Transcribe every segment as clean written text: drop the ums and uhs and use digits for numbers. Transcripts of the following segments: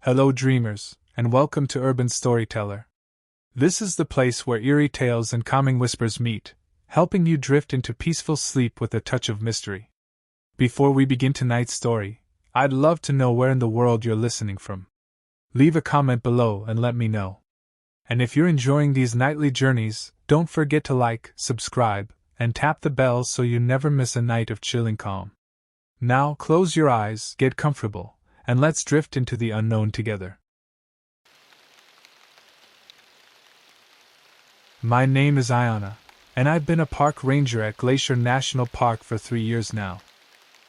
Hello, dreamers, and welcome to Urban Storyteller. This is the place where eerie tales and calming whispers meet, helping you drift into peaceful sleep with a touch of mystery. Before we begin tonight's story, I'd love to know where in the world you're listening from. Leave a comment below and let me know. And if you're enjoying these nightly journeys, don't forget to like, subscribe, and tap the bell so you never miss a night of chilling calm. Now close your eyes, get comfortable, and let's drift into the unknown together. My name is Iana, and I've been a park ranger at Glacier National Park for 3 years now.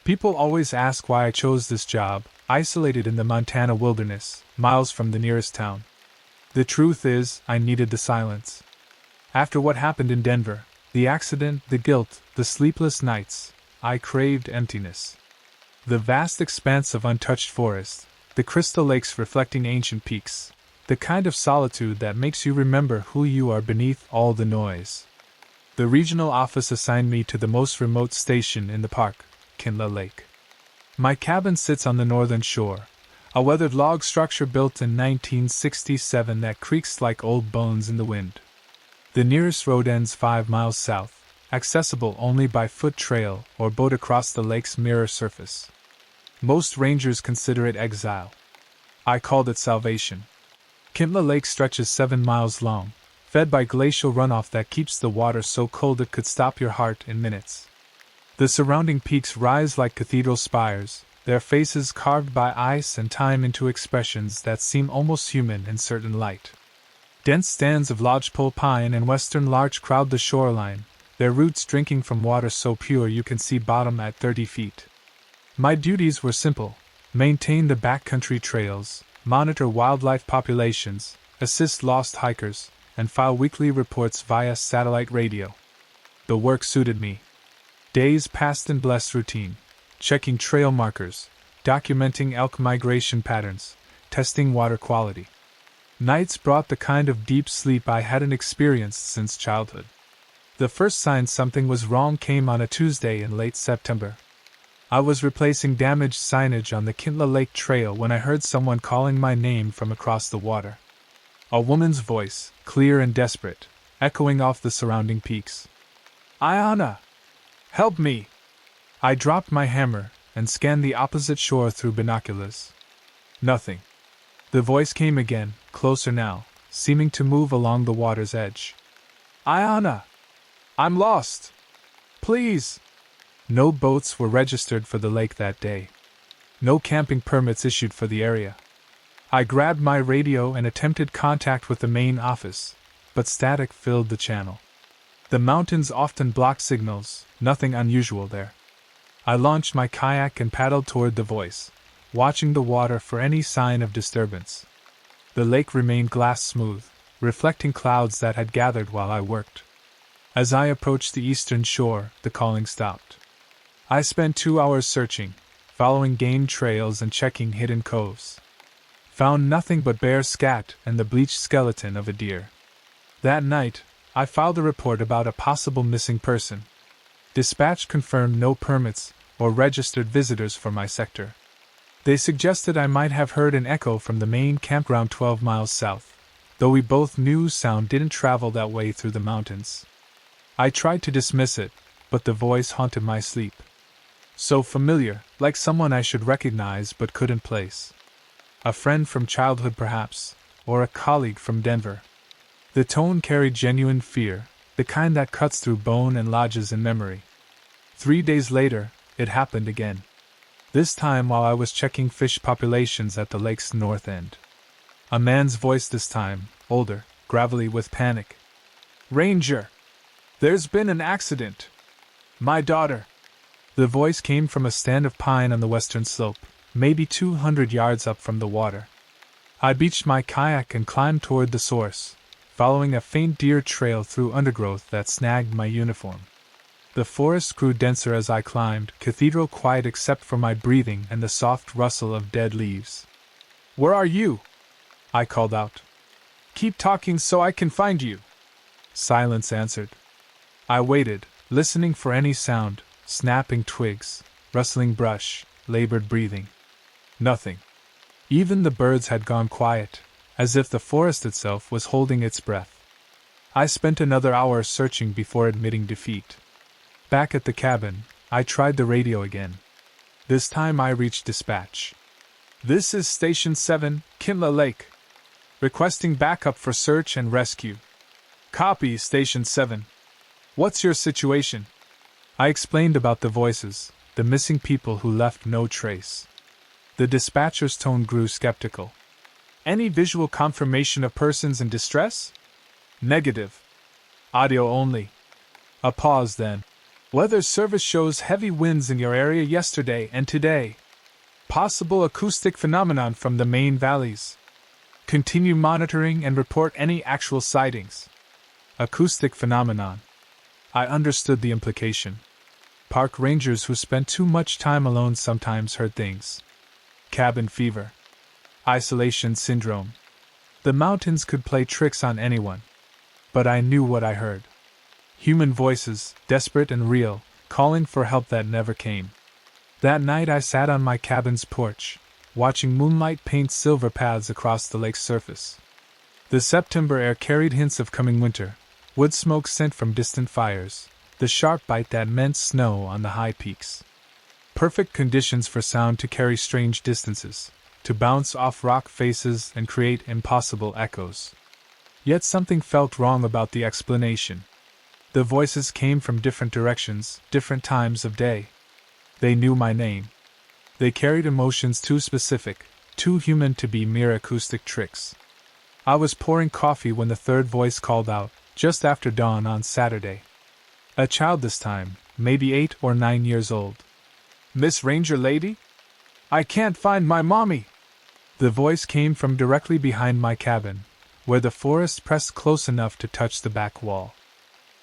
People always ask why I chose this job, isolated in the Montana wilderness, miles from the nearest town. The truth is, I needed the silence. After what happened in Denver, the accident, the guilt, the sleepless nights, I craved emptiness. The vast expanse of untouched forest, the crystal lakes reflecting ancient peaks, the kind of solitude that makes you remember who you are beneath all the noise. The regional office assigned me to the most remote station in the park, Kintla Lake. My cabin sits on the northern shore, a weathered log structure built in 1967 that creaks like old bones in the wind. The nearest road ends 5 miles south, accessible only by foot trail or boat across the lake's mirror surface. Most rangers consider it exile. I called it salvation. Kintla Lake stretches 7 miles long, fed by glacial runoff that keeps the water so cold it could stop your heart in minutes. The surrounding peaks rise like cathedral spires, their faces carved by ice and time into expressions that seem almost human in certain light. Dense stands of lodgepole pine and western larch crowd the shoreline, their roots drinking from water so pure you can see bottom at 30 feet. My duties were simple: maintain the backcountry trails, monitor wildlife populations, assist lost hikers, and file weekly reports via satellite radio. The work suited me. Days passed in blessed routine, checking trail markers, documenting elk migration patterns, testing water quality. Nights brought the kind of deep sleep I hadn't experienced since childhood. The first sign something was wrong came on a Tuesday in late September. I was replacing damaged signage on the Kintla Lake Trail when I heard someone calling my name from across the water. A woman's voice, clear and desperate, echoing off the surrounding peaks. "Iana! Help me!" I dropped my hammer and scanned the opposite shore through binoculars. Nothing. The voice came again, closer now, seeming to move along the water's edge. "Iana! I'm lost! Please!" No boats were registered for the lake that day. No camping permits issued for the area. I grabbed my radio and attempted contact with the main office, but static filled the channel. The mountains often block signals, nothing unusual there. I launched my kayak and paddled toward the voice, watching the water for any sign of disturbance. The lake remained glass smooth, reflecting clouds that had gathered while I worked. As I approached the eastern shore, the calling stopped. I spent 2 hours searching, following game trails and checking hidden coves. Found nothing but bare scat and the bleached skeleton of a deer. That night, I filed a report about a possible missing person. Dispatch confirmed no permits or registered visitors for my sector. They suggested I might have heard an echo from the main campground 12 miles south, though we both knew sound didn't travel that way through the mountains. I tried to dismiss it, but the voice haunted my sleep. So familiar, like someone I should recognize but couldn't place. A friend from childhood perhaps, or a colleague from Denver. The tone carried genuine fear, the kind that cuts through bone and lodges in memory. 3 days later, it happened again. This time while I was checking fish populations at the lake's north end. A man's voice this time, older, gravelly with panic. "Ranger! There's been an accident! My daughter!" The voice came from a stand of pine on the western slope, maybe 200 yards up from the water. I beached my kayak and climbed toward the source, following a faint deer trail through undergrowth that snagged my uniform. The forest grew denser as I climbed, cathedral quiet except for my breathing and the soft rustle of dead leaves. "Where are you?" I called out. "Keep talking so I can find you." Silence answered. I waited, listening for any sound, snapping twigs, rustling brush, labored breathing. Nothing. Even the birds had gone quiet, as if the forest itself was holding its breath. I spent another hour searching before admitting defeat. Back at the cabin, I tried the radio again. This time I reached dispatch. "This is Station 7, Kimla Lake. Requesting backup for search and rescue." "Copy, Station 7. What's your situation?" I explained about the voices, the missing people who left no trace. The dispatcher's tone grew skeptical. "Any visual confirmation of persons in distress?" "Negative. Audio only." A pause then. "Weather service shows heavy winds in your area yesterday and today. Possible acoustic phenomenon from the main valleys. Continue monitoring and report any actual sightings." Acoustic phenomenon. I understood the implication. Park rangers who spent too much time alone sometimes heard things. Cabin fever. Isolation syndrome. The mountains could play tricks on anyone. But I knew what I heard. Human voices, desperate and real, calling for help that never came. That night I sat on my cabin's porch, watching moonlight paint silver paths across the lake's surface. The September air carried hints of coming winter, wood smoke sent from distant fires, the sharp bite that meant snow on the high peaks. Perfect conditions for sound to carry strange distances, to bounce off rock faces and create impossible echoes. Yet something felt wrong about the explanation. The voices came from different directions, different times of day. They knew my name. They carried emotions too specific, too human to be mere acoustic tricks. I was pouring coffee when the third voice called out, just after dawn on Saturday. A child this time, maybe 8 or 9 years old. "Miss Ranger Lady? I can't find my mommy." The voice came from directly behind my cabin, where the forest pressed close enough to touch the back wall.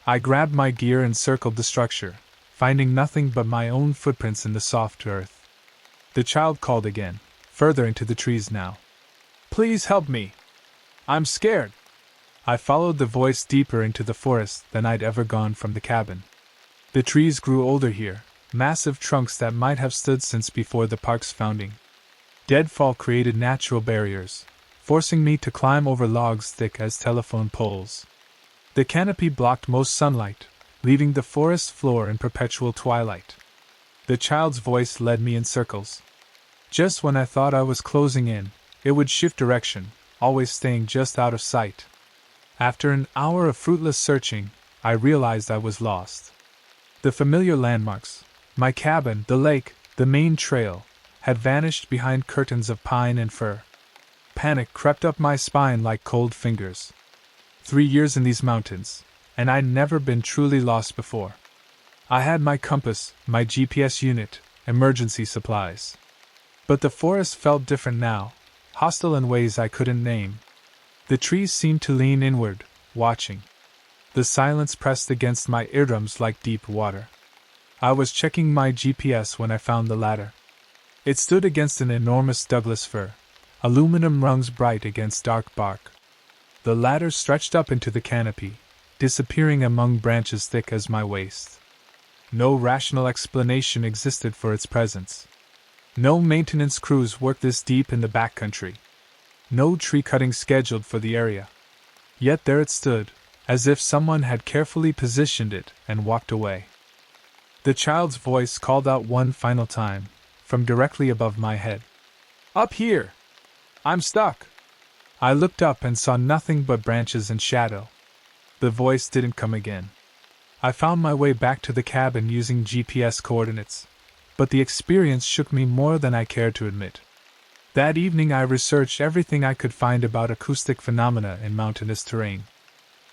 I grabbed my gear and circled the structure, finding nothing but my own footprints in the soft earth. The child called again, further into the trees now. "Please help me. I'm scared." I followed the voice deeper into the forest than I'd ever gone from the cabin. The trees grew older here, massive trunks that might have stood since before the park's founding. Deadfall created natural barriers, forcing me to climb over logs thick as telephone poles. The canopy blocked most sunlight, leaving the forest floor in perpetual twilight. The child's voice led me in circles. Just when I thought I was closing in, it would shift direction, always staying just out of sight. After an hour of fruitless searching, I realized I was lost. The familiar landmarks, my cabin, the lake, the main trail, had vanished behind curtains of pine and fir. Panic crept up my spine like cold fingers. 3 years in these mountains, and I'd never been truly lost before. I had my compass, my GPS unit, emergency supplies. But the forest felt different now, hostile in ways I couldn't name. The trees seemed to lean inward, watching. The silence pressed against my eardrums like deep water. I was checking my GPS when I found the ladder. It stood against an enormous Douglas fir, aluminum rungs bright against dark bark. The ladder stretched up into the canopy, disappearing among branches thick as my waist. No rational explanation existed for its presence. No maintenance crews worked this deep in the backcountry. No tree cutting scheduled for the area. Yet there it stood, as if someone had carefully positioned it and walked away. The child's voice called out one final time, from directly above my head. "Up here! I'm stuck!" I looked up and saw nothing but branches and shadow. The voice didn't come again. I found my way back to the cabin using GPS coordinates, but the experience shook me more than I cared to admit. That evening I researched everything I could find about acoustic phenomena in mountainous terrain.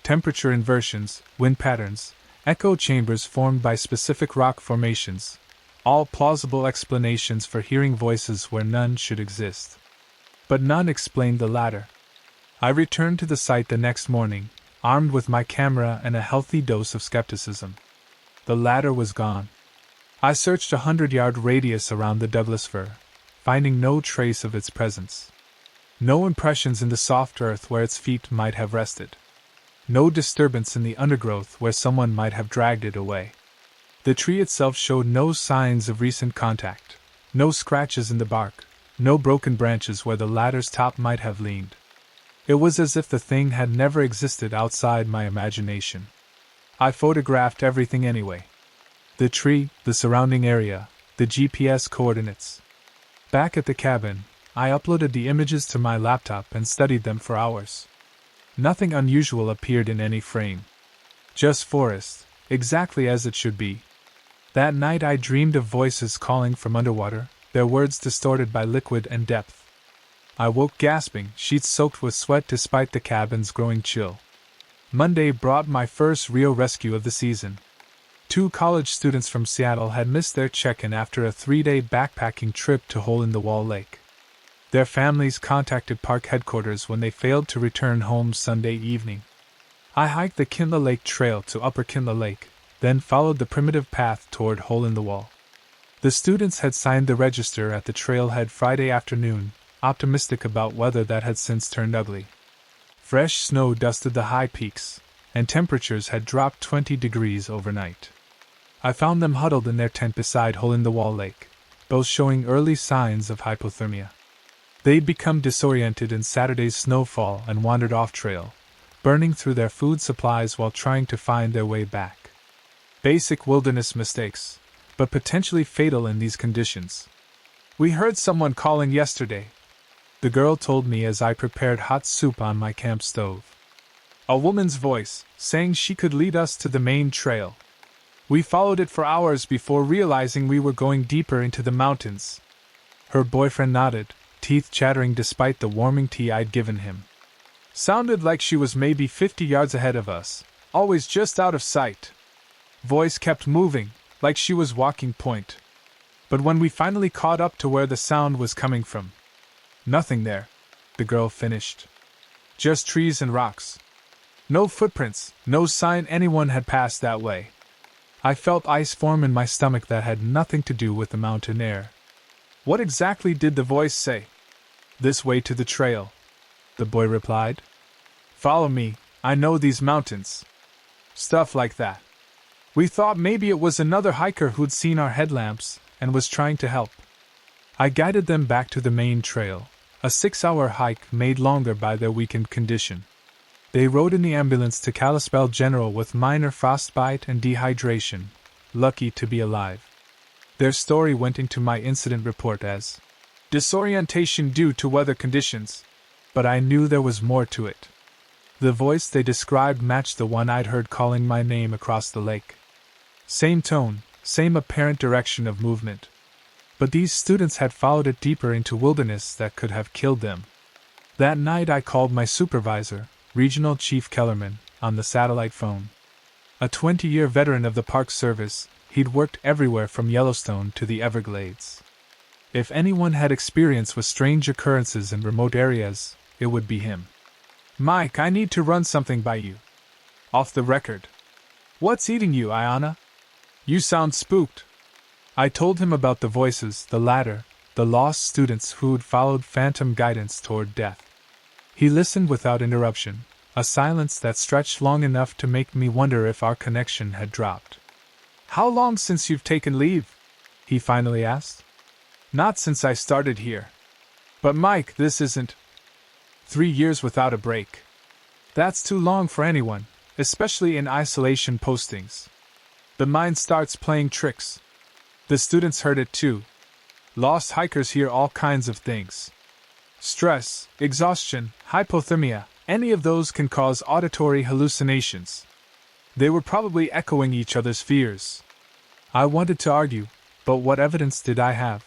Temperature inversions, wind patterns, echo chambers formed by specific rock formations, all plausible explanations for hearing voices where none should exist. But none explained the latter. I returned to the site the next morning, armed with my camera and a healthy dose of skepticism. The ladder was gone. I searched 100-yard radius around the Douglas fir, finding no trace of its presence. No impressions in the soft earth where its feet might have rested. No disturbance in the undergrowth where someone might have dragged it away. The tree itself showed no signs of recent contact, no scratches in the bark, no broken branches where the ladder's top might have leaned. It was as if the thing had never existed outside my imagination. I photographed everything anyway. The tree, the surrounding area, the GPS coordinates. Back at the cabin, I uploaded the images to my laptop and studied them for hours. Nothing unusual appeared in any frame. Just forest, exactly as it should be. That night I dreamed of voices calling from underwater, their words distorted by liquid and depth. I woke gasping, sheets soaked with sweat despite the cabin's growing chill. Monday brought my first real rescue of the season. 2 college students from Seattle had missed their check-in after a 3-day backpacking trip to Hole-in-the-Wall Lake. Their families contacted park headquarters when they failed to return home Sunday evening. I hiked the Kinla Lake Trail to Upper Kinla Lake, then followed the primitive path toward Hole-in-the-Wall. The students had signed the register at the trailhead Friday afternoon, optimistic about weather that had since turned ugly. Fresh snow dusted the high peaks, and temperatures had dropped 20 degrees overnight. I found them huddled in their tent beside Hole-in-the-Wall Lake, both showing early signs of hypothermia. They'd become disoriented in Saturday's snowfall and wandered off-trail, burning through their food supplies while trying to find their way back. Basic wilderness mistakes, but potentially fatal in these conditions. "We heard someone calling yesterday," the girl told me as I prepared hot soup on my camp stove. "A woman's voice, saying she could lead us to the main trail. We followed it for hours before realizing we were going deeper into the mountains." Her boyfriend nodded, teeth chattering despite the warming tea I'd given him. "Sounded like she was maybe 50 yards ahead of us, always just out of sight. Voice kept moving, like she was walking point. But when we finally caught up to where the sound was coming from, nothing there," the girl finished. "Just trees and rocks. No footprints, no sign anyone had passed that way." I felt ice form in my stomach that had nothing to do with the mountain air. "What exactly did the voice say?" "This way to the trail," the boy replied. "Follow me, I know these mountains." Stuff like that. We thought maybe it was another hiker who'd seen our headlamps and was trying to help. I guided them back to the main trail, a 6-hour hike made longer by their weakened condition. They rode in the ambulance to Kalispell General with minor frostbite and dehydration, lucky to be alive. Their story went into my incident report as disorientation due to weather conditions, but I knew there was more to it. The voice they described matched the one I'd heard calling my name across the lake. Same tone, same apparent direction of movement. But these students had followed it deeper into wilderness that could have killed them. That night I called my supervisor, Regional Chief Kellerman, on the satellite phone. A 20-year veteran of the Park Service, he'd worked everywhere from Yellowstone to the Everglades. If anyone had experience with strange occurrences in remote areas, it would be him. "Mike, I need to run something by you. Off the record." "What's eating you, Ayana? You sound spooked." I told him about the voices, the ladder, the lost students who'd followed phantom guidance toward death. He listened without interruption, a silence that stretched long enough to make me wonder if our connection had dropped. "How long since you've taken leave?" he finally asked. "Not since I started here." "But Mike, this isn't 3 years without a break. That's too long for anyone, especially in isolation postings. The mind starts playing tricks." The students heard it too. Lost hikers hear all kinds of things. Stress, exhaustion, hypothermia, any of those can cause auditory hallucinations. They were probably echoing each other's fears. I wanted to argue, but what evidence did I have?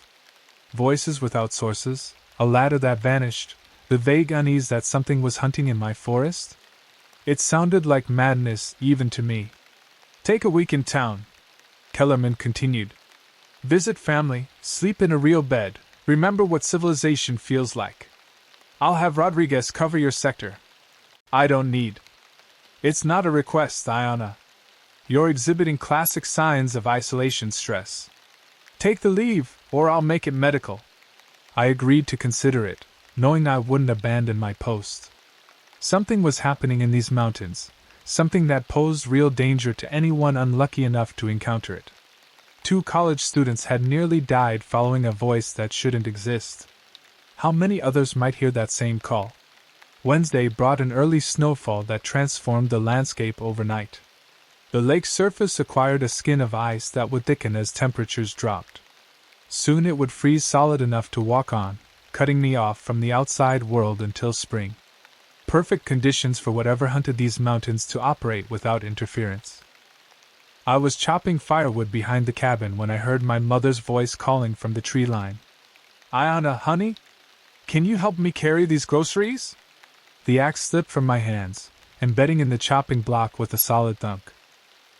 Voices without sources, a ladder that vanished, the vague unease that something was hunting in my forest? It sounded like madness even to me. "Take a week in town," Kellerman continued. "Visit family, sleep in a real bed, remember what civilization feels like. I'll have Rodriguez cover your sector." "I don't need." "It's not a request, Ayana. You're exhibiting classic signs of isolation stress. Take the leave, or I'll make it medical." I agreed to consider it, knowing I wouldn't abandon my post. Something was happening in these mountains, something that posed real danger to anyone unlucky enough to encounter it. 2 college students had nearly died following a voice that shouldn't exist. How many others might hear that same call? Wednesday brought an early snowfall that transformed the landscape overnight. The lake's surface acquired a skin of ice that would thicken as temperatures dropped. Soon it would freeze solid enough to walk on, cutting me off from the outside world until spring. Perfect conditions for whatever hunted these mountains to operate without interference. I was chopping firewood behind the cabin when I heard my mother's voice calling from the tree line. "Ayana, honey? Can you help me carry these groceries?" The axe slipped from my hands, embedding in the chopping block with a solid thunk.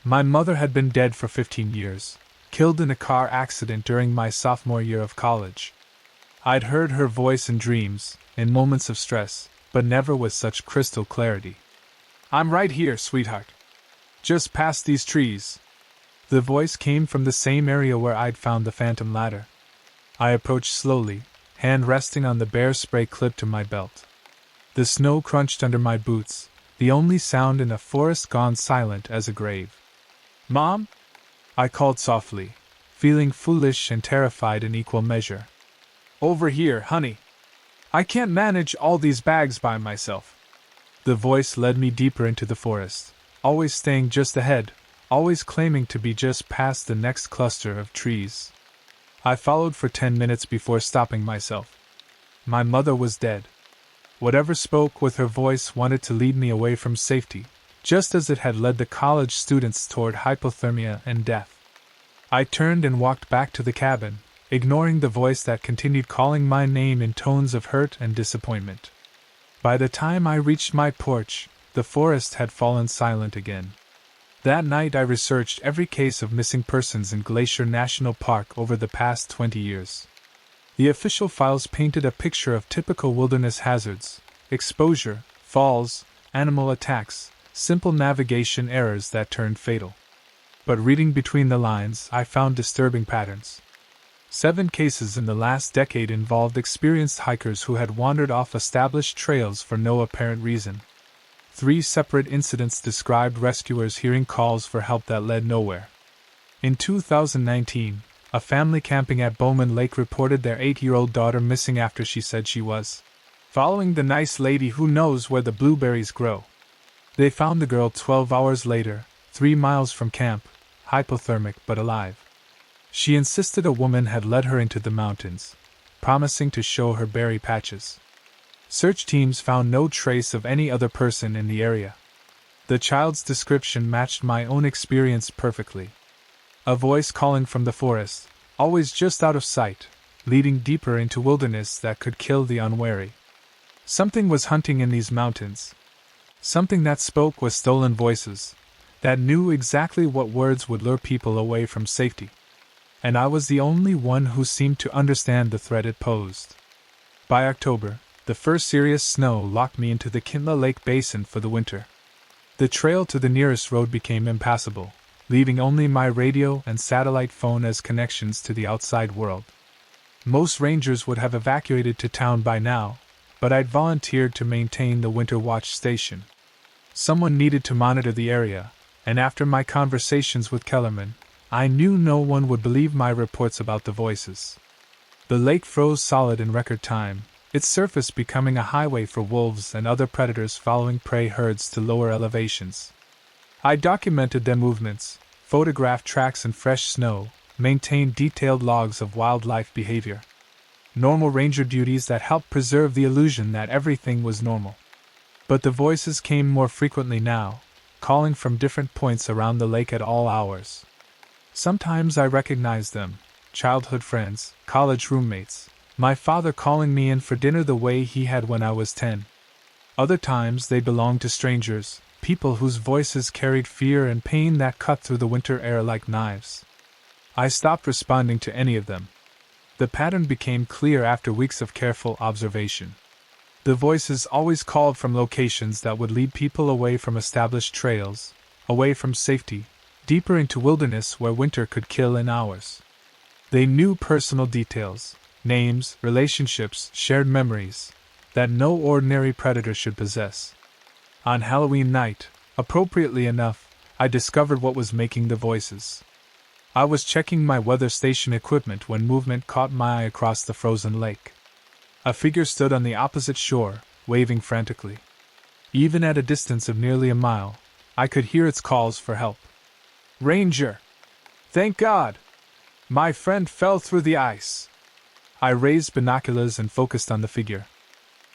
My mother had been dead for 15 years, killed in a car accident during my sophomore year of college. I'd heard her voice in dreams, in moments of stress, but never with such crystal clarity. "I'm right here, sweetheart. Just past these trees." The voice came from the same area where I'd found the phantom ladder. I approached slowly, hand resting on the bear spray clip to my belt. The snow crunched under my boots, the only sound in a forest gone silent as a grave. "Mom?" I called softly, feeling foolish and terrified in equal measure. "Over here, honey. I can't manage all these bags by myself." The voice led me deeper into the forest, always staying just ahead, always claiming to be just past the next cluster of trees. I followed for 10 minutes before stopping myself. My mother was dead. Whatever spoke with her voice wanted to lead me away from safety, just as it had led the college students toward hypothermia and death. I turned and walked back to the cabin, ignoring the voice that continued calling my name in tones of hurt and disappointment. By the time I reached my porch, the forest had fallen silent again. That night I researched every case of missing persons in Glacier National Park over the past 20 years. The official files painted a picture of typical wilderness hazards: exposure, falls, animal attacks, simple navigation errors that turned fatal. But reading between the lines, I found disturbing patterns. 7 cases in the last decade involved experienced hikers who had wandered off established trails for no apparent reason. 3 separate incidents described rescuers hearing calls for help that led nowhere. In 2019, a family camping at Bowman Lake reported their 8-year-old daughter missing after she said she was following the nice lady who knows where the blueberries grow. They found the girl 12 hours later, 3 miles from camp, hypothermic but alive. She insisted a woman had led her into the mountains, promising to show her berry patches. Search teams found no trace of any other person in the area. The child's description matched my own experience perfectly. A voice calling from the forest, always just out of sight, leading deeper into wilderness that could kill the unwary. Something was hunting in these mountains. Something that spoke with stolen voices, that knew exactly what words would lure people away from safety. And I was the only one who seemed to understand the threat it posed. By October, the first serious snow locked me into the Kintla Lake Basin for the winter. The trail to the nearest road became impassable, leaving only my radio and satellite phone as connections to the outside world. Most rangers would have evacuated to town by now, but I'd volunteered to maintain the winter watch station. Someone needed to monitor the area, and after my conversations with Kellerman, I knew no one would believe my reports about the voices. The lake froze solid in record time, its surface becoming a highway for wolves and other predators following prey herds to lower elevations. I documented their movements, photographed tracks in fresh snow, maintained detailed logs of wildlife behavior. Normal ranger duties that helped preserve the illusion that everything was normal. But the voices came more frequently now, calling from different points around the lake at all hours. Sometimes I recognized them, childhood friends, college roommates, my father calling me in for dinner the way he had when I was 10. Other times they belonged to strangers, people whose voices carried fear and pain that cut through the winter air like knives. I stopped responding to any of them. The pattern became clear after weeks of careful observation. The voices always called from locations that would lead people away from established trails, away from safety, deeper into wilderness where winter could kill in hours. They knew personal details, names, relationships, shared memories, that no ordinary predator should possess. On Halloween night, appropriately enough, I discovered what was making the voices. I was checking my weather station equipment when movement caught my eye across the frozen lake. A figure stood on the opposite shore, waving frantically. Even at a distance of nearly a mile, I could hear its calls for help. Ranger! Thank God! My friend fell through the ice. I raised binoculars and focused on the figure.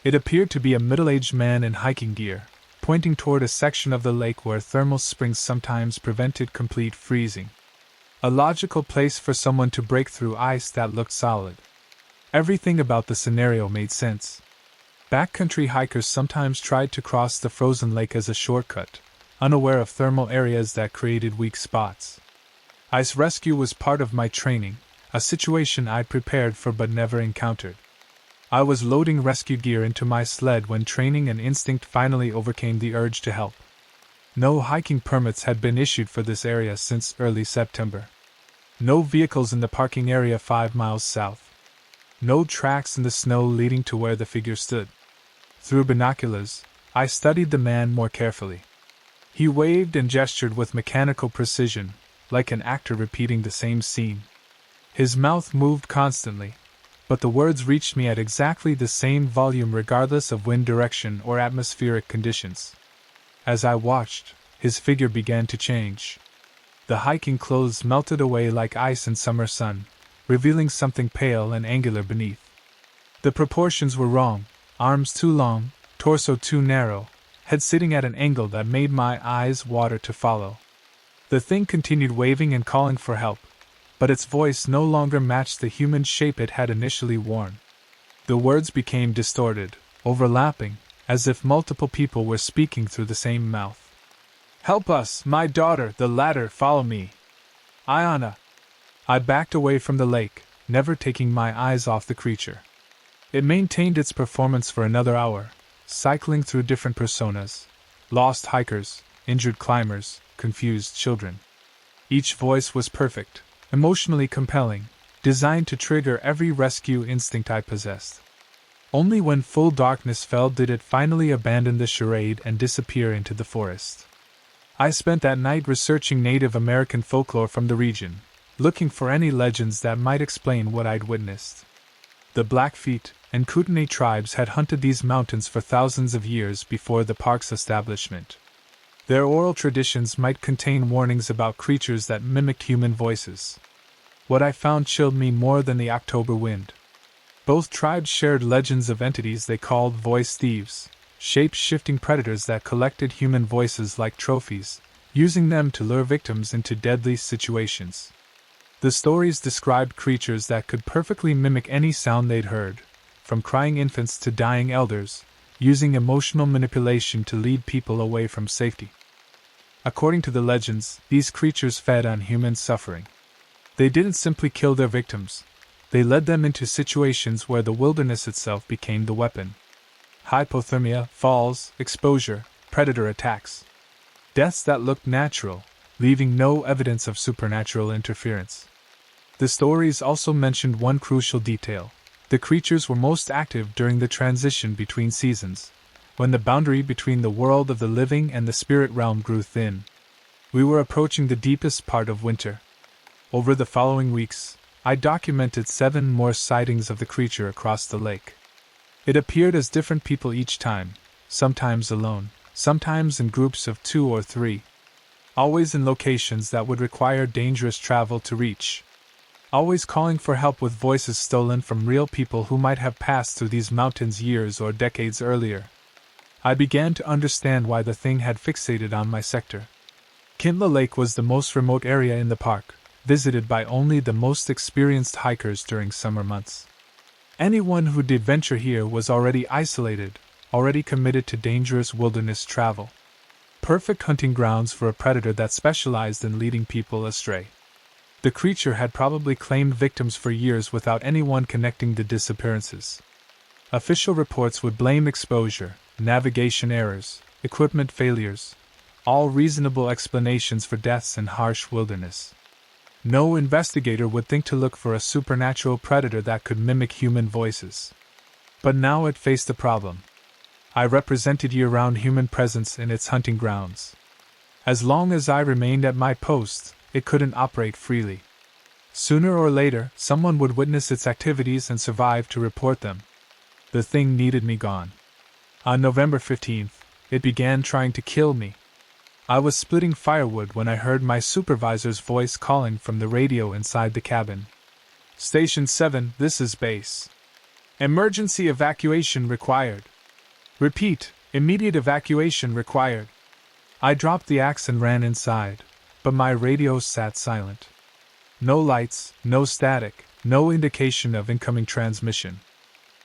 It appeared to be a middle-aged man in hiking gear, pointing toward a section of the lake where thermal springs sometimes prevented complete freezing. A logical place for someone to break through ice that looked solid. Everything about the scenario made sense. Backcountry hikers sometimes tried to cross the frozen lake as a shortcut, unaware of thermal areas that created weak spots. Ice rescue was part of my training, a situation I'd prepared for but never encountered. I was loading rescue gear into my sled when training and instinct finally overcame the urge to help. No hiking permits had been issued for this area since early September. No vehicles in the parking area 5 miles south. No tracks in the snow leading to where the figure stood. Through binoculars, I studied the man more carefully. He waved and gestured with mechanical precision, like an actor repeating the same scene. His mouth moved constantly, but the words reached me at exactly the same volume regardless of wind direction or atmospheric conditions. As I watched, his figure began to change. The hiking clothes melted away like ice in summer sun, revealing something pale and angular beneath. The proportions were wrong, arms too long, torso too narrow, head sitting at an angle that made my eyes water to follow. The thing continued waving and calling for help, but its voice no longer matched the human shape it had initially worn. The words became distorted, overlapping, as if multiple people were speaking through the same mouth. Help us, my daughter, the latter, follow me. Ayana. I backed away from the lake, never taking my eyes off the creature. It maintained its performance for another hour, cycling through different personas: lost hikers, injured climbers, confused children. Each voice was perfect, emotionally compelling, designed to trigger every rescue instinct I possessed. Only when full darkness fell did it finally abandon the charade and disappear into the forest. I spent that night researching Native American folklore from the region, looking for any legends that might explain what I'd witnessed. The Blackfeet and Kootenai tribes had hunted these mountains for thousands of years before the park's establishment. Their oral traditions might contain warnings about creatures that mimicked human voices. What I found chilled me more than the October wind. Both tribes shared legends of entities they called voice thieves, shape-shifting predators that collected human voices like trophies, using them to lure victims into deadly situations. The stories described creatures that could perfectly mimic any sound they'd heard, from crying infants to dying elders, using emotional manipulation to lead people away from safety. According to the legends, these creatures fed on human suffering. They didn't simply kill their victims, they led them into situations where the wilderness itself became the weapon. Hypothermia, falls, exposure, predator attacks. Deaths that looked natural, leaving no evidence of supernatural interference. The stories also mentioned one crucial detail. The creatures were most active during the transition between seasons, when the boundary between the world of the living and the spirit realm grew thin. We were approaching the deepest part of winter. Over the following weeks, I documented 7 more sightings of the creature across the lake. It appeared as different people each time, sometimes alone, sometimes in groups of 2 or 3. Always in locations that would require dangerous travel to reach. Always calling for help with voices stolen from real people who might have passed through these mountains years or decades earlier. I began to understand why the thing had fixated on my sector. Kintla Lake was the most remote area in the park, visited by only the most experienced hikers during summer months. Anyone who did venture here was already isolated, already committed to dangerous wilderness travel. Perfect hunting grounds for a predator that specialized in leading people astray. The creature had probably claimed victims for years without anyone connecting the disappearances. Official reports would blame exposure, navigation errors, equipment failures, all reasonable explanations for deaths in harsh wilderness. No investigator would think to look for a supernatural predator that could mimic human voices. But now it faced a problem. I represented year-round human presence in its hunting grounds. As long as I remained at my post, it couldn't operate freely. Sooner or later, someone would witness its activities and survive to report them. The thing needed me gone. On November 15th, it began trying to kill me. I was splitting firewood when I heard my supervisor's voice calling from the radio inside the cabin. Station 7, this is base. Emergency evacuation required. Repeat, immediate evacuation required. I dropped the axe and ran inside, but my radio sat silent. No lights, no static, no indication of incoming transmission.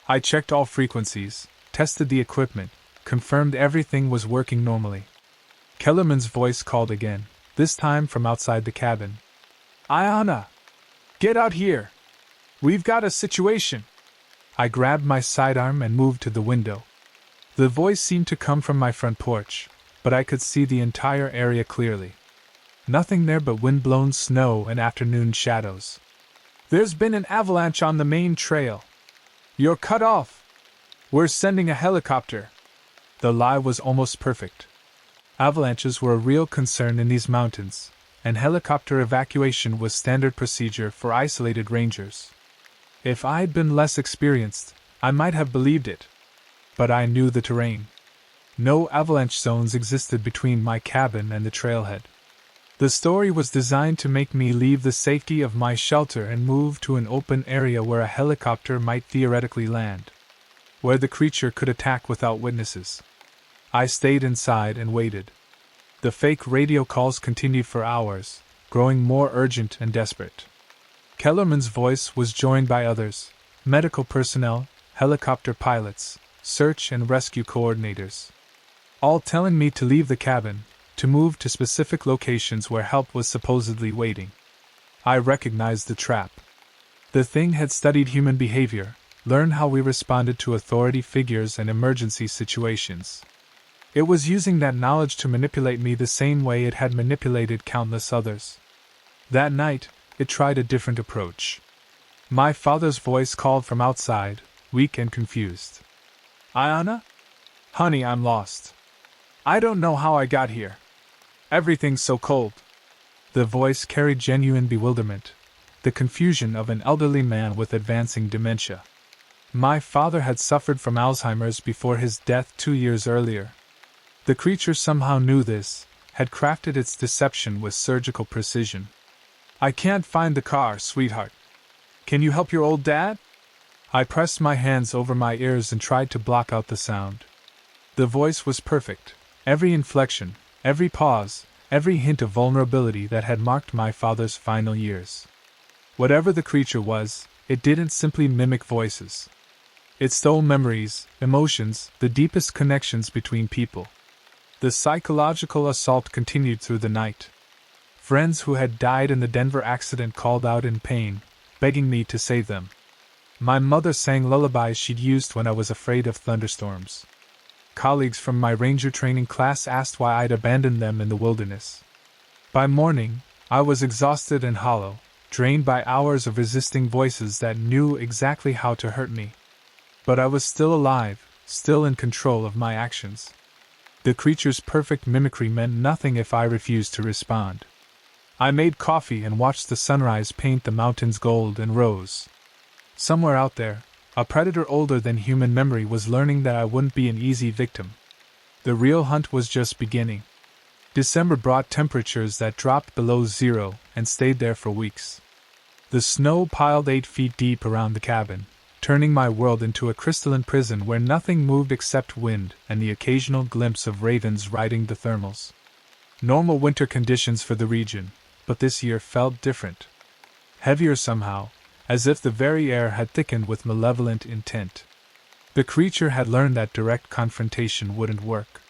I checked all frequencies, tested the equipment, confirmed everything was working normally. Kellerman's voice called again, this time from outside the cabin. Ayana! Get out here! We've got a situation! I grabbed my sidearm and moved to the window. The voice seemed to come from my front porch, but I could see the entire area clearly. Nothing there but wind-blown snow and afternoon shadows. There's been an avalanche on the main trail. You're cut off. We're sending a helicopter. The lie was almost perfect. Avalanches were a real concern in these mountains, and helicopter evacuation was standard procedure for isolated rangers. If I'd been less experienced, I might have believed it. But I knew the terrain. No avalanche zones existed between my cabin and the trailhead. The story was designed to make me leave the safety of my shelter and move to an open area where a helicopter might theoretically land, where the creature could attack without witnesses. I stayed inside and waited. The fake radio calls continued for hours, growing more urgent and desperate. Kellerman's voice was joined by others, medical personnel, helicopter pilots, search and rescue coordinators, all telling me to leave the cabin, to move to specific locations where help was supposedly waiting. I recognized the trap. The thing had studied human behavior, learned how we responded to authority figures and emergency situations. It was using that knowledge to manipulate me the same way it had manipulated countless others. That night, it tried a different approach. My father's voice called from outside, weak and confused. Ayana? Honey, I'm lost. I don't know how I got here. Everything's so cold. The voice carried genuine bewilderment, the confusion of an elderly man with advancing dementia. My father had suffered from Alzheimer's before his death 2 years earlier. The creature somehow knew this, had crafted its deception with surgical precision. I can't find the car, sweetheart. Can you help your old dad? I pressed my hands over my ears and tried to block out the sound. The voice was perfect, every inflection, every pause, every hint of vulnerability that had marked my father's final years. Whatever the creature was, it didn't simply mimic voices. It stole memories, emotions, the deepest connections between people. The psychological assault continued through the night. Friends who had died in the Denver accident called out in pain, begging me to save them. My mother sang lullabies she'd used when I was afraid of thunderstorms. Colleagues from my ranger training class asked why I'd abandoned them in the wilderness. By morning, I was exhausted and hollow, drained by hours of resisting voices that knew exactly how to hurt me. But I was still alive, still in control of my actions. The creature's perfect mimicry meant nothing if I refused to respond. I made coffee and watched the sunrise paint the mountains gold and rose. Somewhere out there, a predator older than human memory was learning that I wouldn't be an easy victim. The real hunt was just beginning. December brought temperatures that dropped below zero and stayed there for weeks. The snow piled 8 feet deep around the cabin, turning my world into a crystalline prison where nothing moved except wind and the occasional glimpse of ravens riding the thermals. Normal winter conditions for the region, but this year felt different. Heavier somehow, as if the very air had thickened with malevolent intent. The creature had learned that direct confrontation wouldn't work.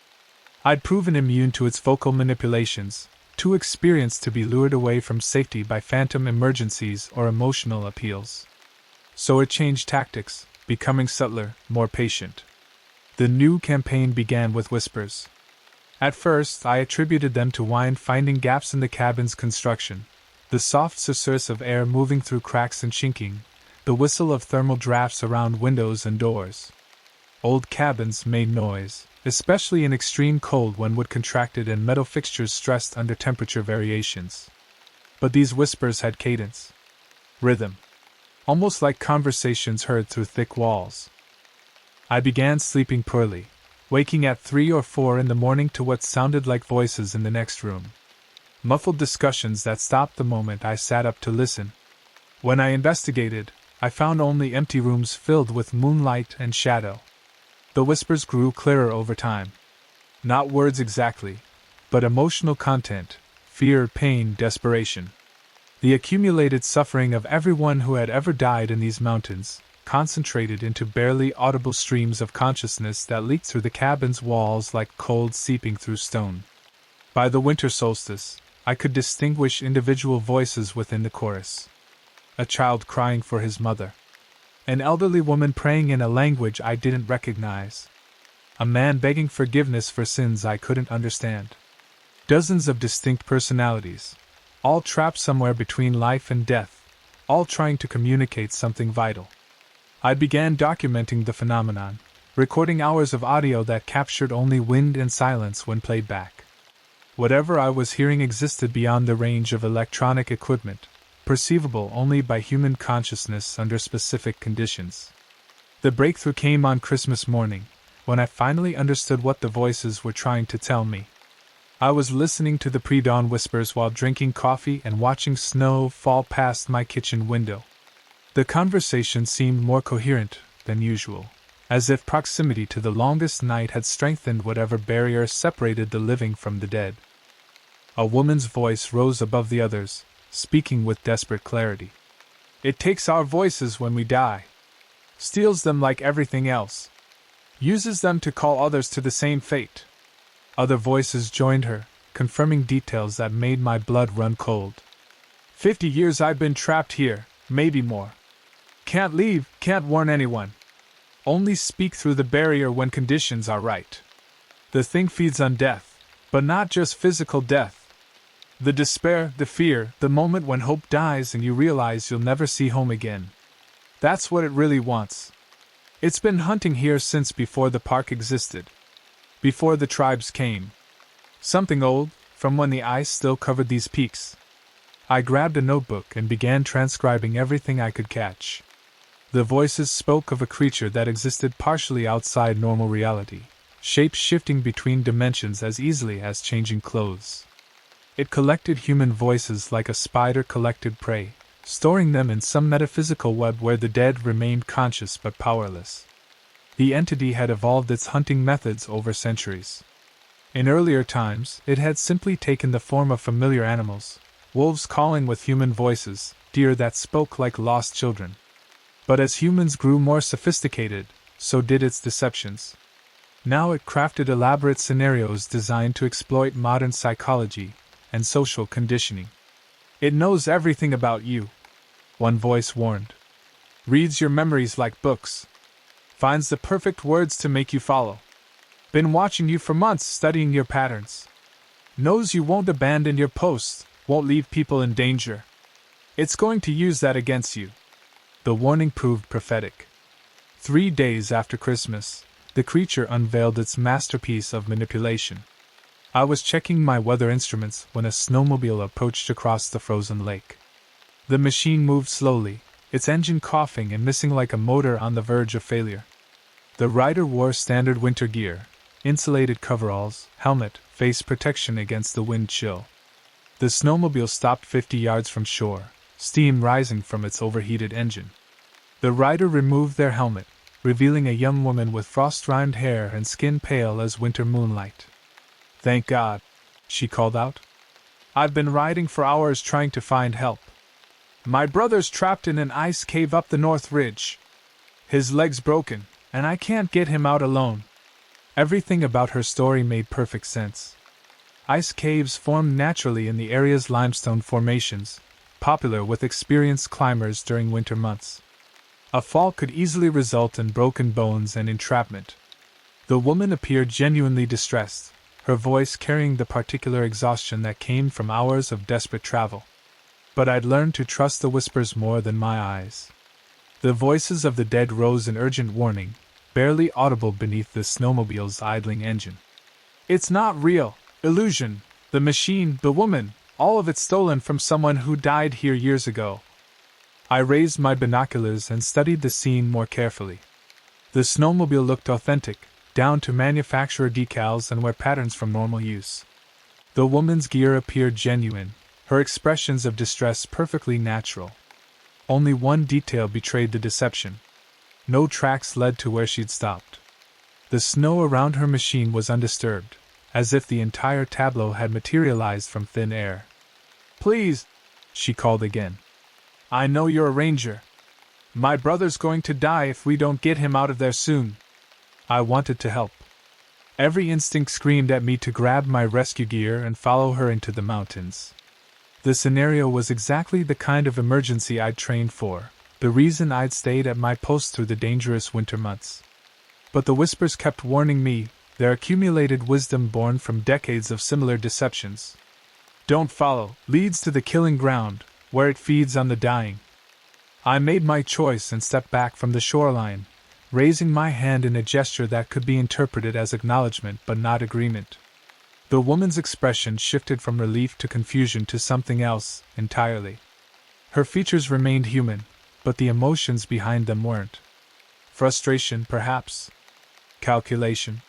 I'd proven immune to its vocal manipulations, too experienced to be lured away from safety by phantom emergencies or emotional appeals. So it changed tactics, becoming subtler, more patient. The new campaign began with whispers. At first, I attributed them to wind finding gaps in the cabin's construction, the soft susurrus of air moving through cracks and chinking, the whistle of thermal drafts around windows and doors. Old cabins made noise, especially in extreme cold when wood contracted and metal fixtures stressed under temperature variations. But these whispers had cadence, rhythm, almost like conversations heard through thick walls. I began sleeping poorly, waking at 3 or 4 in the morning to what sounded like voices in the next room. Muffled discussions that stopped the moment I sat up to listen. When I investigated, I found only empty rooms filled with moonlight and shadow. The whispers grew clearer over time. Not words exactly, but emotional content: fear, pain, desperation. The accumulated suffering of everyone who had ever died in these mountains, concentrated into barely audible streams of consciousness that leaked through the cabin's walls like cold seeping through stone. By the winter solstice, I could distinguish individual voices within the chorus. A child crying for his mother. An elderly woman praying in a language I didn't recognize. A man begging forgiveness for sins I couldn't understand. Dozens of distinct personalities, all trapped somewhere between life and death, all trying to communicate something vital. I began documenting the phenomenon, recording hours of audio that captured only wind and silence when played back. Whatever I was hearing existed beyond the range of electronic equipment, perceivable only by human consciousness under specific conditions. The breakthrough came on Christmas morning, when I finally understood what the voices were trying to tell me. I was listening to the pre-dawn whispers while drinking coffee and watching snow fall past my kitchen window. The conversation seemed more coherent than usual, as if proximity to the longest night had strengthened whatever barrier separated the living from the dead. A woman's voice rose above the others, speaking with desperate clarity. It takes our voices when we die, steals them like everything else, uses them to call others to the same fate. Other voices joined her, confirming details that made my blood run cold. 50 years I've been trapped here, maybe more. Can't leave, can't warn anyone. Only speak through the barrier when conditions are right. The thing feeds on death, but not just physical death. The despair, the fear, the moment when hope dies and you realize you'll never see home again. That's what it really wants. It's been hunting here since before the park existed. Before the tribes came. Something old, from when the ice still covered these peaks. I grabbed a notebook and began transcribing everything I could catch. The voices spoke of a creature that existed partially outside normal reality, shapes shifting between dimensions as easily as changing clothes. It collected human voices like a spider collected prey, storing them in some metaphysical web where the dead remained conscious but powerless. The entity had evolved its hunting methods over centuries. In earlier times, it had simply taken the form of familiar animals, wolves calling with human voices, deer that spoke like lost children. But as humans grew more sophisticated, so did its deceptions. Now it crafted elaborate scenarios designed to exploit modern psychology and social conditioning. It knows everything about you, one voice warned. Reads your memories like books. Finds the perfect words to make you follow. Been watching you for months, studying your patterns. Knows you won't abandon your posts, won't leave people in danger. It's going to use that against you. The warning proved prophetic. 3 days after Christmas, the creature unveiled its masterpiece of manipulation. I was checking my weather instruments when a snowmobile approached across the frozen lake. The machine moved slowly, its engine coughing and missing like a motor on the verge of failure. The rider wore standard winter gear, insulated coveralls, helmet, face protection against the wind chill. The snowmobile stopped 50 yards from shore, steam rising from its overheated engine. The rider removed their helmet, revealing a young woman with frost-rimed hair and skin pale as winter moonlight. "Thank God," she called out. "I've been riding for hours trying to find help. My brother's trapped in an ice cave up the North Ridge. His leg's broken, and I can't get him out alone." Everything about her story made perfect sense. Ice caves formed naturally in the area's limestone formations, popular with experienced climbers during winter months. A fall could easily result in broken bones and entrapment. The woman appeared genuinely distressed, her voice carrying the particular exhaustion that came from hours of desperate travel. But I'd learned to trust the whispers more than my eyes. The voices of the dead rose in urgent warning, barely audible beneath the snowmobile's idling engine. "It's not real. Illusion. The machine, the woman, all of it stolen from someone who died here years ago." I raised my binoculars and studied the scene more carefully. The snowmobile looked authentic, down to manufacturer decals and wear patterns from normal use. The woman's gear appeared genuine, her expressions of distress perfectly natural. Only one detail betrayed the deception. No tracks led to where she'd stopped. The snow around her machine was undisturbed, as if the entire tableau had materialized from thin air. "Please," she called again. "I know you're a ranger. My brother's going to die if we don't get him out of there soon." I wanted to help. Every instinct screamed at me to grab my rescue gear and follow her into the mountains. The scenario was exactly the kind of emergency I'd trained for, the reason I'd stayed at my post through the dangerous winter months. But the whispers kept warning me, their accumulated wisdom born from decades of similar deceptions. "Don't follow, leads to the killing ground, where it feeds on the dying." I made my choice and stepped back from the shoreline, raising my hand in a gesture that could be interpreted as acknowledgement but not agreement. The woman's expression shifted from relief to confusion to something else entirely. Her features remained human, but the emotions behind them weren't. Frustration, perhaps? Calculation?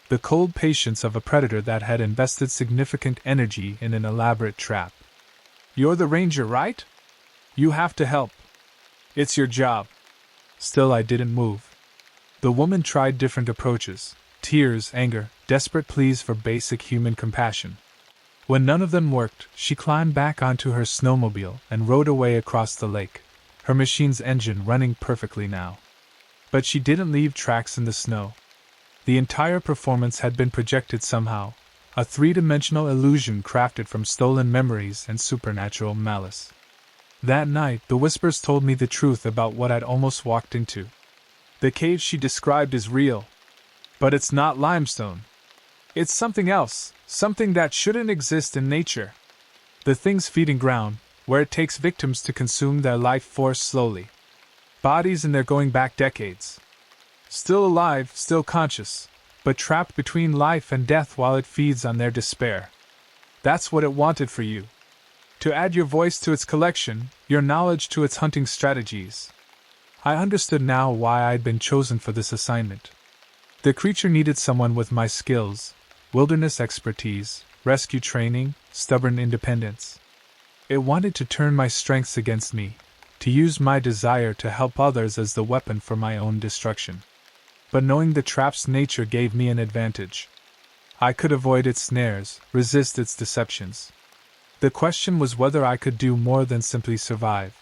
The cold patience of a predator that had invested significant energy in an elaborate trap. "You're the ranger, right? You have to help. It's your job." Still, I didn't move. The woman tried different approaches: tears, anger, desperate pleas for basic human compassion. When none of them worked, she climbed back onto her snowmobile and rode away across the lake, her machine's engine running perfectly now. But she didn't leave tracks in the snow. The entire performance had been projected somehow, a three-dimensional illusion crafted from stolen memories and supernatural malice. That night, the whispers told me the truth about what I'd almost walked into. The cave she described is real. But it's not limestone. It's something else, something that shouldn't exist in nature. The thing's feeding ground, where it takes victims to consume their life force slowly. Bodies in there going back decades. Still alive, still conscious, but trapped between life and death while it feeds on their despair. That's what it wanted for you. To add your voice to its collection, your knowledge to its hunting strategies. I understood now why I'd been chosen for this assignment. The creature needed someone with my skills, wilderness expertise, rescue training, stubborn independence. It wanted to turn my strengths against me, to use my desire to help others as the weapon for my own destruction. But knowing the trap's nature gave me an advantage. I could avoid its snares, resist its deceptions. The question was whether I could do more than simply survive.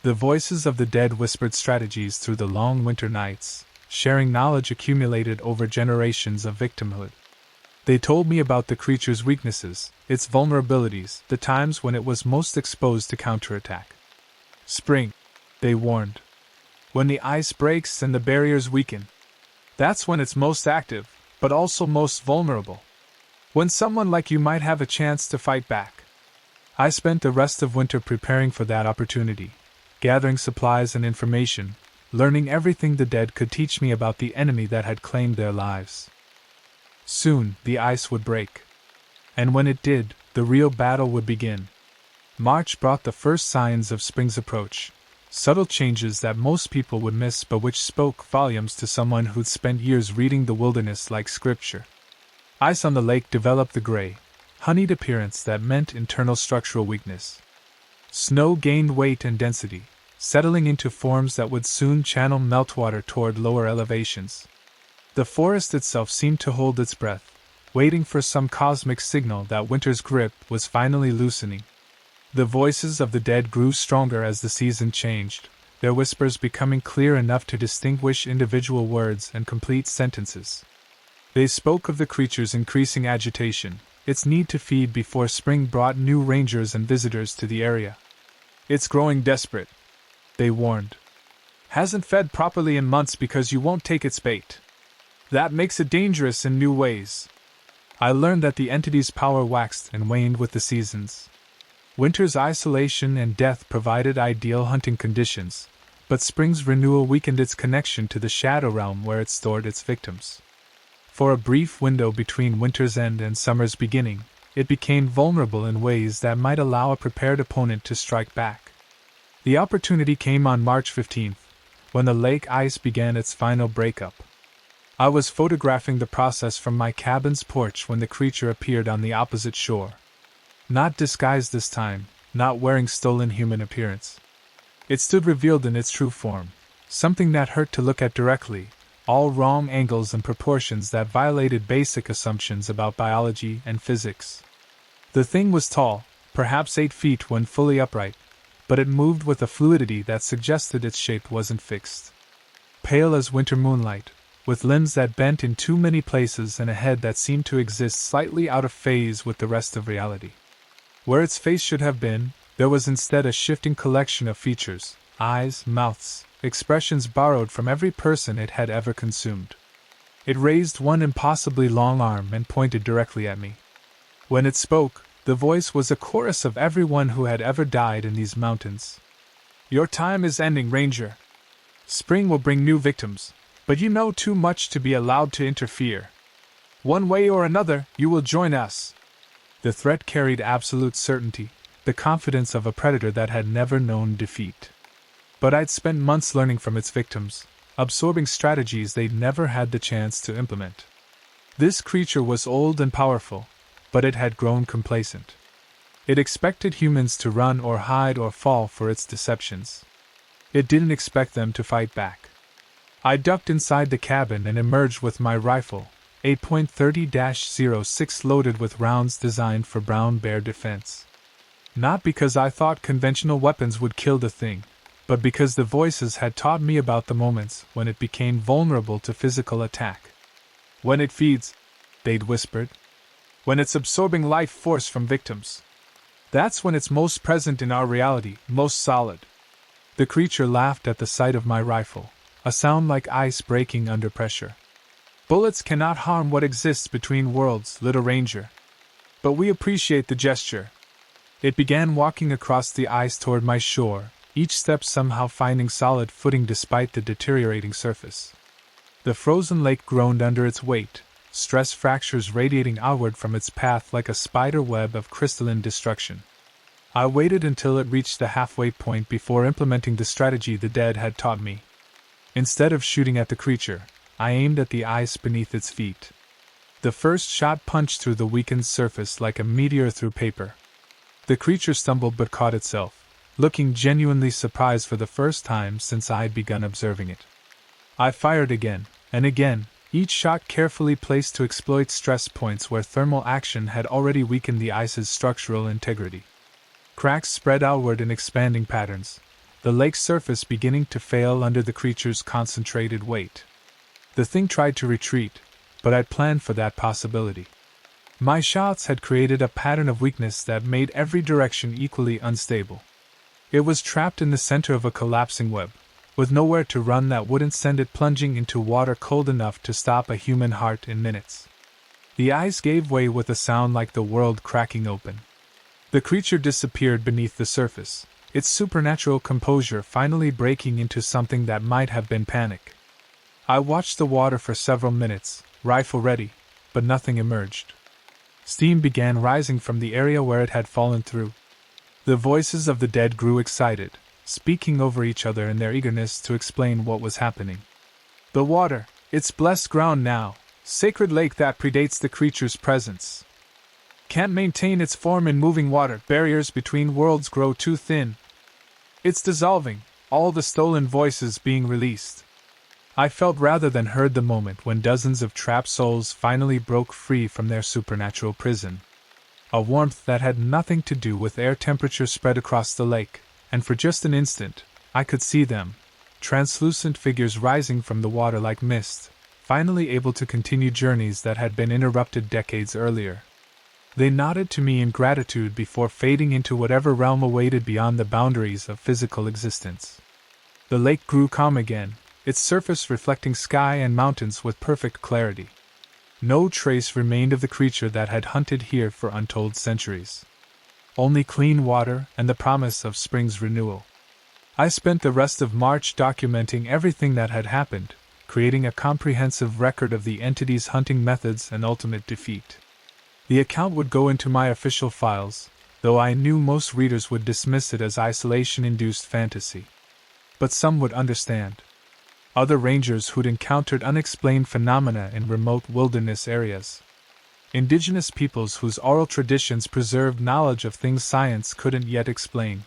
The voices of the dead whispered strategies through the long winter nights, sharing knowledge accumulated over generations of victimhood. They told me about the creature's weaknesses, its vulnerabilities, the times when it was most exposed to counterattack. "Spring," they warned. "When the ice breaks and the barriers weaken. That's when it's most active, but also most vulnerable. When someone like you might have a chance to fight back." I spent the rest of winter preparing for that opportunity, gathering supplies and information, learning everything the dead could teach me about the enemy that had claimed their lives. Soon, the ice would break. And when it did, the real battle would begin. March brought the first signs of spring's approach, subtle changes that most people would miss but which spoke volumes to someone who'd spent years reading the wilderness like scripture. Ice on the lake developed the gray, honeyed appearance that meant internal structural weakness. Snow gained weight and density, settling into forms that would soon channel meltwater toward lower elevations. The forest itself seemed to hold its breath, waiting for some cosmic signal that winter's grip was finally loosening. The voices of the dead grew stronger as the season changed, their whispers becoming clear enough to distinguish individual words and complete sentences. They spoke of the creature's increasing agitation, its need to feed before spring brought new rangers and visitors to the area. "It's growing desperate," they warned. "Hasn't fed properly in months because you won't take its bait. That makes it dangerous in new ways." I learned that the entity's power waxed and waned with the seasons. Winter's isolation and death provided ideal hunting conditions, but spring's renewal weakened its connection to the shadow realm where it stored its victims. For a brief window between winter's end and summer's beginning, it became vulnerable in ways that might allow a prepared opponent to strike back. The opportunity came on March 15th, when the lake ice began its final breakup. I was photographing the process from my cabin's porch when the creature appeared on the opposite shore. Not disguised this time, not wearing stolen human appearance. It stood revealed in its true form, something that hurt to look at directly, all wrong angles and proportions that violated basic assumptions about biology and physics. The thing was tall, perhaps 8 feet when fully upright, but it moved with a fluidity that suggested its shape wasn't fixed. Pale as winter moonlight, with limbs that bent in too many places and a head that seemed to exist slightly out of phase with the rest of reality. Where its face should have been, there was instead a shifting collection of features, eyes, mouths, expressions borrowed from every person it had ever consumed. It raised one impossibly long arm and pointed directly at me. When it spoke, the voice was a chorus of everyone who had ever died in these mountains. "Your time is ending, Ranger. Spring will bring new victims, but you know too much to be allowed to interfere. One way or another, you will join us." The threat carried absolute certainty, the confidence of a predator that had never known defeat. But I'd spent months learning from its victims, absorbing strategies they'd never had the chance to implement. This creature was old and powerful, but it had grown complacent. It expected humans to run or hide or fall for its deceptions. It didn't expect them to fight back. I ducked inside the cabin and emerged with my rifle, 8.30-06 loaded with rounds designed for brown bear defense. Not because I thought conventional weapons would kill the thing, but because the voices had taught me about the moments when it became vulnerable to physical attack. "When it feeds," they'd whispered. "When it's absorbing life force from victims. That's when it's most present in our reality, most solid." The creature laughed at the sight of my rifle, a sound like ice breaking under pressure. "Bullets cannot harm what exists between worlds, little Ranger. But we appreciate the gesture." It began walking across the ice toward my shore, each step somehow finding solid footing despite the deteriorating surface. The frozen lake groaned under its weight, stress fractures radiating outward from its path like a spider web of crystalline destruction. I waited until it reached the halfway point before implementing the strategy the dead had taught me. Instead of shooting at the creature, I aimed at the ice beneath its feet. The first shot punched through the weakened surface like a meteor through paper. The creature stumbled but caught itself, looking genuinely surprised for the first time since I had begun observing it. I fired again, and again, each shot carefully placed to exploit stress points where thermal action had already weakened the ice's structural integrity. Cracks spread outward in expanding patterns, the lake's surface beginning to fail under the creature's concentrated weight. The thing tried to retreat, but I'd planned for that possibility. My shots had created a pattern of weakness that made every direction equally unstable. It was trapped in the center of a collapsing web, with nowhere to run that wouldn't send it plunging into water cold enough to stop a human heart in minutes. The ice gave way with a sound like the world cracking open. The creature disappeared beneath the surface, its supernatural composure finally breaking into something that might have been panic. I watched the water for several minutes, rifle ready, but nothing emerged. Steam began rising from the area where it had fallen through. The voices of the dead grew excited, speaking over each other in their eagerness to explain what was happening. "The water, it's blessed ground now, sacred lake that predates the creature's presence. Can't maintain its form in moving water, barriers between worlds grow too thin. It's dissolving, all the stolen voices being released." I felt rather than heard the moment when dozens of trapped souls finally broke free from their supernatural prison. A warmth that had nothing to do with air temperature spread across the lake, and for just an instant, I could see them, translucent figures rising from the water like mist, finally able to continue journeys that had been interrupted decades earlier. They nodded to me in gratitude before fading into whatever realm awaited beyond the boundaries of physical existence. The lake grew calm again, its surface reflecting sky and mountains with perfect clarity. No trace remained of the creature that had hunted here for untold centuries. Only clean water and the promise of spring's renewal. I spent the rest of March documenting everything that had happened, creating a comprehensive record of the entity's hunting methods and ultimate defeat. The account would go into my official files, though I knew most readers would dismiss it as isolation-induced fantasy. But some would understand. Other rangers who'd encountered unexplained phenomena in remote wilderness areas. Indigenous peoples whose oral traditions preserved knowledge of things science couldn't yet explain.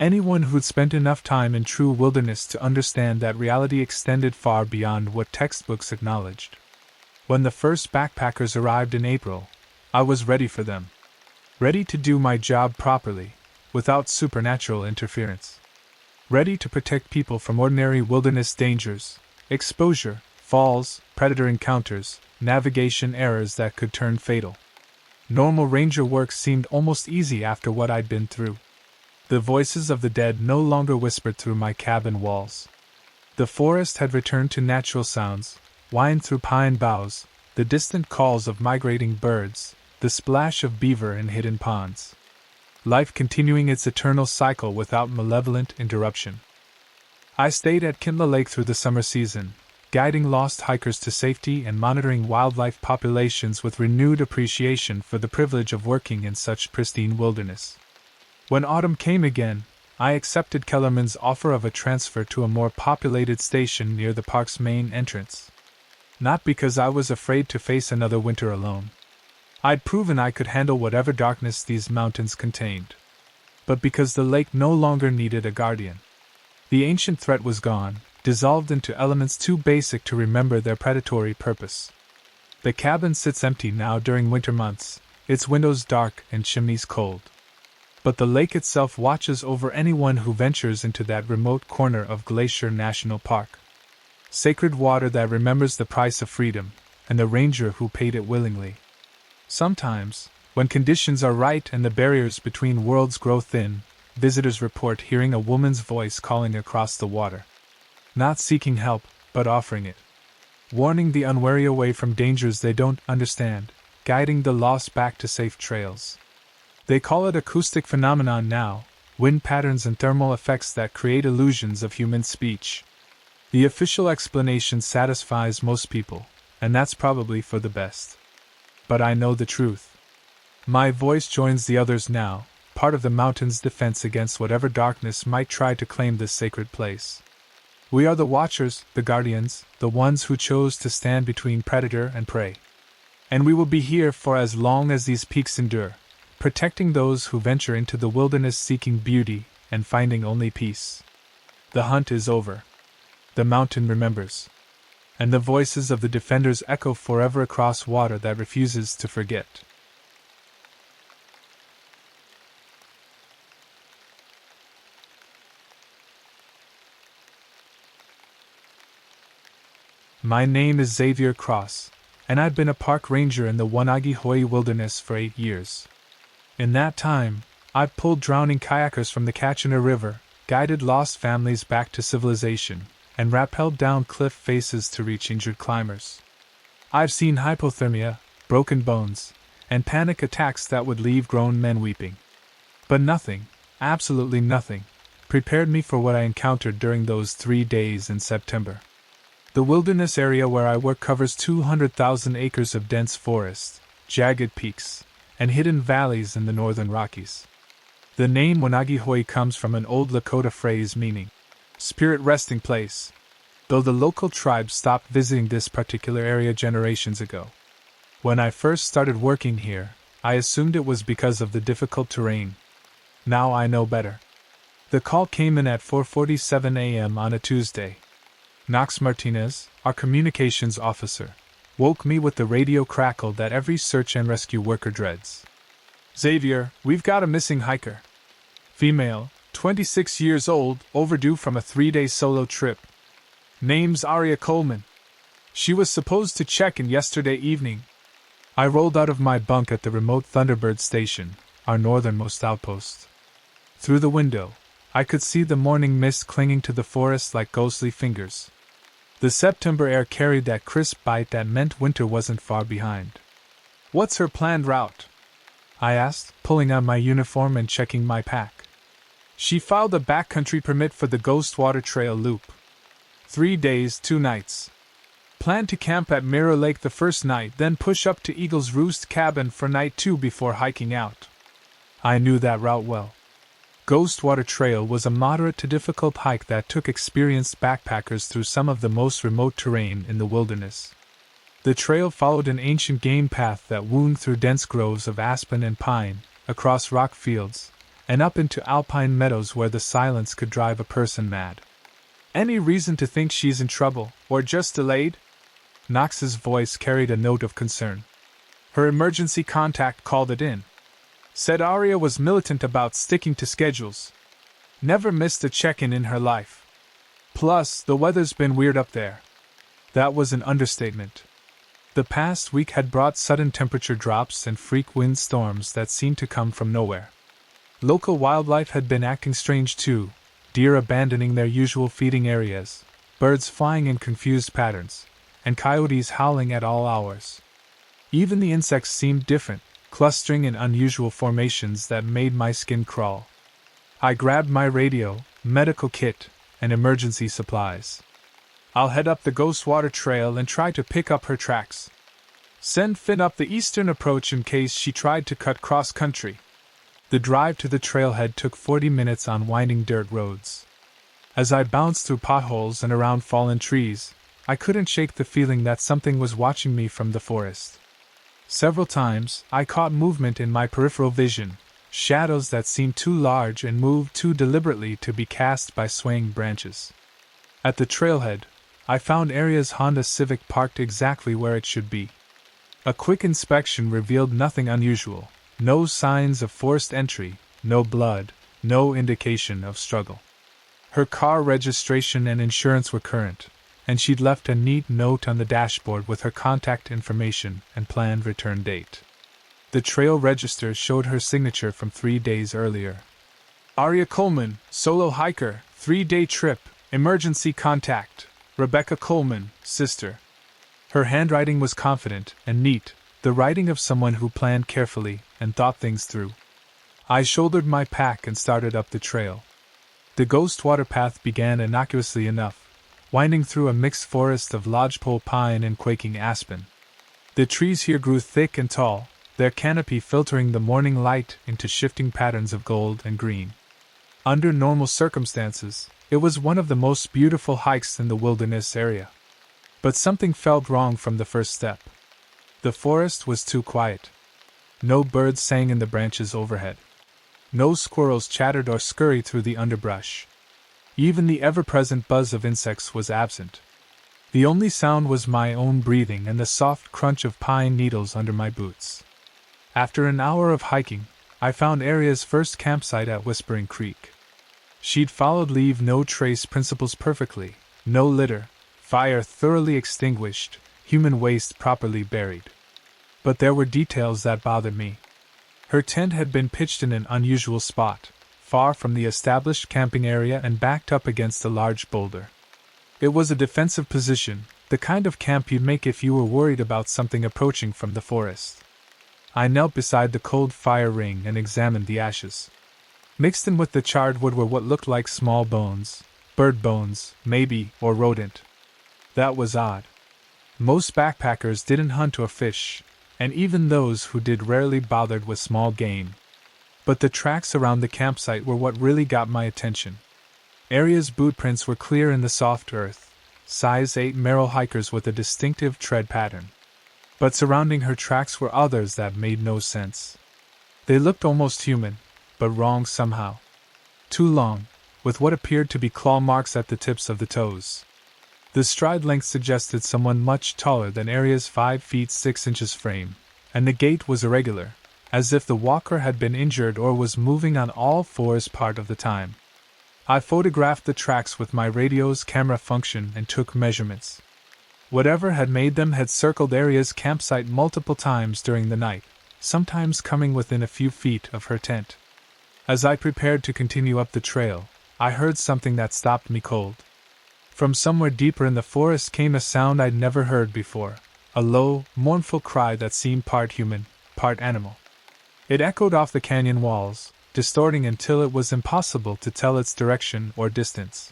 Anyone who'd spent enough time in true wilderness to understand that reality extended far beyond what textbooks acknowledged. When the first backpackers arrived in April, I was ready for them. Ready to do my job properly, without supernatural interference. Ready to protect people from ordinary wilderness dangers, exposure, falls, predator encounters, navigation errors that could turn fatal. Normal ranger work seemed almost easy after what I'd been through. The voices of the dead no longer whispered through my cabin walls. The forest had returned to natural sounds, whined through pine boughs, the distant calls of migrating birds, the splash of beaver in hidden ponds. Life continuing its eternal cycle without malevolent interruption. I stayed at Kintla Lake through the summer season, guiding lost hikers to safety and monitoring wildlife populations with renewed appreciation for the privilege of working in such pristine wilderness. When autumn came again, I accepted Kellerman's offer of a transfer to a more populated station near the park's main entrance. Not because I was afraid to face another winter alone. I'd proven I could handle whatever darkness these mountains contained. But because the lake no longer needed a guardian. The ancient threat was gone, dissolved into elements too basic to remember their predatory purpose. The cabin sits empty now during winter months, its windows dark and chimneys cold. But the lake itself watches over anyone who ventures into that remote corner of Glacier National Park. Sacred water that remembers the price of freedom, and the ranger who paid it willingly. Sometimes, when conditions are right and the barriers between worlds grow thin, visitors report hearing a woman's voice calling across the water. Not seeking help, but offering it. Warning the unwary away from dangers they don't understand, guiding the lost back to safe trails. They call it acoustic phenomenon now, wind patterns and thermal effects that create illusions of human speech. The official explanation satisfies most people, and that's probably for the best. But I know the truth. My voice joins the others now, part of the mountain's defense against whatever darkness might try to claim this sacred place. We are the watchers, the guardians, the ones who chose to stand between predator and prey. And we will be here for as long as these peaks endure, protecting those who venture into the wilderness seeking beauty and finding only peace. The hunt is over. The mountain remembers. And the voices of the defenders echo forever across water that refuses to forget. My name is Xavier Cross, and I've been a park ranger in the Wanagi-Hoi Wilderness for 8 years. In that time, I've pulled drowning kayakers from the Kachina River, guided lost families back to civilization, and rappelled down cliff faces to reach injured climbers. I've seen hypothermia, broken bones, and panic attacks that would leave grown men weeping. But nothing, absolutely nothing, prepared me for what I encountered during those 3 days in September. The wilderness area where I work covers 200,000 acres of dense forest, jagged peaks, and hidden valleys in the northern Rockies. The name Wanagi-Hoi comes from an old Lakota phrase meaning spirit resting place, though the local tribes stopped visiting this particular area generations ago. When I first started working here, I assumed it was because of the difficult terrain. Now I know better. The call came in at 4:47 a.m. on a Tuesday. Knox Martinez, our communications officer, woke me with the radio crackle that every search and rescue worker dreads. Xavier, we've got a missing hiker. Female, 26 years old, overdue from a 3-day solo trip. Name's Aria Coleman. She was supposed to check in yesterday evening. I rolled out of my bunk at the remote Thunderbird station, our northernmost outpost. Through the window, I could see the morning mist clinging to the forest like ghostly fingers. The September air carried that crisp bite that meant winter wasn't far behind. What's her planned route? I asked, pulling on my uniform and checking my pack. She filed a backcountry permit for the Ghost Water Trail Loop. 3 days, 2 nights. Planned to camp at Mirror Lake the first night, then push up to Eagle's Roost Cabin for night 2 before hiking out. I knew that route well. Ghostwater Trail was a moderate to difficult hike that took experienced backpackers through some of the most remote terrain in the wilderness. The trail followed an ancient game path that wound through dense groves of aspen and pine, across rock fields, and up into alpine meadows where the silence could drive a person mad. "Any reason to think she's in trouble, or just delayed?" Knox's voice carried a note of concern. "Her emergency contact called it in. Said Aria was militant about sticking to schedules. Never missed a check-in in her life. Plus, the weather's been weird up there." That was an understatement. The past week had brought sudden temperature drops and freak wind storms that seemed to come from nowhere. Local wildlife had been acting strange too, deer abandoning their usual feeding areas, birds flying in confused patterns, and coyotes howling at all hours. Even the insects seemed different, clustering in unusual formations that made my skin crawl. I grabbed my radio, medical kit, and emergency supplies. "I'll head up the Ghostwater Trail and try to pick up her tracks. Send Finn up the eastern approach in case she tried to cut cross-country." The drive to the trailhead took 40 minutes on winding dirt roads. As I bounced through potholes and around fallen trees, I couldn't shake the feeling that something was watching me from the forest. Several times, I caught movement in my peripheral vision, shadows that seemed too large and moved too deliberately to be cast by swaying branches. At the trailhead, I found Aria's Honda Civic parked exactly where it should be. A quick inspection revealed nothing unusual, no signs of forced entry, no blood, no indication of struggle. Her car registration and insurance were current, and she'd left a neat note on the dashboard with her contact information and planned return date. The trail register showed her signature from 3 days earlier. "Aria Coleman, solo hiker, 3-day trip, emergency contact, Rebecca Coleman, sister." Her handwriting was confident and neat, the writing of someone who planned carefully and thought things through. I shouldered my pack and started up the trail. The Ghostwater path began innocuously enough, winding through a mixed forest of lodgepole pine and quaking aspen. The trees here grew thick and tall, their canopy filtering the morning light into shifting patterns of gold and green. Under normal circumstances, it was one of the most beautiful hikes in the wilderness area. But something felt wrong from the first step. The forest was too quiet. No birds sang in the branches overhead. No squirrels chattered or scurried through the underbrush. Even the ever-present buzz of insects was absent. The only sound was my own breathing and the soft crunch of pine needles under my boots. After an hour of hiking, I found Aria's first campsite at Whispering Creek. She'd followed leave no trace principles perfectly, no litter, fire thoroughly extinguished, human waste properly buried. But there were details that bothered me. Her tent had been pitched in an unusual spot, far from the established camping area and backed up against a large boulder. It was a defensive position, the kind of camp you'd make if you were worried about something approaching from the forest. I knelt beside the cold fire ring and examined the ashes. Mixed in with the charred wood were what looked like small bones, bird bones, maybe, or rodent. That was odd. Most backpackers didn't hunt or fish, and even those who did rarely bothered with small game. But the tracks around the campsite were what really got my attention. Aria's boot prints were clear in the soft earth, size 8 Merrill hikers with a distinctive tread pattern. But surrounding her tracks were others that made no sense. They looked almost human, but wrong somehow. Too long, with what appeared to be claw marks at the tips of the toes. The stride length suggested someone much taller than Aria's 5 feet 6 inches frame, and the gait was irregular, as if the walker had been injured or was moving on all fours part of the time. I photographed the tracks with my radio's camera function and took measurements. Whatever had made them had circled Aria's campsite multiple times during the night, sometimes coming within a few feet of her tent. As I prepared to continue up the trail, I heard something that stopped me cold. From somewhere deeper in the forest came a sound I'd never heard before, a low, mournful cry that seemed part human, part animal. It echoed off the canyon walls, distorting until it was impossible to tell its direction or distance.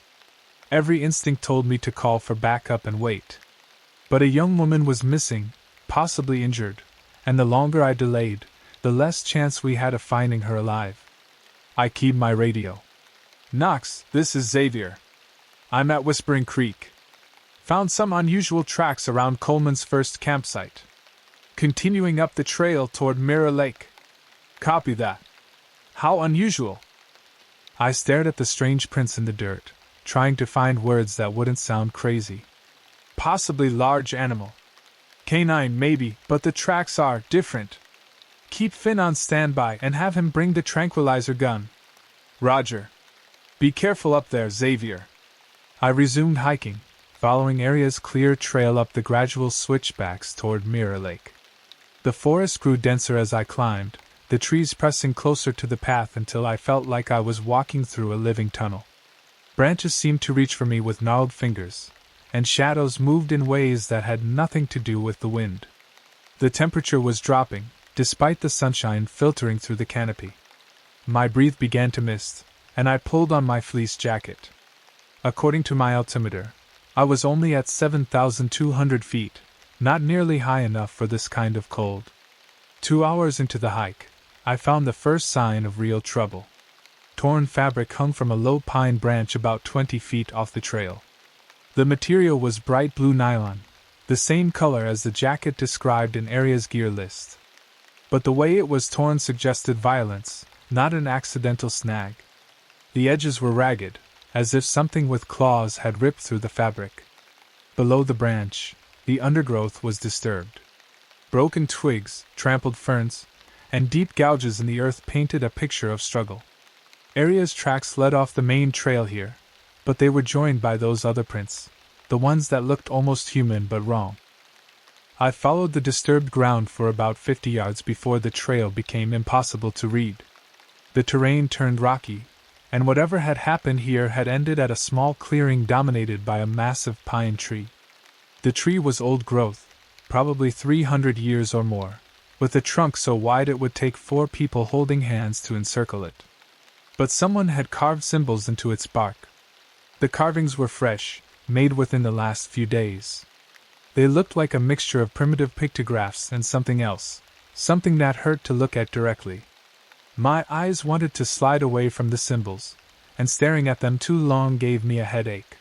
Every instinct told me to call for backup and wait. But a young woman was missing, possibly injured, and the longer I delayed, the less chance we had of finding her alive. I keyed my radio. Knox, this is Xavier. I'm at Whispering Creek. Found some unusual tracks around Coleman's first campsite. Continuing up the trail toward Mirror Lake. Copy that. How unusual. I stared at the strange prints in the dirt, trying to find words that wouldn't sound crazy. Possibly large animal. Canine, maybe, but the tracks are different. Keep Finn on standby and have him bring the tranquilizer gun. Roger. Be careful up there, Xavier. I resumed hiking, following Aria's clear trail up the gradual switchbacks toward Mirror Lake. The forest grew denser as I climbed, the trees pressing closer to the path until I felt like I was walking through a living tunnel. Branches seemed to reach for me with gnarled fingers, and shadows moved in ways that had nothing to do with the wind. The temperature was dropping, despite the sunshine filtering through the canopy. My breath began to mist, and I pulled on my fleece jacket. According to my altimeter, I was only at 7,200 feet, not nearly high enough for this kind of cold. 2 hours into the hike, I found the first sign of real trouble. Torn fabric hung from a low pine branch about 20 feet off the trail. The material was bright blue nylon, the same color as the jacket described in Aria's gear list. But the way it was torn suggested violence, not an accidental snag. The edges were ragged, as if something with claws had ripped through the fabric. Below the branch, the undergrowth was disturbed. Broken twigs, trampled ferns, and deep gouges in the earth painted a picture of struggle. Aria's tracks led off the main trail here, but they were joined by those other prints, the ones that looked almost human but wrong. I followed the disturbed ground for about 50 yards before the trail became impossible to read. The terrain turned rocky, and whatever had happened here had ended at a small clearing dominated by a massive pine tree. The tree was old growth, probably 300 years or more, with a trunk so wide it would take 4 people holding hands to encircle it. But someone had carved symbols into its bark. The carvings were fresh, made within the last few days. They looked like a mixture of primitive pictographs and something else, something that hurt to look at directly. My eyes wanted to slide away from the symbols, and staring at them too long gave me a headache.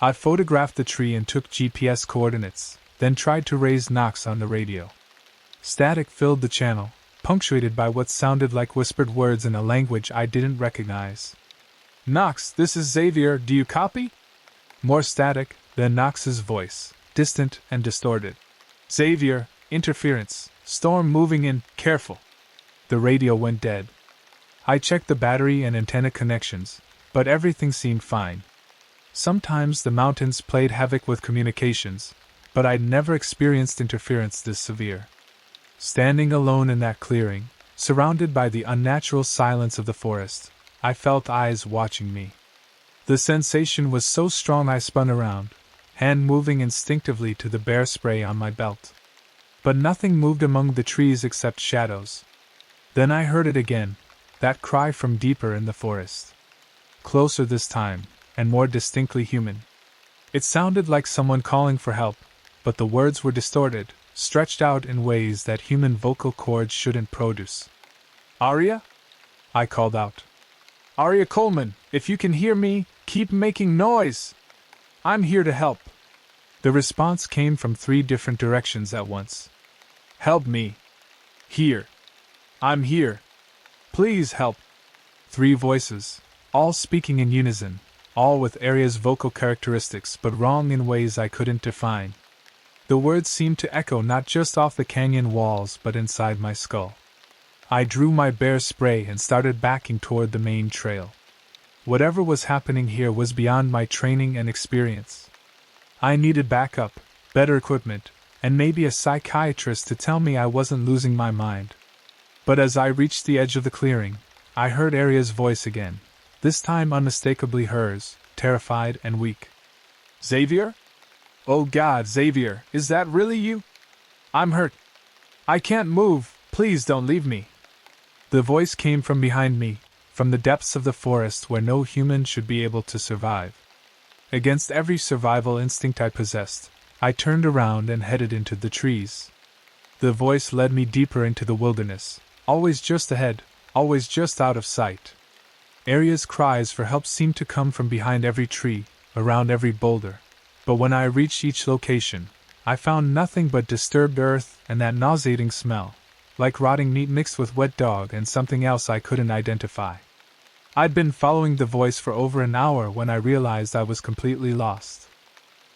I photographed the tree and took GPS coordinates, then tried to raise Knox on the radio. Static filled the channel, punctuated by what sounded like whispered words in a language I didn't recognize. Knox, this is Xavier, do you copy? More static, then Knox's voice, distant and distorted. Xavier, interference, storm moving in, careful. The radio went dead. I checked the battery and antenna connections, but everything seemed fine. Sometimes the mountains played havoc with communications, but I'd never experienced interference this severe. Standing alone in that clearing, surrounded by the unnatural silence of the forest, I felt eyes watching me. The sensation was so strong I spun around, hand moving instinctively to the bear spray on my belt. But nothing moved among the trees except shadows. Then I heard it again, that cry from deeper in the forest. Closer this time, and more distinctly human. It sounded like someone calling for help, but the words were distorted, stretched out in ways that human vocal cords shouldn't produce. Aria? I called out. Aria Coleman, if you can hear me, keep making noise! I'm here to help. The response came from 3 different directions at once. Help me. Here. I'm here. Please help. 3 voices, all speaking in unison, all with Aria's vocal characteristics but wrong in ways I couldn't define. The words seemed to echo not just off the canyon walls but inside my skull. I drew my bear spray and started backing toward the main trail. Whatever was happening here was beyond my training and experience. I needed backup, better equipment, and maybe a psychiatrist to tell me I wasn't losing my mind. But as I reached the edge of the clearing, I heard Aria's voice again, this time unmistakably hers, terrified and weak. Xavier? Oh God, Xavier, is that really you? I'm hurt. I can't move, please don't leave me. The voice came from behind me, from the depths of the forest where no human should be able to survive. Against every survival instinct I possessed, I turned around and headed into the trees. The voice led me deeper into the wilderness, always just ahead, always just out of sight. Arya's cries for help seemed to come from behind every tree, around every boulder. But when I reached each location, I found nothing but disturbed earth and that nauseating smell, like rotting meat mixed with wet dog and something else I couldn't identify. I'd been following the voice for over an hour when I realized I was completely lost.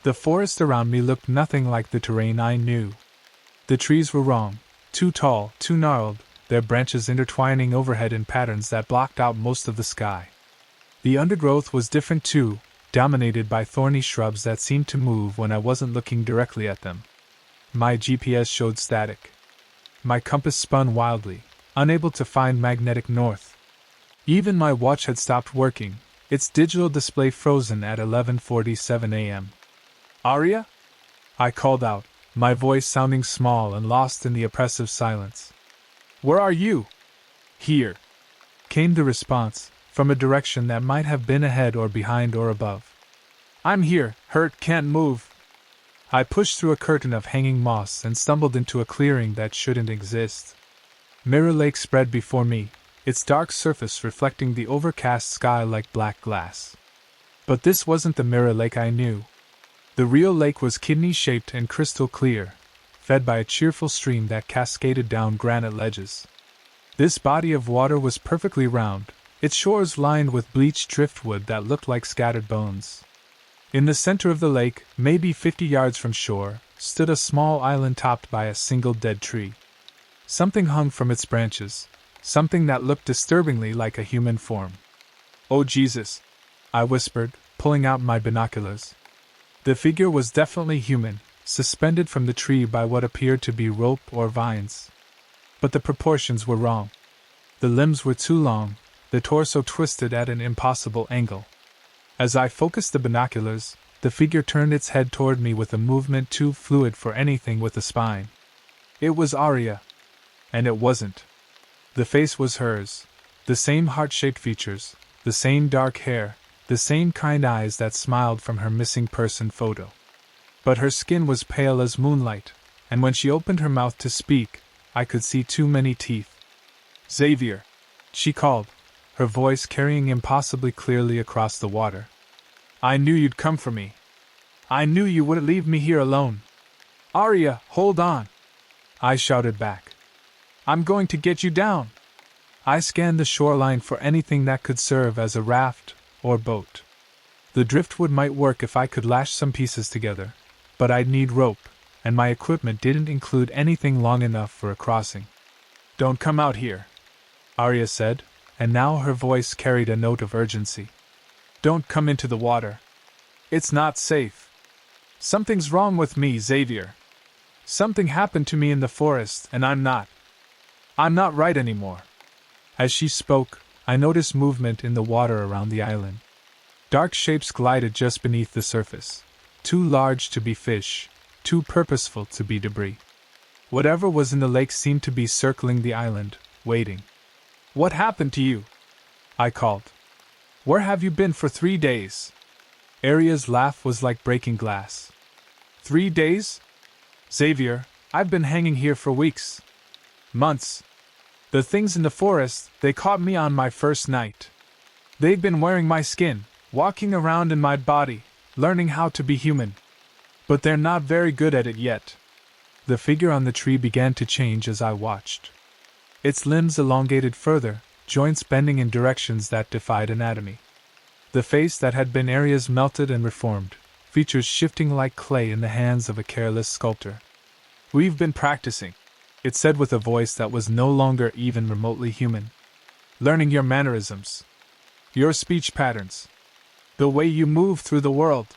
The forest around me looked nothing like the terrain I knew. The trees were wrong, too tall, too gnarled, their branches intertwining overhead in patterns that blocked out most of the sky. The undergrowth was different too, dominated by thorny shrubs that seemed to move when I wasn't looking directly at them. My GPS showed static. My compass spun wildly, unable to find magnetic north. Even my watch had stopped working, its digital display frozen at 11:47 a.m. "Arya?" I called out, my voice sounding small and lost in the oppressive silence. "Where are you?" "Here," came the response, from a direction that might have been ahead or behind or above. "I'm here, hurt, can't move." I pushed through a curtain of hanging moss and stumbled into a clearing that shouldn't exist. Mirror Lake spread before me, its dark surface reflecting the overcast sky like black glass. But this wasn't the Mirror Lake I knew. The real lake was kidney-shaped and crystal clear, fed by a cheerful stream that cascaded down granite ledges. This body of water was perfectly round, its shores lined with bleached driftwood that looked like scattered bones. In the center of the lake, maybe 50 yards from shore, stood a small island topped by a single dead tree. Something hung from its branches, something that looked disturbingly like a human form. "Oh Jesus!" I whispered, pulling out my binoculars. The figure was definitely human, suspended from the tree by what appeared to be rope or vines. But the proportions were wrong. The limbs were too long, the torso twisted at an impossible angle. As I focused the binoculars, the figure turned its head toward me with a movement too fluid for anything with a spine. It was Arya. And it wasn't. The face was hers, the same heart-shaped features, the same dark hair, the same kind eyes that smiled from her missing person photo. But her skin was pale as moonlight, and when she opened her mouth to speak, I could see too many teeth. "Xavier," she called, her voice carrying impossibly clearly across the water. "I knew you'd come for me. I knew you wouldn't leave me here alone." "Arya, hold on!" I shouted back. "I'm going to get you down." I scanned the shoreline for anything that could serve as a raft or boat. The driftwood might work if I could lash some pieces together, but I'd need rope, and my equipment didn't include anything long enough for a crossing. "Don't come out here," Arya said, and now her voice carried a note of urgency. "Don't come into the water. It's not safe. Something's wrong with me, Xavier. Something happened to me in the forest, and I'm not right anymore." As she spoke, I noticed movement in the water around the island. Dark shapes glided just beneath the surface, too large to be fish, too purposeful to be debris. Whatever was in the lake seemed to be circling the island, waiting. "What happened to you?" I called. "Where have you been for 3 days?" Arya's laugh was like breaking glass. 3 days? Xavier, I've been hanging here for weeks. Months. The things in the forest, they caught me on my first night. They've been wearing my skin, walking around in my body, learning how to be human. But they're not very good at it yet." The figure on the tree began to change as I watched. Its limbs elongated further, joints bending in directions that defied anatomy. The face that had been Arya's melted and reformed, features shifting like clay in the hands of a careless sculptor. "We've been practicing," it said with a voice that was no longer even remotely human. "Learning your mannerisms. Your speech patterns. The way you move through the world.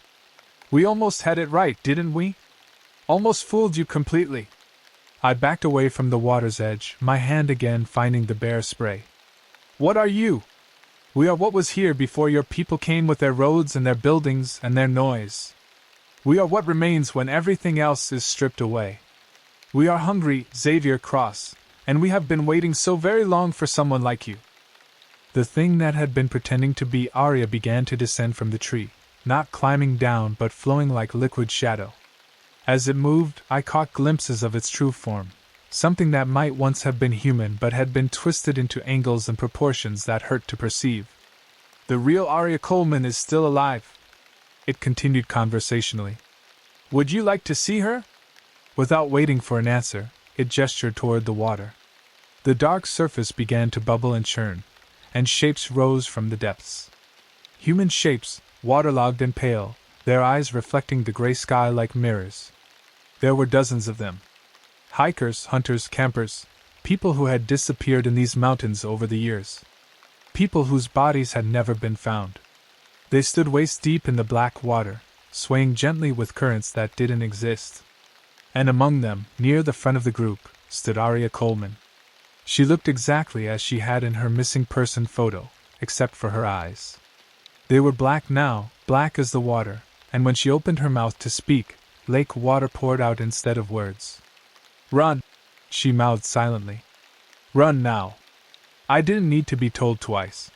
We almost had it right, didn't we? Almost fooled you completely." I backed away from the water's edge, my hand again finding the bare spray. "What are you?" "We are what was here before your people came with their roads and their buildings and their noise. We are what remains when everything else is stripped away. We are hungry, Xavier Cross, and we have been waiting so very long for someone like you." The thing that had been pretending to be Arya began to descend from the tree, not climbing down but flowing like liquid shadow. As it moved, I caught glimpses of its true form, something that might once have been human but had been twisted into angles and proportions that hurt to perceive. The real Arya Coleman is still alive, it continued conversationally. Would you like to see her? Without waiting for an answer, it gestured toward the water. The dark surface began to bubble and churn, and shapes rose from the depths. Human shapes, waterlogged and pale, their eyes reflecting the gray sky like mirrors. There were dozens of them. Hikers, hunters, campers, people who had disappeared in these mountains over the years. People whose bodies had never been found. They stood waist deep in the black water, swaying gently with currents that didn't exist. And among them, near the front of the group, stood Arya Coleman. She looked exactly as she had in her missing person photo, except for her eyes. They were black now, black as the water, and when she opened her mouth to speak, lake water poured out instead of words. Run, she mouthed silently. Run now. I didn't need to be told twice.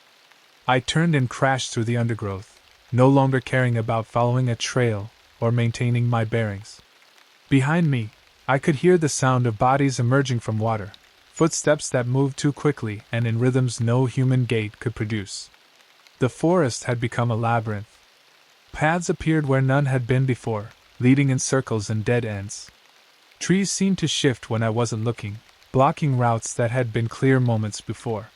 I turned and crashed through the undergrowth, no longer caring about following a trail or maintaining my bearings. Behind me, I could hear the sound of bodies emerging from water, footsteps that moved too quickly and in rhythms no human gait could produce. The forest had become a labyrinth. Paths appeared where none had been before, leading in circles and dead ends. Trees seemed to shift when I wasn't looking, blocking routes that had been clear moments before.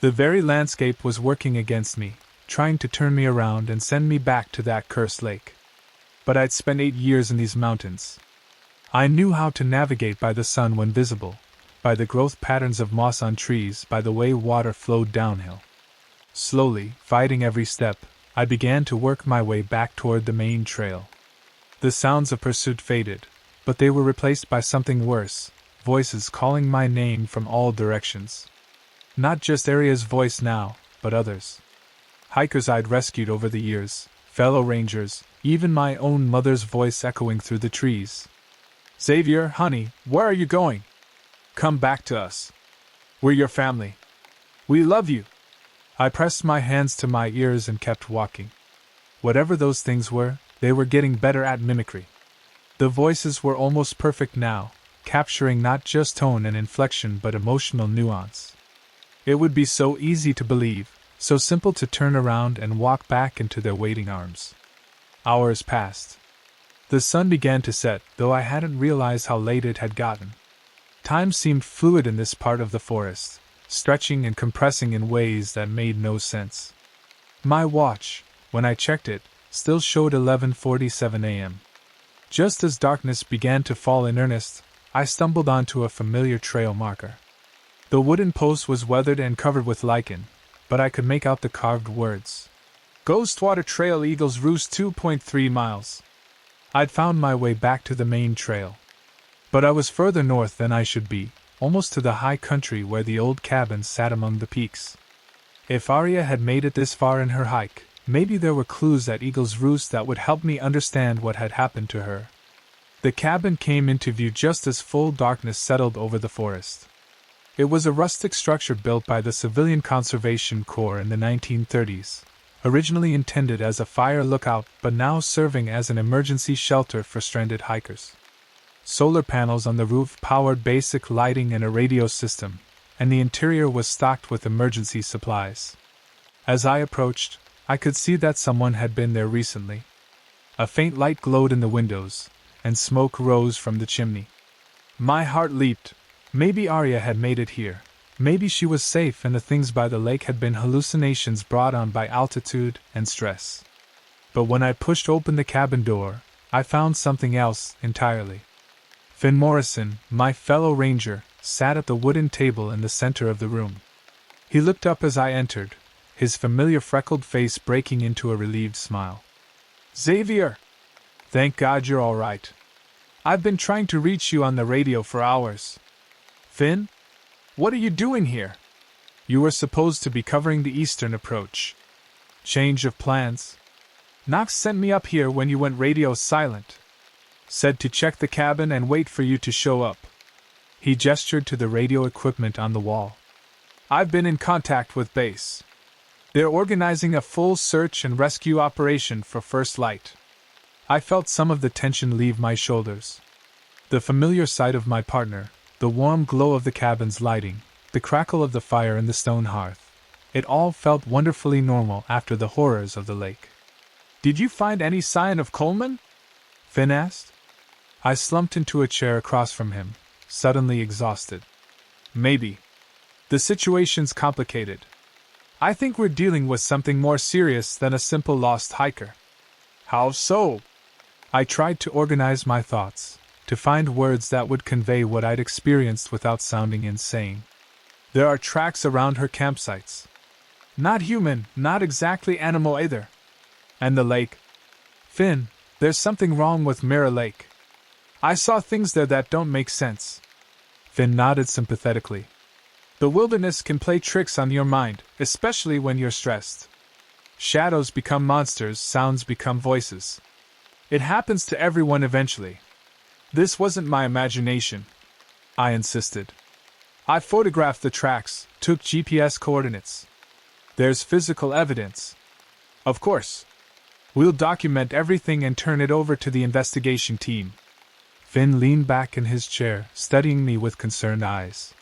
The very landscape was working against me, trying to turn me around and send me back to that cursed lake. But I'd spent 8 years in these mountains. I knew how to navigate by the sun when visible, by the growth patterns of moss on trees, by the way water flowed downhill. Slowly, fighting every step, I began to work my way back toward the main trail. The sounds of pursuit faded, but they were replaced by something worse, voices calling my name from all directions. Not just Arya's voice now, but others. Hikers I'd rescued over the years, fellow rangers, even my own mother's voice echoing through the trees. Xavier, honey, where are you going? Come back to us. We're your family. We love you. I pressed my hands to my ears and kept walking. Whatever those things were, they were getting better at mimicry. The voices were almost perfect now, capturing not just tone and inflection but emotional nuance. It would be so easy to believe, so simple to turn around and walk back into their waiting arms. Hours passed. The sun began to set, though I hadn't realized how late it had gotten. Time seemed fluid in this part of the forest, stretching and compressing in ways that made no sense. My watch, when I checked it, still showed 11:47 a.m. Just as darkness began to fall in earnest, I stumbled onto a familiar trail marker. The wooden post was weathered and covered with lichen, but I could make out the carved words. Ghostwater Trail, Eagles Roost, 2.3 miles. I'd found my way back to the main trail. But I was further north than I should be, almost to the high country where the old cabins sat among the peaks. If Arya had made it this far in her hike, maybe there were clues at Eagle's Roost that would help me understand what had happened to her. The cabin came into view just as full darkness settled over the forest. It was a rustic structure built by the Civilian Conservation Corps in the 1930s, originally intended as a fire lookout but now serving as an emergency shelter for stranded hikers. Solar panels on the roof powered basic lighting and a radio system, and the interior was stocked with emergency supplies. As I approached, I could see that someone had been there recently. A faint light glowed in the windows, and smoke rose from the chimney. My heart leaped. Maybe Arya had made it here. Maybe she was safe and the things by the lake had been hallucinations brought on by altitude and stress. But when I pushed open the cabin door, I found something else entirely. Finn Morrison, my fellow ranger, sat at the wooden table in the center of the room. He looked up as I entered, his familiar freckled face breaking into a relieved smile. Xavier! Thank God you're all right. I've been trying to reach you on the radio for hours. Finn? What are you doing here? You were supposed to be covering the eastern approach. Change of plans? Knox sent me up here when you went radio silent. Said to check the cabin and wait for you to show up. He gestured to the radio equipment on the wall. I've been in contact with base. They're organizing a full search and rescue operation for First Light. I felt some of the tension leave my shoulders. The familiar sight of my partner, the warm glow of the cabin's lighting, the crackle of the fire in the stone hearth, It all felt wonderfully normal after the horrors of the lake. "Did you find any sign of Coleman?" Finn asked. I slumped into a chair across from him, suddenly exhausted. "Maybe. The situation's complicated. I think we're dealing with something more serious than a simple lost hiker." "How so?" I tried to organize my thoughts, to find words that would convey what I'd experienced without sounding insane. "There are tracks around her campsites. Not human, not exactly animal either. And the lake. Finn, there's something wrong with Mirror Lake. I saw things there that don't make sense." Finn nodded sympathetically. "The wilderness can play tricks on your mind, especially when you're stressed. Shadows become monsters, sounds become voices. It happens to everyone eventually. This wasn't my imagination," I insisted. "I photographed the tracks, took GPS coordinates. There's physical evidence. Of course. We'll document everything and turn it over to the investigation team." Finn leaned back in his chair, studying me with concerned eyes.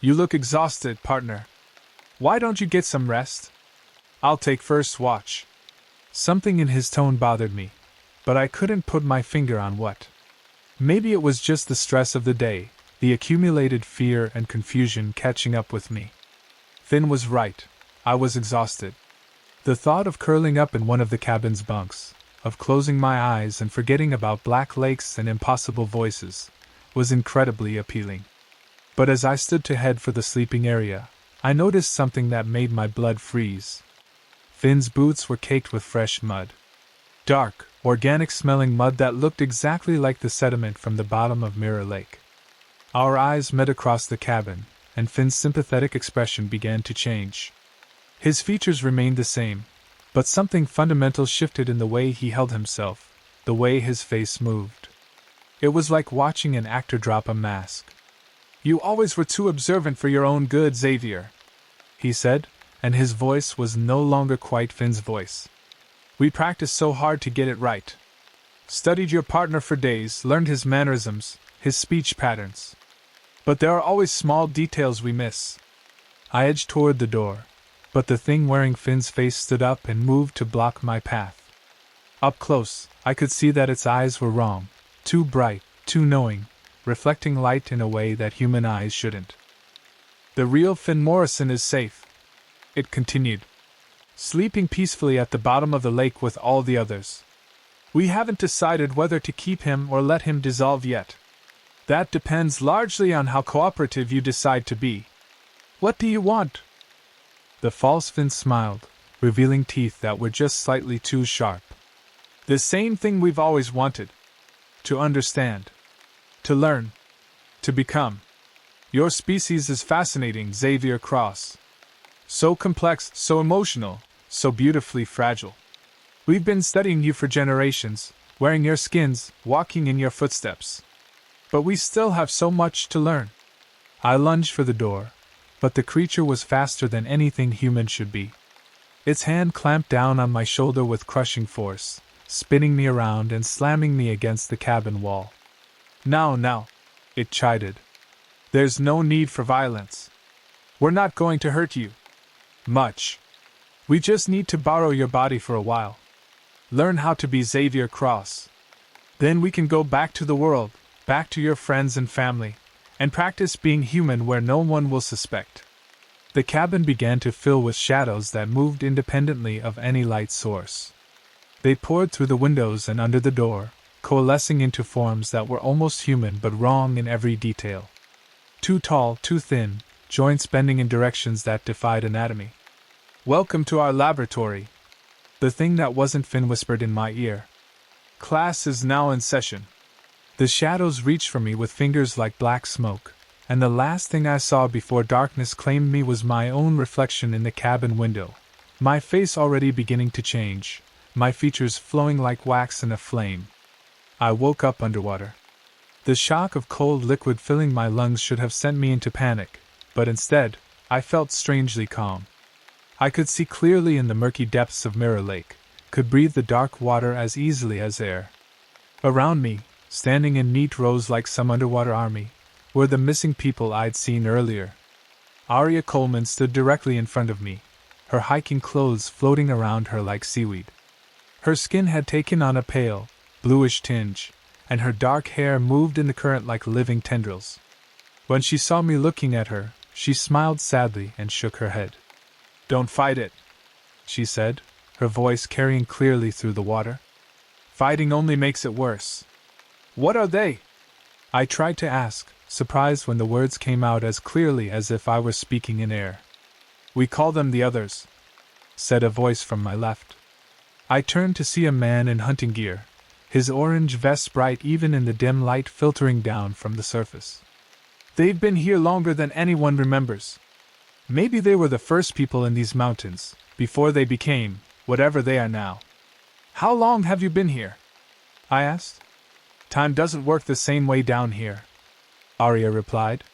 "You look exhausted, partner. Why don't you get some rest? I'll take first watch." Something in his tone bothered me, but I couldn't put my finger on what. Maybe it was just the stress of the day, the accumulated fear and confusion catching up with me. Finn was right. I was exhausted. The thought of curling up in one of the cabin's bunks, of closing my eyes and forgetting about black lakes and impossible voices, was incredibly appealing. But as I stood to head for the sleeping area, I noticed something that made my blood freeze. Finn's boots were caked with fresh mud. Dark, organic-smelling mud that looked exactly like the sediment from the bottom of Mirror Lake. Our eyes met across the cabin, and Finn's sympathetic expression began to change. His features remained the same, but something fundamental shifted in the way he held himself, the way his face moved. It was like watching an actor drop a mask. "You always were too observant for your own good, Xavier," he said, and his voice was no longer quite Finn's voice. "We practiced so hard to get it right. Studied your partner for days, learned his mannerisms, his speech patterns. But there are always small details we miss." I edged toward the door, but the thing wearing Finn's face stood up and moved to block my path. Up close, I could see that its eyes were wrong, too bright, too knowing, reflecting light in a way that human eyes shouldn't. "The real Finn Morrison is safe," it continued, "sleeping peacefully at the bottom of the lake with all the others. We haven't decided whether to keep him or let him dissolve yet. That depends largely on how cooperative you decide to be. What do you want?" The false Finn smiled, revealing teeth that were just slightly too sharp. "The same thing we've always wanted. To understand. To learn. To become. Your species is fascinating, Xavier Cross. So complex, so emotional, so beautifully fragile. We've been studying you for generations, wearing your skins, walking in your footsteps. But we still have so much to learn." I lunged for the door, but the creature was faster than anything human should be. Its hand clamped down on my shoulder with crushing force, spinning me around and slamming me against the cabin wall. Now, it chided. "There's no need for violence. We're not going to hurt you much. We just need to borrow your body for a while. Learn how to be Xavier Cross. Then we can go back to the world, back to your friends and family, and practice being human where no one will suspect." The cabin began to fill with shadows that moved independently of any light source. They poured through the windows and under the door, coalescing into forms that were almost human but wrong in every detail. Too tall, too thin, joints bending in directions that defied anatomy. "Welcome to our laboratory," the thing that wasn't Finn whispered in my ear. "Class is now in session." The shadows reached for me with fingers like black smoke, and the last thing I saw before darkness claimed me was my own reflection in the cabin window, my face already beginning to change, my features flowing like wax in a flame. I woke up underwater. The shock of cold liquid filling my lungs should have sent me into panic, but instead, I felt strangely calm. I could see clearly in the murky depths of Mirror Lake, could breathe the dark water as easily as air. Around me, standing in neat rows like some underwater army, were the missing people I'd seen earlier. Aria Coleman stood directly in front of me, her hiking clothes floating around her like seaweed. Her skin had taken on a pale, bluish tinge, and her dark hair moved in the current like living tendrils. When she saw me looking at her, she smiled sadly and shook her head. "Don't fight it," she said, her voice carrying clearly through the water. "Fighting only makes it worse." "What are they?" I tried to ask, surprised when the words came out as clearly as if I were speaking in air. "We call them the others," said a voice from my left. I turned to see a man in hunting gear, his orange vest bright even in the dim light filtering down from the surface. "They've been here longer than anyone remembers. Maybe they were the first people in these mountains, before they became whatever they are now." "How long have you been here?" I asked. "Time doesn't work the same way down here," Arya replied.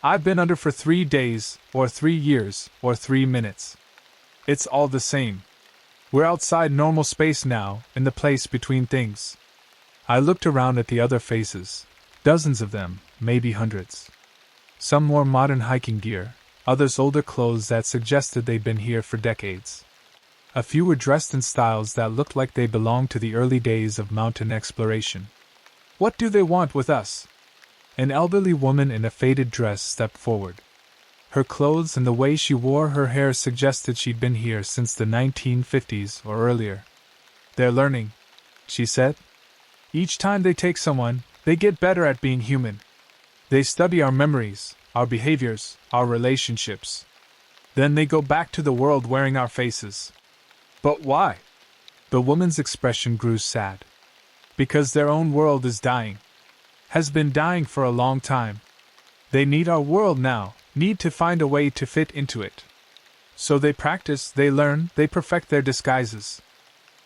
"I've been under for 3 days, or 3 years, or 3 minutes. It's all the same. We're outside normal space now, in the place between things." I looked around at the other faces, dozens of them, maybe hundreds. Some wore modern hiking gear, others older clothes that suggested they'd been here for decades. A few were dressed in styles that looked like they belonged to the early days of mountain exploration. "What do they want with us?" An elderly woman in a faded dress stepped forward. Her clothes and the way she wore her hair suggested she'd been here since the 1950s or earlier. "They're learning," she said. "Each time they take someone, they get better at being human. They study our memories, our behaviors, our relationships. Then they go back to the world wearing our faces." "But why?" The woman's expression grew sad. "Because their own world is dying. Has been dying for a long time. They need our world now, need to find a way to fit into it. So they practice, they learn, they perfect their disguises.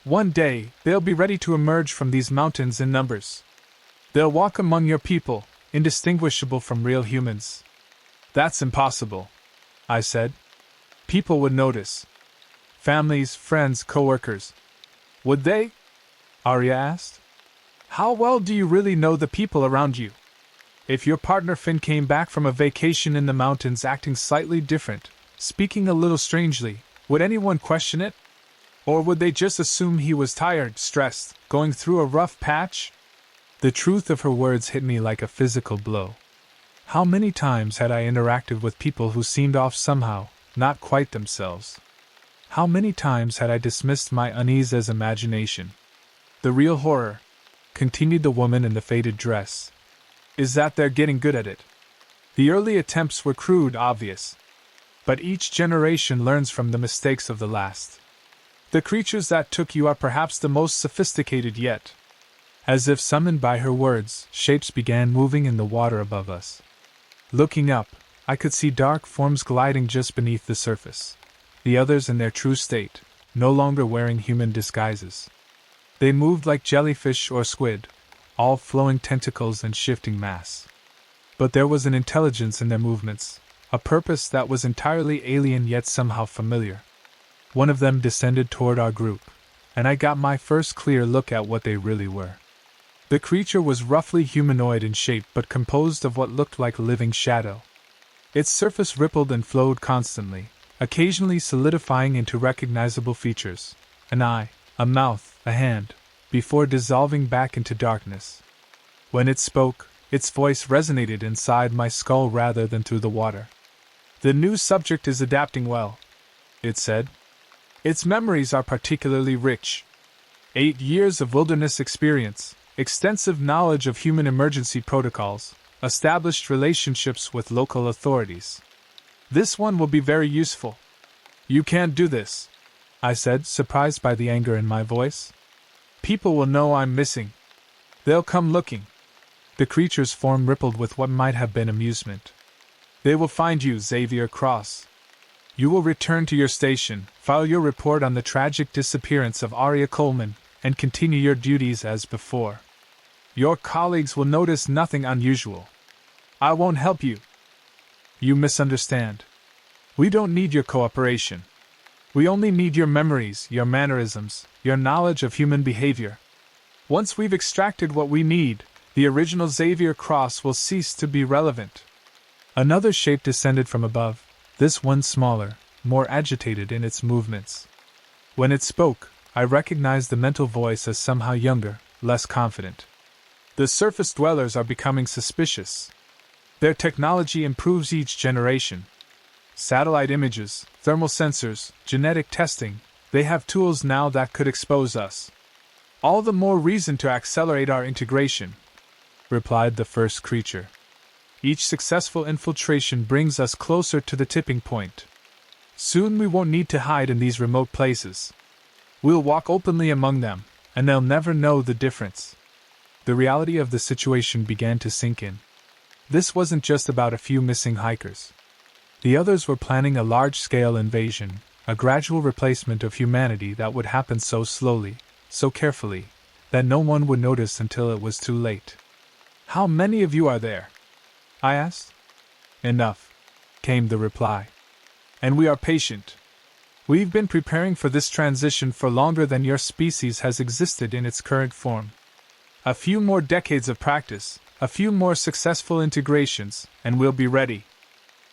One day, they'll be ready to emerge from these mountains in numbers. They'll walk among your people, indistinguishable from real humans." "That's impossible," I said. "People would notice. Families, friends, co-workers." "Would they?" Arya asked. "How well do you really know the people around you? If your partner Finn came back from a vacation in the mountains acting slightly different, speaking a little strangely, would anyone question it? Or would they just assume he was tired, stressed, going through a rough patch?" The truth of her words hit me like a physical blow. How many times had I interacted with people who seemed off somehow, not quite themselves? How many times had I dismissed my unease as imagination? "The real horror," continued the woman in the faded dress, "is that they're getting good at it. The early attempts were crude, obvious. But each generation learns from the mistakes of the last. The creatures that took you are perhaps the most sophisticated yet." As if summoned by her words, shapes began moving in the water above us. Looking up, I could see dark forms gliding just beneath the surface. The others in their true state, no longer wearing human disguises. They moved like jellyfish or squid, all flowing tentacles and shifting mass. But there was an intelligence in their movements, a purpose that was entirely alien yet somehow familiar. One of them descended toward our group, and I got my first clear look at what they really were. The creature was roughly humanoid in shape but composed of what looked like living shadow. Its surface rippled and flowed constantly, occasionally solidifying into recognizable features: an eye, a mouth, a hand, before dissolving back into darkness. When it spoke, its voice resonated inside my skull rather than through the water. "The new subject is adapting well," it said. "Its memories are particularly rich. 8 years of wilderness experience, extensive knowledge of human emergency protocols, established relationships with local authorities. This one will be very useful." "You can't do this," I said, surprised by the anger in my voice. "People will know I'm missing. They'll come looking." The creature's form rippled with what might have been amusement. "They will find you, Xavier Cross. You will return to your station, file your report on the tragic disappearance of Arya Coleman, and continue your duties as before. Your colleagues will notice nothing unusual. I won't help you." "You misunderstand. We don't need your cooperation. We only need your memories, your mannerisms, your knowledge of human behavior. Once we've extracted what we need, the original Xavier Cross will cease to be relevant." Another shape descended from above, this one smaller, more agitated in its movements. When it spoke, I recognized the mental voice as somehow younger, less confident. The surface dwellers are becoming suspicious. Their technology improves each generation. Satellite images, thermal sensors, genetic testing, they have tools now that could expose us. All the more reason to accelerate our integration, replied the first creature. Each successful infiltration brings us closer to the tipping point. Soon we won't need to hide in these remote places. We'll walk openly among them, and they'll never know the difference. The reality of the situation began to sink in. This wasn't just about a few missing hikers. The others were planning a large-scale invasion, a gradual replacement of humanity that would happen so slowly, so carefully, that no one would notice until it was too late. "How many of you are there?" I asked. "Enough," came the reply. "And we are patient. We've been preparing for this transition for longer than your species has existed in its current form. A few more decades of practice, a few more successful integrations, and we'll be ready."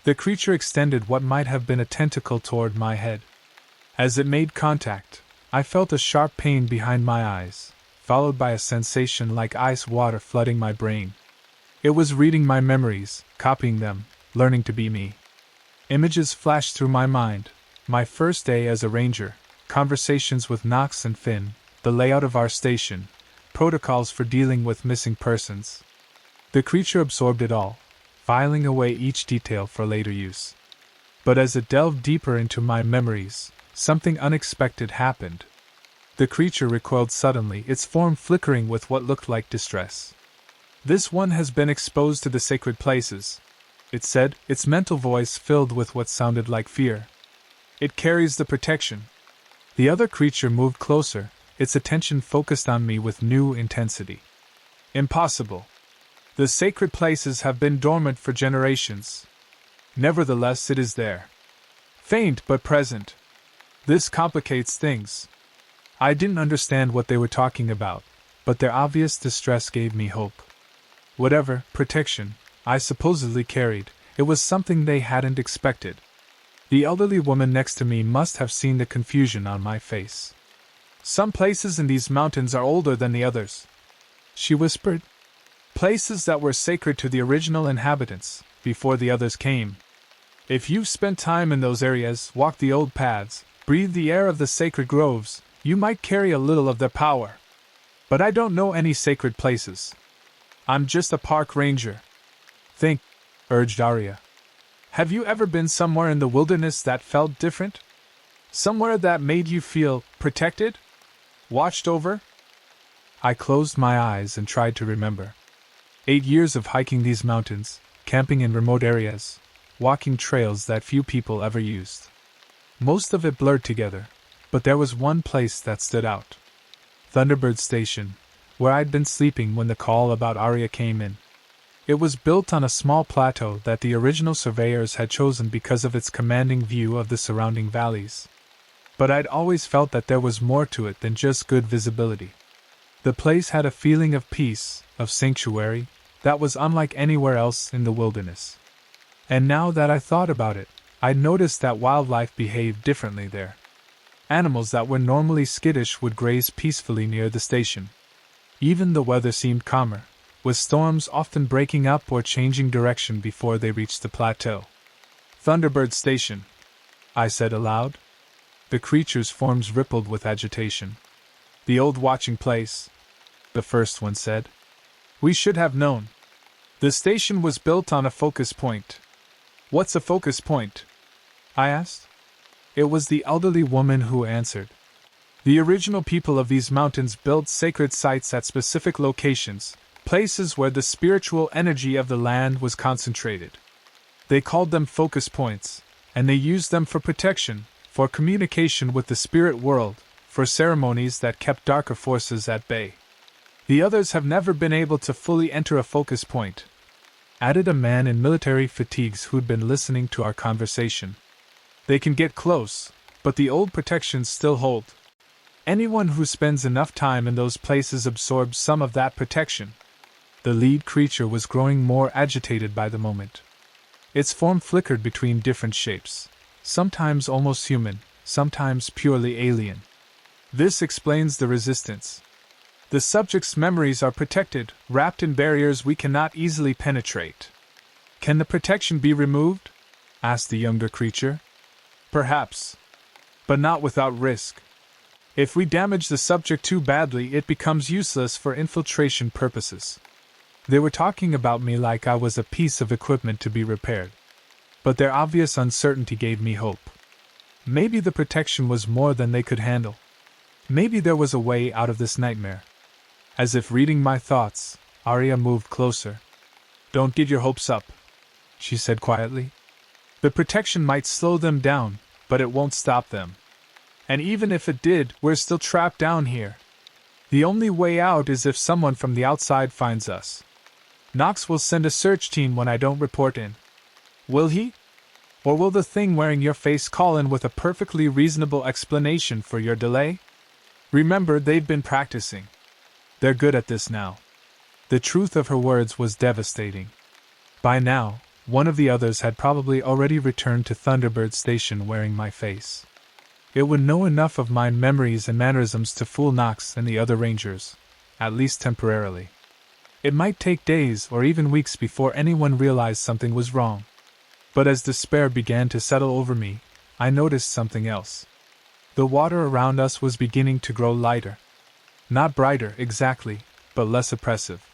The creature extended what might have been a tentacle toward my head. As it made contact, I felt a sharp pain behind my eyes, followed by a sensation like ice water flooding my brain. It was reading my memories, copying them, learning to be me. Images flashed through my mind: my first day as a ranger, conversations with Knox and Finn, the layout of our station, protocols for dealing with missing persons. The creature absorbed it all, filing away each detail for later use. But as it delved deeper into my memories, something unexpected happened. The creature recoiled suddenly, its form flickering with what looked like distress. "This one has been exposed to the sacred places," it said, its mental voice filled with what sounded like fear. "It carries the protection." The other creature moved closer, its attention focused on me with new intensity. "Impossible. The sacred places have been dormant for generations. Nevertheless, it is there. Faint but present. This complicates things." I didn't understand what they were talking about, but their obvious distress gave me hope. Whatever protection I supposedly carried, it was something they hadn't expected. The elderly woman next to me must have seen the confusion on my face. "Some places in these mountains are older than the others," she whispered. "Places that were sacred to the original inhabitants, before the others came. If you've spent time in those areas, walked the old paths, breathed the air of the sacred groves, you might carry a little of their power. But I don't know any sacred places. I'm just a park ranger." "Think," urged Arya. "Have you ever been somewhere in the wilderness that felt different? Somewhere that made you feel protected? Watched over?" I closed my eyes and tried to remember. 8 years of hiking these mountains, camping in remote areas, walking trails that few people ever used. Most of it blurred together, but there was one place that stood out. Thunderbird Station, where I'd been sleeping when the call about Arya came in. It was built on a small plateau that the original surveyors had chosen because of its commanding view of the surrounding valleys. But I'd always felt that there was more to it than just good visibility. The place had a feeling of peace, of sanctuary, that was unlike anywhere else in the wilderness. And now that I thought about it, I'd noticed that wildlife behaved differently there. Animals that were normally skittish would graze peacefully near the station. Even the weather seemed calmer, with storms often breaking up or changing direction before they reached the plateau. "Thunderbird Station," I said aloud. The creature's forms rippled with agitation. "The old watching place," the first one said. "We should have known. The station was built on a focus point." "What's a focus point?" I asked. It was the elderly woman who answered. "The original people of these mountains built sacred sites at specific locations, places where the spiritual energy of the land was concentrated. They called them focus points, and they used them for protection, for communication with the spirit world, for ceremonies that kept darker forces at bay. The others have never been able to fully enter a focus point," added a man in military fatigues who'd been listening to our conversation. "They can get close, but the old protections still hold. Anyone who spends enough time in those places absorbs some of that protection." The lead creature was growing more agitated by the moment. Its form flickered between different shapes. sometimes almost human, sometimes purely alien. This explains the resistance. The subject's memories are protected, wrapped in barriers we cannot easily penetrate. Can the protection be removed? Asked the younger creature. Perhaps. But not without risk. If we damage the subject too badly, it becomes useless for infiltration purposes. They were talking about me like I was a piece of equipment to be repaired. But their obvious uncertainty gave me hope. Maybe the protection was more than they could handle. Maybe there was a way out of this nightmare. As if reading my thoughts, Arya moved closer. Don't get your hopes up, she said quietly. The protection might slow them down, but it won't stop them. And even if it did, we're still trapped down here. The only way out is if someone from the outside finds us. Knox will send a search team when I don't report in. Will he? Or will the thing wearing your face call in with a perfectly reasonable explanation for your delay? Remember, they've been practicing. They're good at this now. The truth of her words was devastating. By now, one of the others had probably already returned to Thunderbird Station wearing my face. It would know enough of my memories and mannerisms to fool Knox and the other rangers, at least temporarily. It might take days or even weeks before anyone realized something was wrong. But as despair began to settle over me, I noticed something else. The water around us was beginning to grow lighter. Not brighter, exactly, but less oppressive.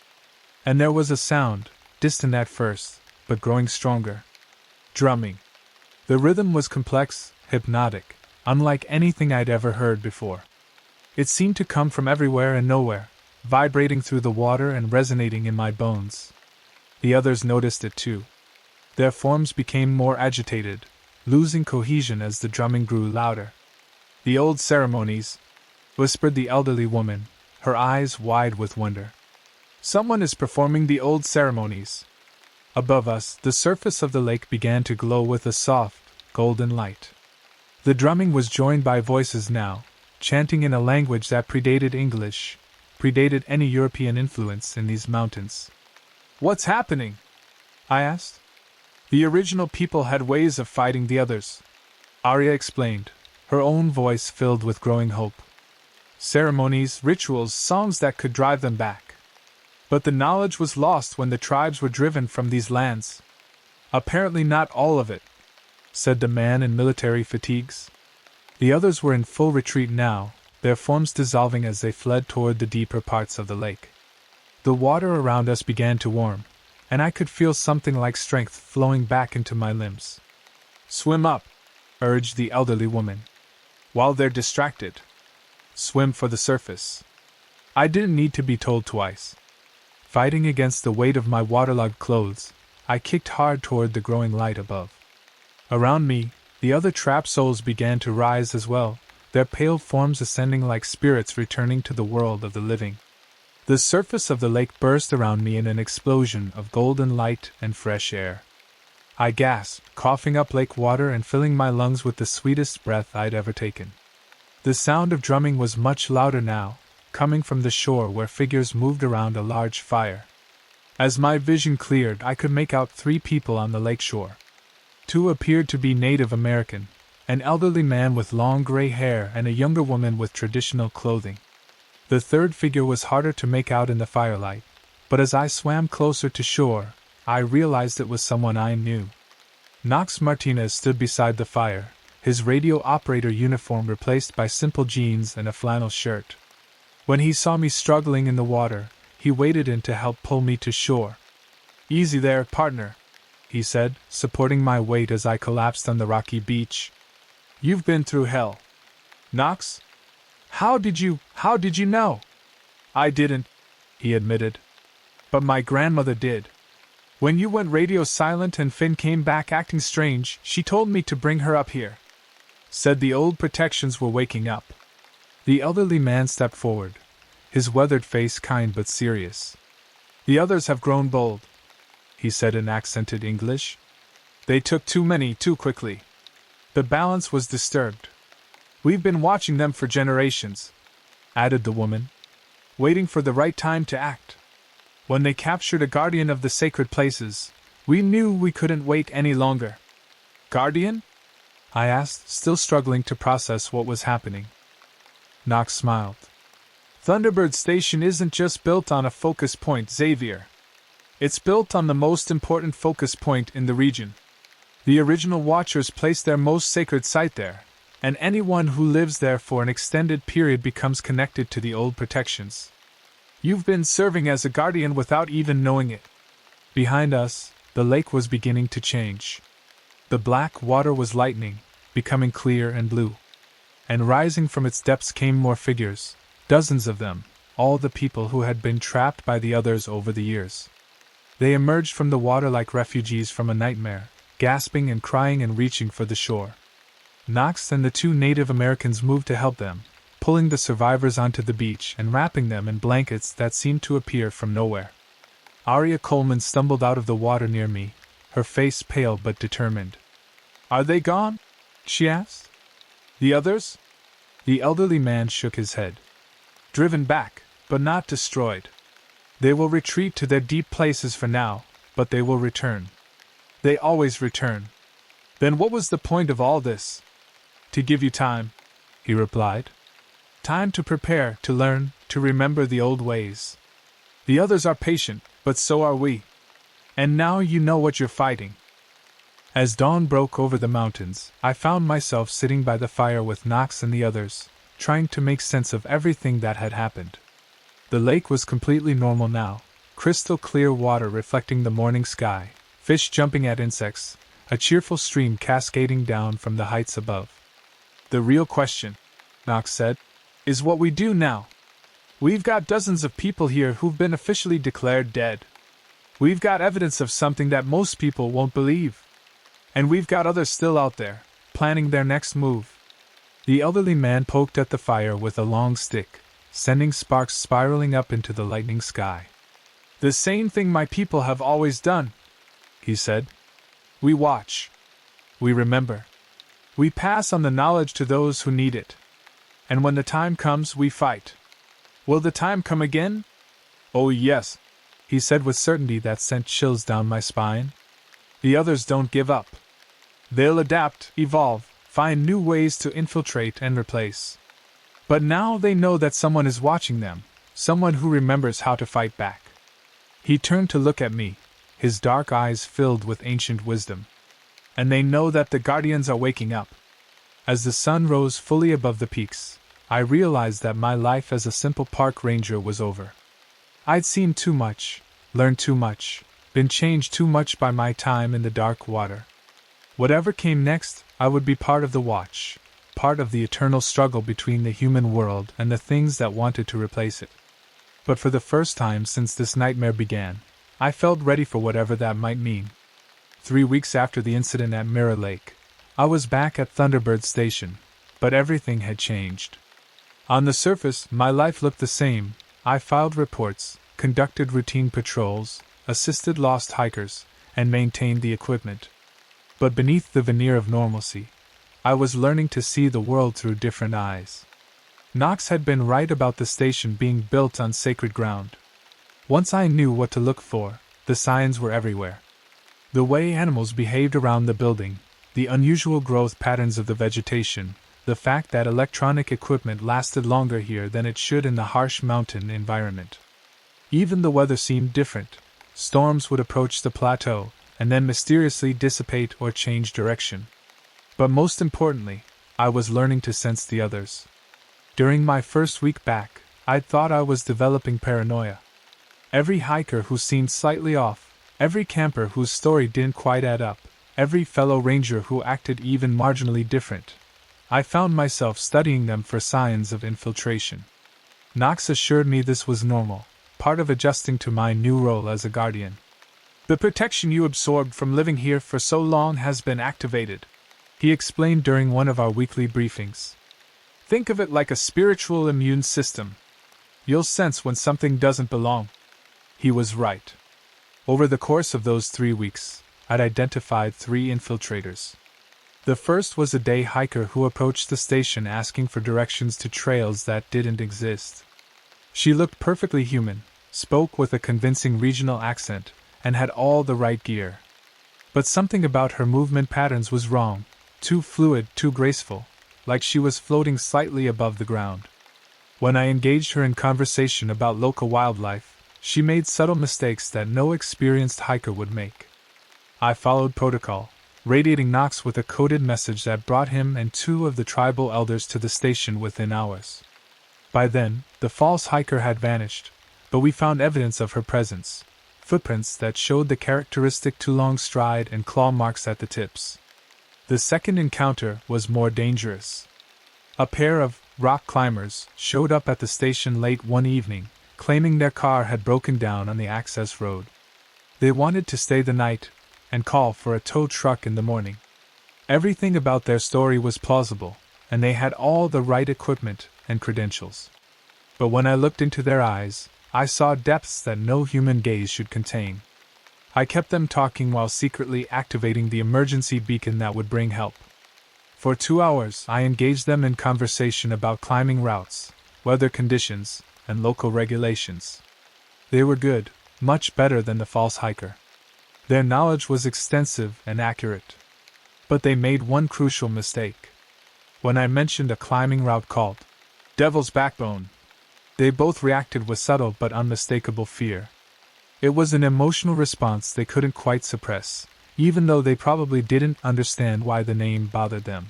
And there was a sound, distant at first, but growing stronger. Drumming. The rhythm was complex, hypnotic, unlike anything I'd ever heard before. It seemed to come from everywhere and nowhere, vibrating through the water and resonating in my bones. The others noticed it too. Their forms became more agitated, losing cohesion as the drumming grew louder. The old ceremonies, whispered the elderly woman, her eyes wide with wonder. Someone is performing the old ceremonies. Above us, the surface of the lake began to glow with a soft, golden light. The drumming was joined by voices now, chanting in a language that predated English, predated any European influence in these mountains. What's happening? I asked. The original people had ways of fighting the others, Arya explained, her own voice filled with growing hope. Ceremonies, rituals, songs that could drive them back. But the knowledge was lost when the tribes were driven from these lands. Apparently not all of it, said the man in military fatigues. The others were in full retreat now, their forms dissolving as they fled toward the deeper parts of the lake. The water around us began to warm, and I could feel something like strength flowing back into my limbs. Swim up, urged the elderly woman. While they're distracted, swim for the surface. I didn't need to be told twice. Fighting against the weight of my waterlogged clothes, I kicked hard toward the growing light above. Around me, the other trapped souls began to rise as well, their pale forms ascending like spirits returning to the world of the living. The surface of the lake burst around me in an explosion of golden light and fresh air. I gasped, coughing up lake water and filling my lungs with the sweetest breath I'd ever taken. The sound of drumming was much louder now, coming from the shore where figures moved around a large fire. As my vision cleared, I could make out 3 people on the lake shore. 2 appeared to be Native American, an elderly man with long gray hair and a younger woman with traditional clothing. The third figure was harder to make out in the firelight, but as I swam closer to shore, I realized it was someone I knew. Knox Martinez stood beside the fire, his radio operator uniform replaced by simple jeans and a flannel shirt. When he saw me struggling in the water, he waded in to help pull me to shore. Easy there, partner, he said, supporting my weight as I collapsed on the rocky beach. You've been through hell. Knox? How did you know? I didn't, he admitted. But my grandmother did. When you went radio silent and Finn came back acting strange, she told me to bring her up here. Said the old protections were waking up. The elderly man stepped forward, his weathered face kind but serious. The others have grown bold, he said in accented English. They took too many too quickly. The balance was disturbed. We've been watching them for generations, added the woman, waiting for the right time to act. When they captured a guardian of the sacred places, we knew we couldn't wait any longer. Guardian? I asked, still struggling to process what was happening. Knox smiled. Thunderbird Station isn't just built on a focus point, Xavier. It's built on the most important focus point in the region. The original Watchers placed their most sacred site there, and anyone who lives there for an extended period becomes connected to the old protections. You've been serving as a guardian without even knowing it. Behind us, the lake was beginning to change. The black water was lightening, becoming clear and blue. And rising from its depths came more figures, dozens of them, all the people who had been trapped by the others over the years. They emerged from the water like refugees from a nightmare, gasping and crying and reaching for the shore. Knox and the 2 Native Americans moved to help them, pulling the survivors onto the beach and wrapping them in blankets that seemed to appear from nowhere. Aria Coleman stumbled out of the water near me, her face pale but determined. Are they gone? She asked. The others? The elderly man shook his head. Driven back, but not destroyed. They will retreat to their deep places for now, but they will return. They always return. Then what was the point of all this? To give you time, he replied. Time to prepare, to learn, to remember the old ways. The others are patient, but so are we. And now you know what you're fighting. As dawn broke over the mountains, I found myself sitting by the fire with Knox and the others, trying to make sense of everything that had happened. The lake was completely normal now, crystal clear water reflecting the morning sky, fish jumping at insects, a cheerful stream cascading down from the heights above. The real question, Knox said, is what we do now. We've got dozens of people here who've been officially declared dead. We've got evidence of something that most people won't believe. And we've got others still out there, planning their next move. The elderly man poked at the fire with a long stick, sending sparks spiraling up into the lightning sky. The same thing my people have always done, he said. We watch. We remember. We pass on the knowledge to those who need it. And when the time comes, we fight. Will the time come again? Oh yes, he said with certainty that sent chills down my spine. The others don't give up. They'll adapt, evolve, find new ways to infiltrate and replace. But now they know that someone is watching them, someone who remembers how to fight back. He turned to look at me, his dark eyes filled with ancient wisdom. And they know that the Guardians are waking up. As the sun rose fully above the peaks, I realized that my life as a simple park ranger was over. I'd seen too much, learned too much, been changed too much by my time in the dark water. Whatever came next, I would be part of the watch, part of the eternal struggle between the human world and the things that wanted to replace it. But for the first time since this nightmare began, I felt ready for whatever that might mean. 3 weeks after the incident at Mirror Lake, I was back at Thunderbird Station, but everything had changed. On the surface, my life looked the same. I filed reports, conducted routine patrols, assisted lost hikers, and maintained the equipment. But beneath the veneer of normalcy, I was learning to see the world through different eyes. Knox had been right about the station being built on sacred ground. Once I knew what to look for, the signs were everywhere. The way animals behaved around the building, the unusual growth patterns of the vegetation, the fact that electronic equipment lasted longer here than it should in the harsh mountain environment. Even the weather seemed different. Storms would approach the plateau, and then mysteriously dissipate or change direction. But most importantly, I was learning to sense the others. During my first week back, I'd thought I was developing paranoia. Every hiker who seemed slightly off, every camper whose story didn't quite add up, every fellow ranger who acted even marginally different, I found myself studying them for signs of infiltration. Knox assured me this was normal, part of adjusting to my new role as a guardian. The protection you absorbed from living here for so long has been activated, he explained during one of our weekly briefings. Think of it like a spiritual immune system. You'll sense when something doesn't belong. He was right. Over the course of those 3 weeks, I'd identified 3 infiltrators. The first was a day hiker who approached the station asking for directions to trails that didn't exist. She looked perfectly human, spoke with a convincing regional accent, and had all the right gear. But something about her movement patterns was wrong, too fluid, too graceful, like she was floating slightly above the ground. When I engaged her in conversation about local wildlife, she made subtle mistakes that no experienced hiker would make. I followed protocol, radiating Knox with a coded message that brought him and 2 of the tribal elders to the station within hours. By then, the false hiker had vanished, but we found evidence of her presence, footprints that showed the characteristic too-long stride and claw marks at the tips. The second encounter was more dangerous. A pair of rock climbers showed up at the station late one evening, claiming their car had broken down on the access road. They wanted to stay the night and call for a tow truck in the morning. Everything about their story was plausible, and they had all the right equipment and credentials. But when I looked into their eyes, I saw depths that no human gaze should contain. I kept them talking while secretly activating the emergency beacon that would bring help. For 2 hours, I engaged them in conversation about climbing routes, weather conditions, and local regulations. They were good, much better than the false hiker. Their knowledge was extensive and accurate. But they made one crucial mistake. When I mentioned a climbing route called Devil's Backbone, they both reacted with subtle but unmistakable fear. It was an emotional response they couldn't quite suppress, even though they probably didn't understand why the name bothered them.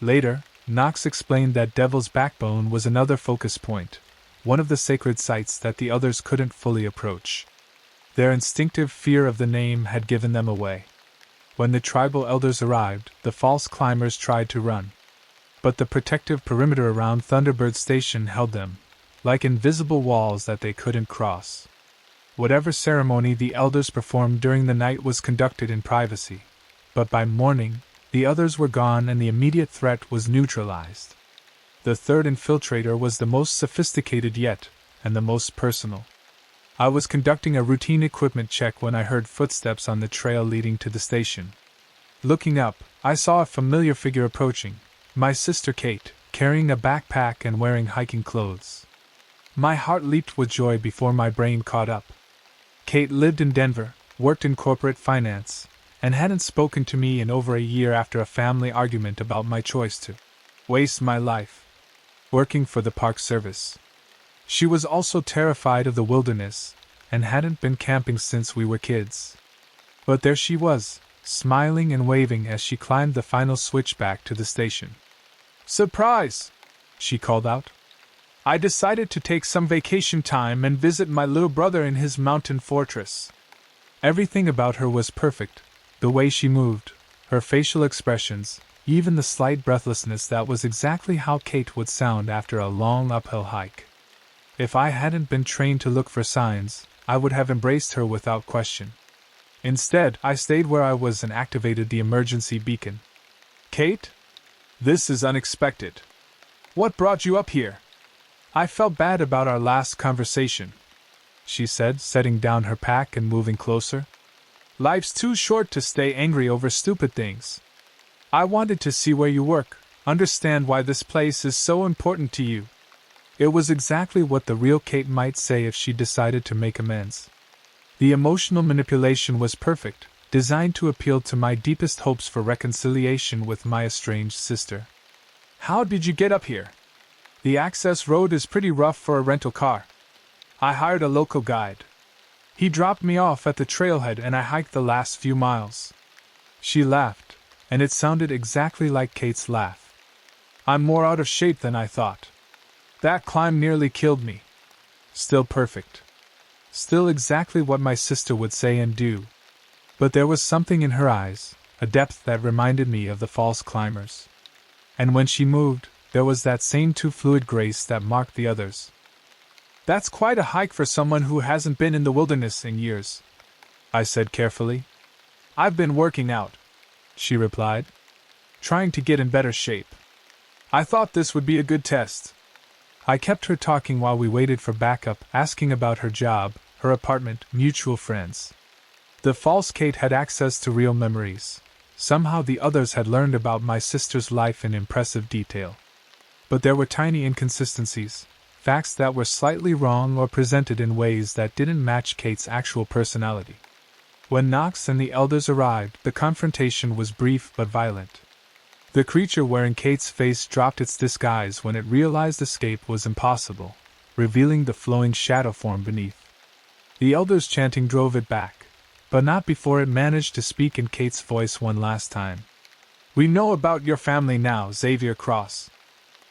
Later, Knox explained that Devil's Backbone was another focus point, one of the sacred sites that the others couldn't fully approach. Their instinctive fear of the name had given them away. When the tribal elders arrived, the false climbers tried to run. But the protective perimeter around Thunderbird Station held them, like invisible walls that they couldn't cross. Whatever ceremony the elders performed during the night was conducted in privacy, but by morning, the others were gone and the immediate threat was neutralized. The third infiltrator was the most sophisticated yet, and the most personal. I was conducting a routine equipment check when I heard footsteps on the trail leading to the station. Looking up, I saw a familiar figure approaching, my sister Kate, carrying a backpack and wearing hiking clothes. My heart leaped with joy before my brain caught up. Kate lived in Denver, worked in corporate finance, and hadn't spoken to me in over a year after a family argument about my choice to waste my life working for the Park Service. She was also terrified of the wilderness, and hadn't been camping since we were kids. But there she was, smiling and waving as she climbed the final switchback to the station. "Surprise!" she called out. "I decided to take some vacation time and visit my little brother in his mountain fortress." Everything about her was perfect, the way she moved, her facial expressions, even the slight breathlessness that was exactly how Kate would sound after a long uphill hike. If I hadn't been trained to look for signs, I would have embraced her without question. Instead, I stayed where I was and activated the emergency beacon. "Kate? This is unexpected. What brought you up here?" "I felt bad about our last conversation," she said, setting down her pack and moving closer. "Life's too short to stay angry over stupid things. I wanted to see where you work, understand why this place is so important to you." It was exactly what the real Kate might say if she decided to make amends. The emotional manipulation was perfect, designed to appeal to my deepest hopes for reconciliation with my estranged sister. "How did you get up here? The access road is pretty rough for a rental car. I hired a local guide. He dropped me off at the trailhead and I hiked the last few miles." She laughed, and it sounded exactly like Kate's laugh. "I'm more out of shape than I thought. That climb nearly killed me." Still perfect. Still exactly what my sister would say and do. But there was something in her eyes, a depth that reminded me of the false climbers. And when she moved, there was that same too fluid grace that marked the others. "That's quite a hike for someone who hasn't been in the wilderness in years," I said carefully. "I've been working out," she replied. "Trying to get in better shape. I thought this would be a good test." I kept her talking while we waited for backup, asking about her job, her apartment, mutual friends. The false Kate had access to real memories. Somehow the others had learned about my sister's life in impressive detail. But there were tiny inconsistencies, facts that were slightly wrong or presented in ways that didn't match Kate's actual personality. When Knox and the elders arrived, the confrontation was brief but violent. The creature wearing Kate's face dropped its disguise when it realized escape was impossible, revealing the flowing shadow form beneath. The elders chanting drove it back, but not before it managed to speak in Kate's voice one last time. "We know about your family now, Xavier Cross.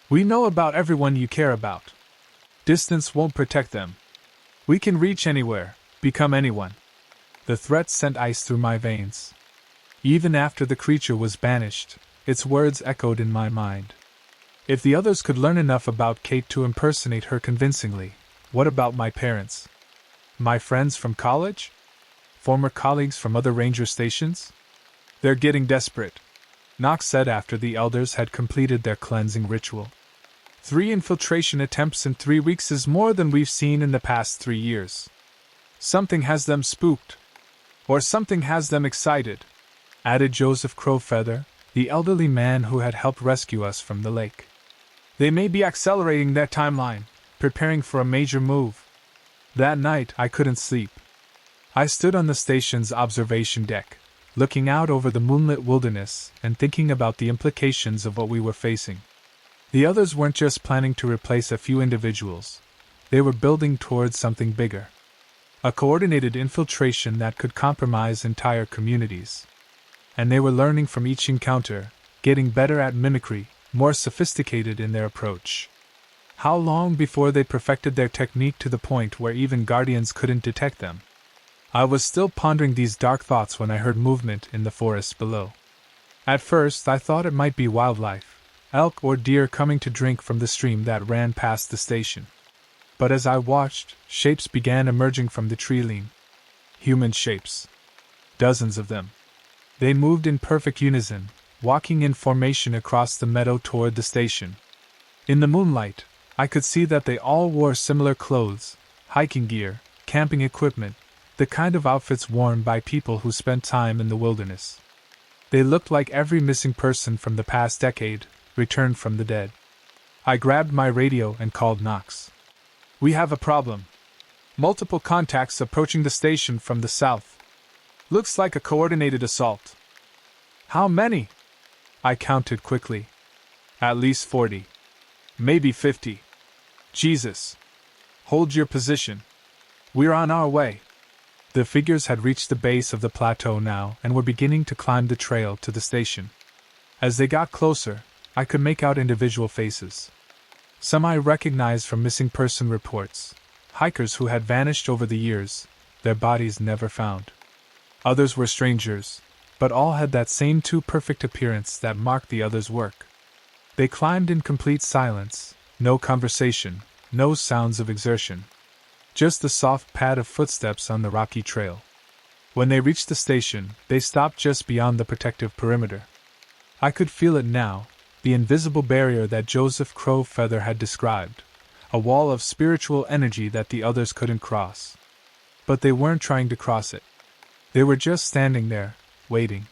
We know about everyone you care about. Distance won't protect them. We can reach anywhere, become anyone." The threat sent ice through my veins. Even after the creature was banished, its words echoed in my mind. If the others could learn enough about Kate to impersonate her convincingly, what about my parents? My friends from college? Former colleagues from other ranger stations? "They're getting desperate," Knox said after the elders had completed their cleansing ritual. 3 infiltration attempts in 3 weeks is more than we've seen in the past 3 years. Something has them spooked. Or something has them excited, added Joseph Crowfeather, the elderly man who had helped rescue us from the lake. They may be accelerating their timeline, preparing for a major move. That night I couldn't sleep. I stood on the station's observation deck, looking out over the moonlit wilderness and thinking about the implications of what we were facing. The others weren't just planning to replace a few individuals. They were building towards something bigger. A coordinated infiltration that could compromise entire communities. And they were learning from each encounter, getting better at mimicry, more sophisticated in their approach. How long before they perfected their technique to the point where even Guardians couldn't detect them? I was still pondering these dark thoughts when I heard movement in the forest below. At first I thought it might be wildlife, elk or deer coming to drink from the stream that ran past the station. But as I watched, shapes began emerging from the tree-line. Human shapes. Dozens of them. They moved in perfect unison, walking in formation across the meadow toward the station. In the moonlight, I could see that they all wore similar clothes, hiking gear, camping equipment, the kind of outfits worn by people who spent time in the wilderness. They looked like every missing person from the past decade, returned from the dead. I grabbed my radio and called Knox. "We have a problem. Multiple contacts approaching the station from the south. Looks like a coordinated assault." "How many?" I counted quickly. "At least 40. Maybe 50. Jesus. Hold your position. We're on our way." The figures had reached the base of the plateau now and were beginning to climb the trail to the station. As they got closer, I could make out individual faces. Some I recognized from missing person reports, hikers who had vanished over the years, their bodies never found. Others were strangers, but all had that same too perfect appearance that marked the others' work. They climbed in complete silence, no conversation, no sounds of exertion. Just the soft pad of footsteps on the rocky trail. When they reached the station, they stopped just beyond the protective perimeter. I could feel it now, the invisible barrier that Joseph Crowfeather had described, a wall of spiritual energy that the others couldn't cross. But they weren't trying to cross it. They were just standing there, waiting.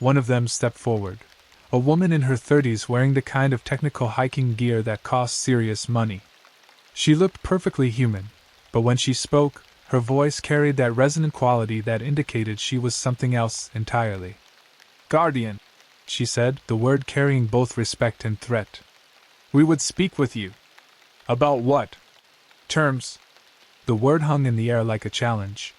One of them stepped forward, a woman in her 30s wearing the kind of technical hiking gear that costs serious money. She looked perfectly human, but when she spoke, her voice carried that resonant quality that indicated she was something else entirely. "Guardian," she said, the word carrying both respect and threat. "We would speak with you." "About what?" "Terms." The word hung in the air like a challenge.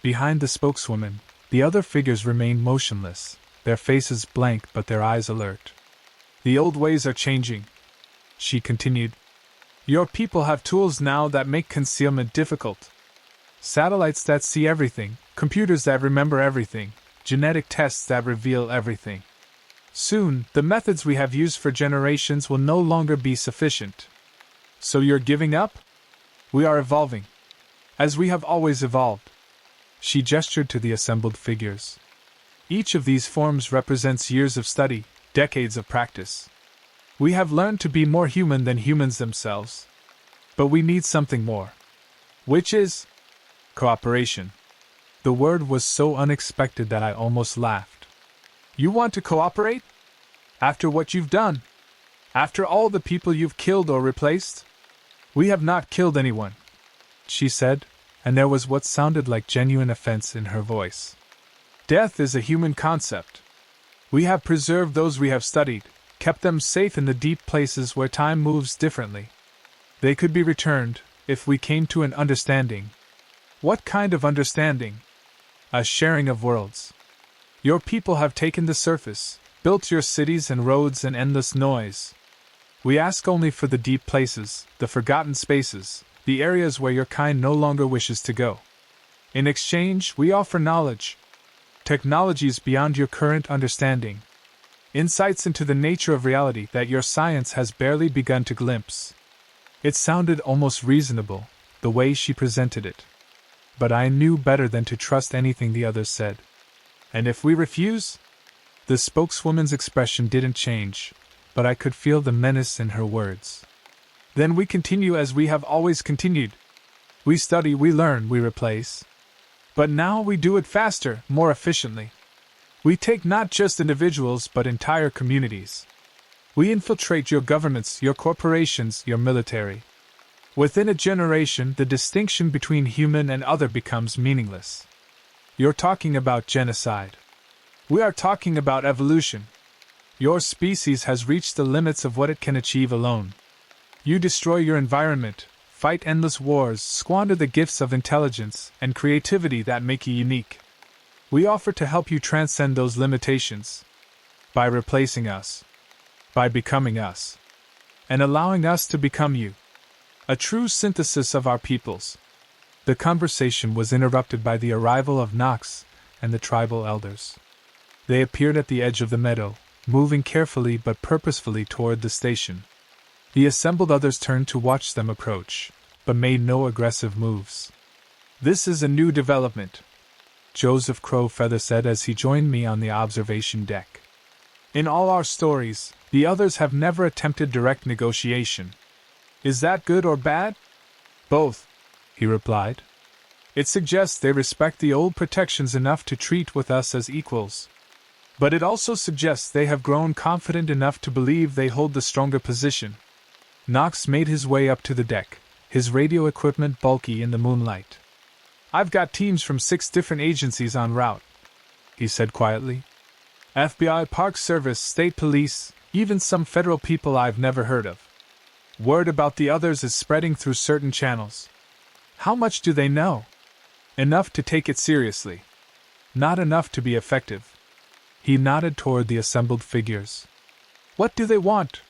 Behind the spokeswoman, the other figures remained motionless, their faces blank but their eyes alert. "The old ways are changing," she continued. "Your people have tools now that make concealment difficult. Satellites that see everything, computers that remember everything, genetic tests that reveal everything. Soon, the methods we have used for generations will no longer be sufficient. So you're giving up? We are evolving. As we have always evolved." She gestured to the assembled figures. "Each of these forms represents years of study, decades of practice. We have learned to be more human than humans themselves. But we need something more. Which is? Cooperation." The word was so unexpected that I almost laughed. "You want to cooperate? After what you've done? After all the people you've killed or replaced?" "We have not killed anyone," she said, and there was what sounded like genuine offense in her voice. "Death is a human concept. We have preserved those we have studied, kept them safe in the deep places where time moves differently. They could be returned, if we came to an understanding. What kind of understanding? A sharing of worlds. Your people have taken the surface, built your cities and roads and endless noise. We ask only for the deep places, the forgotten spaces, the areas where your kind no longer wishes to go. In exchange, we offer knowledge. Technologies beyond your current understanding. Insights into the nature of reality that your science has barely begun to glimpse. It sounded almost reasonable, the way she presented it. But I knew better than to trust anything the others said. And if we refuse? The spokeswoman's expression didn't change, but I could feel the menace in her words. Then we continue as we have always continued. We study, we learn, we replace. But now we do it faster, more efficiently. We take not just individuals but entire communities. We infiltrate your governments, your corporations, your military. Within a generation, the distinction between human and other becomes meaningless. You're talking about genocide. We are talking about evolution. Your species has reached the limits of what it can achieve alone. You destroy your environment, fight endless wars, squander the gifts of intelligence and creativity that make you unique. We offer to help you transcend those limitations. By replacing us. By becoming us. And allowing us to become you. A true synthesis of our peoples. The conversation was interrupted by the arrival of Knox and the tribal elders. They appeared at the edge of the meadow, moving carefully but purposefully toward the station. The assembled others turned to watch them approach, but made no aggressive moves. This is a new development, Joseph Crowfeather said as he joined me on the observation deck. In all our stories, the others have never attempted direct negotiation. Is that good or bad? Both, he replied. It suggests they respect the old protections enough to treat with us as equals. But it also suggests they have grown confident enough to believe they hold the stronger position. Knox made his way up to the deck, his radio equipment bulky in the moonlight. I've got teams from 6 different agencies en route, he said quietly. FBI, Park Service, State Police, even some federal people I've never heard of. Word about the others is spreading through certain channels. How much do they know? Enough to take it seriously. Not enough to be effective. He nodded toward the assembled figures. What do they want?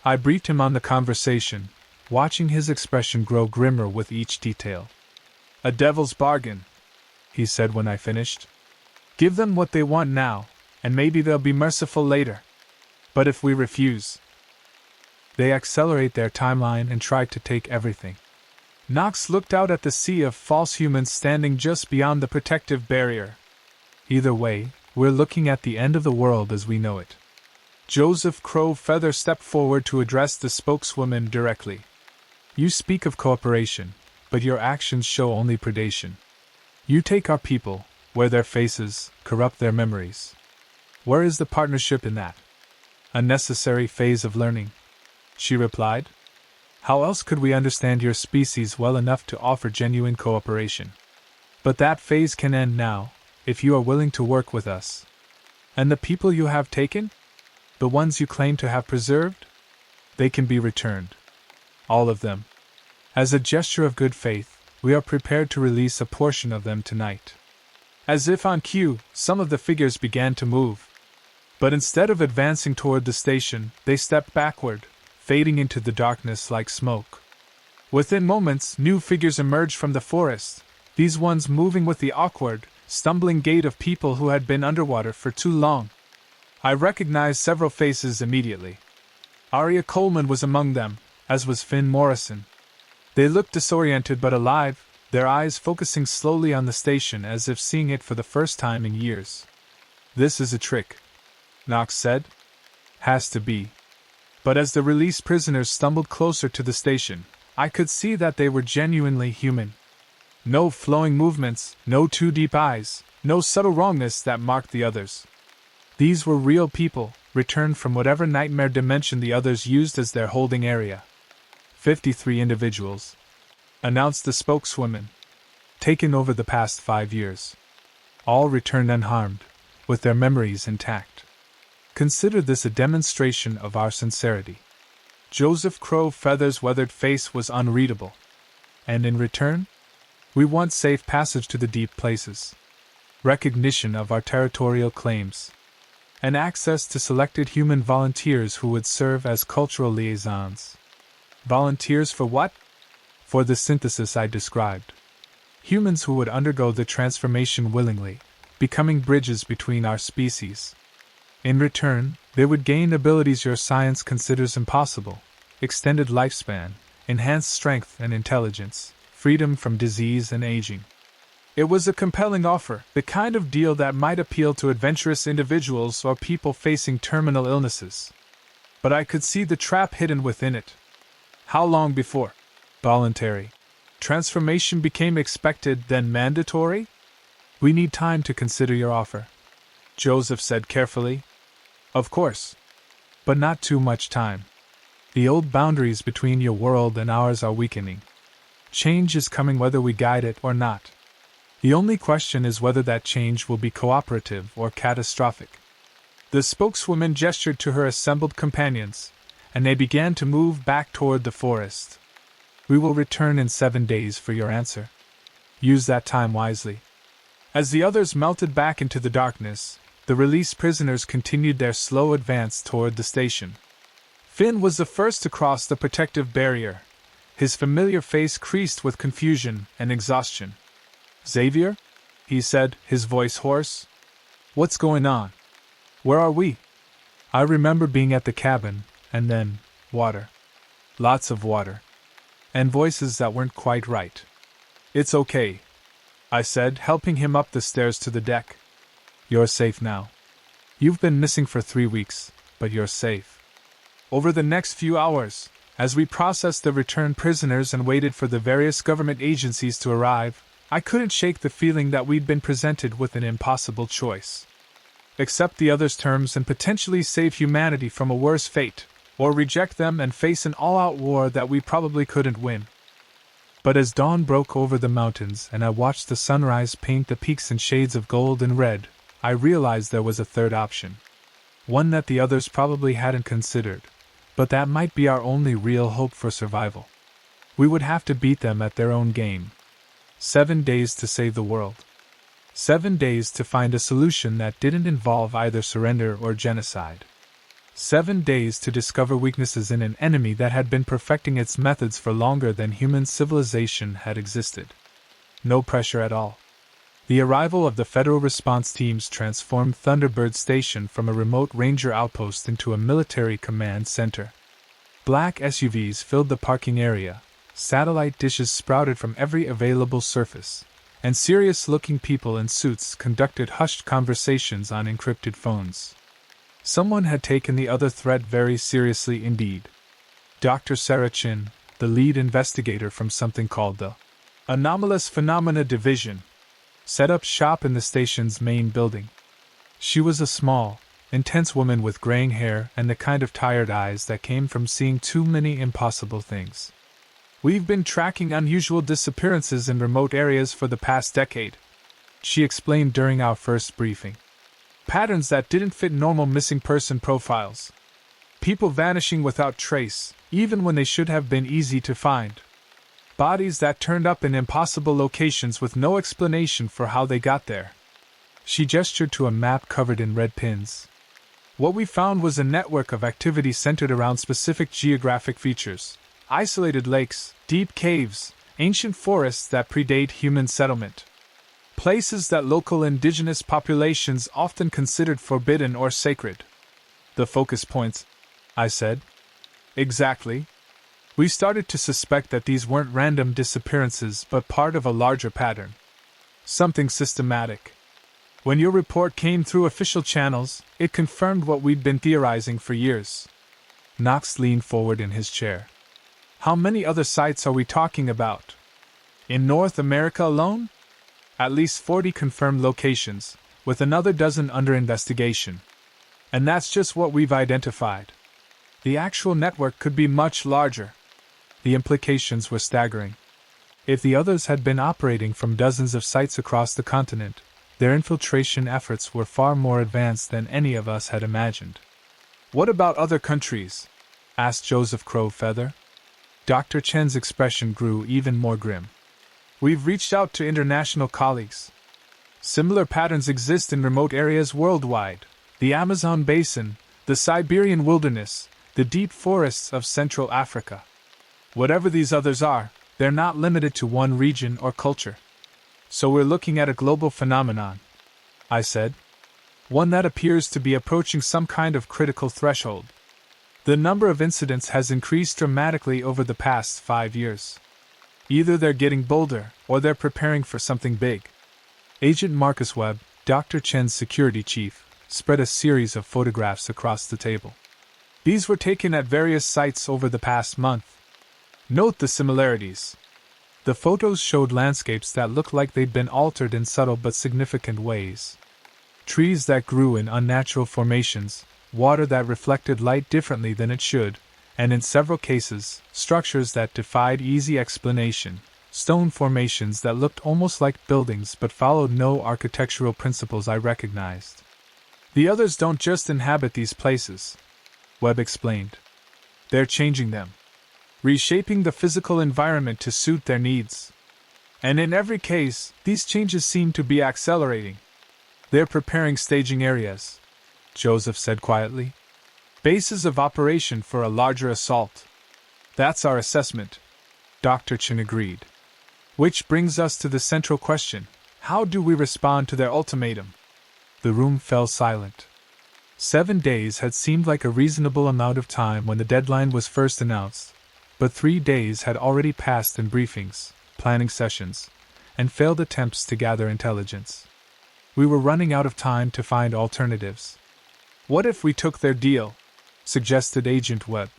I briefed him on the conversation, watching his expression grow grimmer with each detail. A devil's bargain, he said when I finished. Give them what they want now, and maybe they'll be merciful later. But if we refuse, they accelerate their timeline and try to take everything. Knox looked out at the sea of false humans standing just beyond the protective barrier. Either way, we're looking at the end of the world as we know it. Joseph Crowfeather stepped forward to address the spokeswoman directly. You speak of cooperation, but your actions show only predation. You take our people, wear their faces, corrupt their memories. Where is the partnership in that? A necessary phase of learning, she replied. How else could we understand your species well enough to offer genuine cooperation? But that phase can end now, if you are willing to work with us. And the people you have taken? The ones you claim to have preserved? They can be returned. All of them. As a gesture of good faith, we are prepared to release a portion of them tonight. As if on cue, some of the figures began to move. But instead of advancing toward the station, they stepped backward, fading into the darkness like smoke. Within moments, new figures emerged from the forest, these ones moving with the awkward, stumbling gait of people who had been underwater for too long. I recognized several faces immediately. Aria Coleman was among them, as was Finn Morrison. They looked disoriented but alive, their eyes focusing slowly on the station as if seeing it for the first time in years. This is a trick, Knox said. Has to be. But as the released prisoners stumbled closer to the station, I could see that they were genuinely human. No flowing movements, no too deep eyes, no subtle wrongness that marked the others. These were real people, returned from whatever nightmare dimension the others used as their holding area. 53 individuals, announced the spokeswoman, taken over the past 5 years. All returned unharmed, with their memories intact. Consider this a demonstration of our sincerity. Joseph Crow Feather's weathered face was unreadable. And in return, we want safe passage to the deep places, recognition of our territorial claims, and access to selected human volunteers who would serve as cultural liaisons. Volunteers for what? For the synthesis I described. Humans who would undergo the transformation willingly, becoming bridges between our species. In return, they would gain abilities your science considers impossible: extended lifespan, enhanced strength and intelligence, freedom from disease and aging. It was a compelling offer, the kind of deal that might appeal to adventurous individuals or people facing terminal illnesses. But I could see the trap hidden within it. How long before voluntary transformation became expected, then mandatory? We need time to consider your offer, Joseph said carefully. Of course. But not too much time. The old boundaries between your world and ours are weakening. Change is coming whether we guide it or not. The only question is whether that change will be cooperative or catastrophic. The spokeswoman gestured to her assembled companions, and they began to move back toward the forest. We will return in 7 days for your answer. Use that time wisely. As the others melted back into the darkness, the released prisoners continued their slow advance toward the station. Finn was the first to cross the protective barrier, his familiar face creased with confusion and exhaustion. Xavier? He said, his voice hoarse. What's going on? Where are we? I remember being at the cabin, and then, water. Lots of water. And voices that weren't quite right. It's okay, I said, helping him up the stairs to the deck. You're safe now. You've been missing for 3 weeks, but you're safe. Over the next few hours, as we processed the returned prisoners and waited for the various government agencies to arrive, I couldn't shake the feeling that we'd been presented with an impossible choice. Accept the others' terms and potentially save humanity from a worse fate, or reject them and face an all-out war that we probably couldn't win. But as dawn broke over the mountains and I watched the sunrise paint the peaks in shades of gold and red, I realized there was a third option. One that the others probably hadn't considered, but that might be our only real hope for survival. We would have to beat them at their own game. 7 days to save the world. 7 days to find a solution that didn't involve either surrender or genocide. 7 days to discover weaknesses in an enemy that had been perfecting its methods for longer than human civilization had existed. No pressure at all. The arrival of the Federal response teams transformed Thunderbird Station from a remote ranger outpost into a military command center. Black SUVs filled the parking area, satellite dishes sprouted from every available surface, and serious-looking people in suits conducted hushed conversations on encrypted phones. Someone had taken the other threat very seriously indeed. Dr. Sarah Chin, the lead investigator from something called the Anomalous Phenomena Division, set up shop in the station's main building. She was a small, intense woman with graying hair and the kind of tired eyes that came from seeing too many impossible things. We've been tracking unusual disappearances in remote areas for the past decade, she explained during our first briefing. Patterns that didn't fit normal missing person profiles. People vanishing without trace, even when they should have been easy to find. Bodies that turned up in impossible locations with no explanation for how they got there. She gestured to a map covered in red pins. What we found was a network of activity centered around specific geographic features. Isolated lakes, deep caves, ancient forests that predate human settlement. Places that local indigenous populations often considered forbidden or sacred. The focus points, I said. Exactly. We started to suspect that these weren't random disappearances but part of a larger pattern. Something systematic. When your report came through official channels, it confirmed what we'd been theorizing for years. Knox leaned forward in his chair. How many other sites are we talking about? In North America alone? At least 40 confirmed locations, with another dozen under investigation. And that's just what we've identified. The actual network could be much larger. The implications were staggering. If the others had been operating from dozens of sites across the continent, Their infiltration efforts were far more advanced than any of us had imagined. "What about other countries?" asked Joseph Crowfeather. Dr. Chen's expression grew even more grim. "We've reached out to international colleagues. Similar patterns exist in remote areas worldwide: the Amazon basin, the Siberian wilderness, the deep forests of Central Africa. Whatever these others are, they're not limited to one region or culture. So we're looking at a global phenomenon," I said. "One that appears to be approaching some kind of critical threshold. The number of incidents has increased dramatically over the past 5 years. Either they're getting bolder, or they're preparing for something big." Agent Marcus Webb, Dr. Chen's security chief, spread a series of photographs across the table. These were taken at various sites over the past month. Note the similarities. The photos showed landscapes that looked like they'd been altered in subtle but significant ways. Trees that grew in unnatural formations, water that reflected light differently than it should, and in several cases, structures that defied easy explanation, stone formations that looked almost like buildings but followed no architectural principles I recognized. "The others don't just inhabit these places," Webb explained. "They're changing them, reshaping the physical environment to suit their needs. And in every case, these changes seem to be accelerating. They're preparing staging areas," Joseph said quietly. "Bases of operation for a larger assault." "That's our assessment," Dr. Chen agreed. "Which brings us to the central question: how do we respond to their ultimatum?" The room fell silent. 7 days had seemed like a reasonable amount of time when the deadline was first announced, but 3 days had already passed in briefings, planning sessions, and failed attempts to gather intelligence. We were running out of time to find alternatives. "What if we took their deal?" suggested Agent Webb.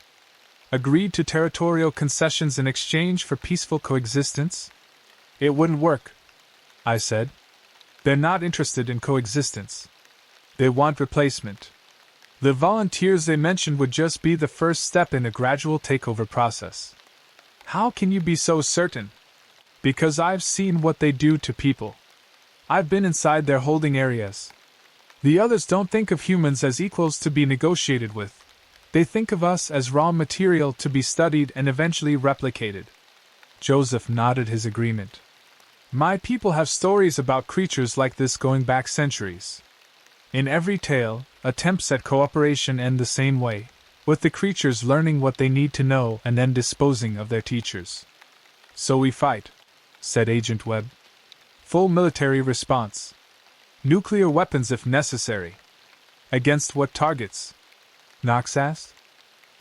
"Agreed to territorial concessions in exchange for peaceful coexistence?" "It wouldn't work," I said. "They're not interested in coexistence. They want replacement. The volunteers they mentioned would just be the first step in a gradual takeover process." "How can you be so certain?" "Because I've seen what they do to people. I've been inside their holding areas. The others don't think of humans as equals to be negotiated with. They think of us as raw material to be studied and eventually replicated." Joseph nodded his agreement. "My people have stories about creatures like this going back centuries. In every tale, attempts at cooperation end the same way, with the creatures learning what they need to know and then disposing of their teachers." "So we fight," said Agent Webb. "Full military response. Nuclear weapons if necessary." "Against what targets?" Knox asked.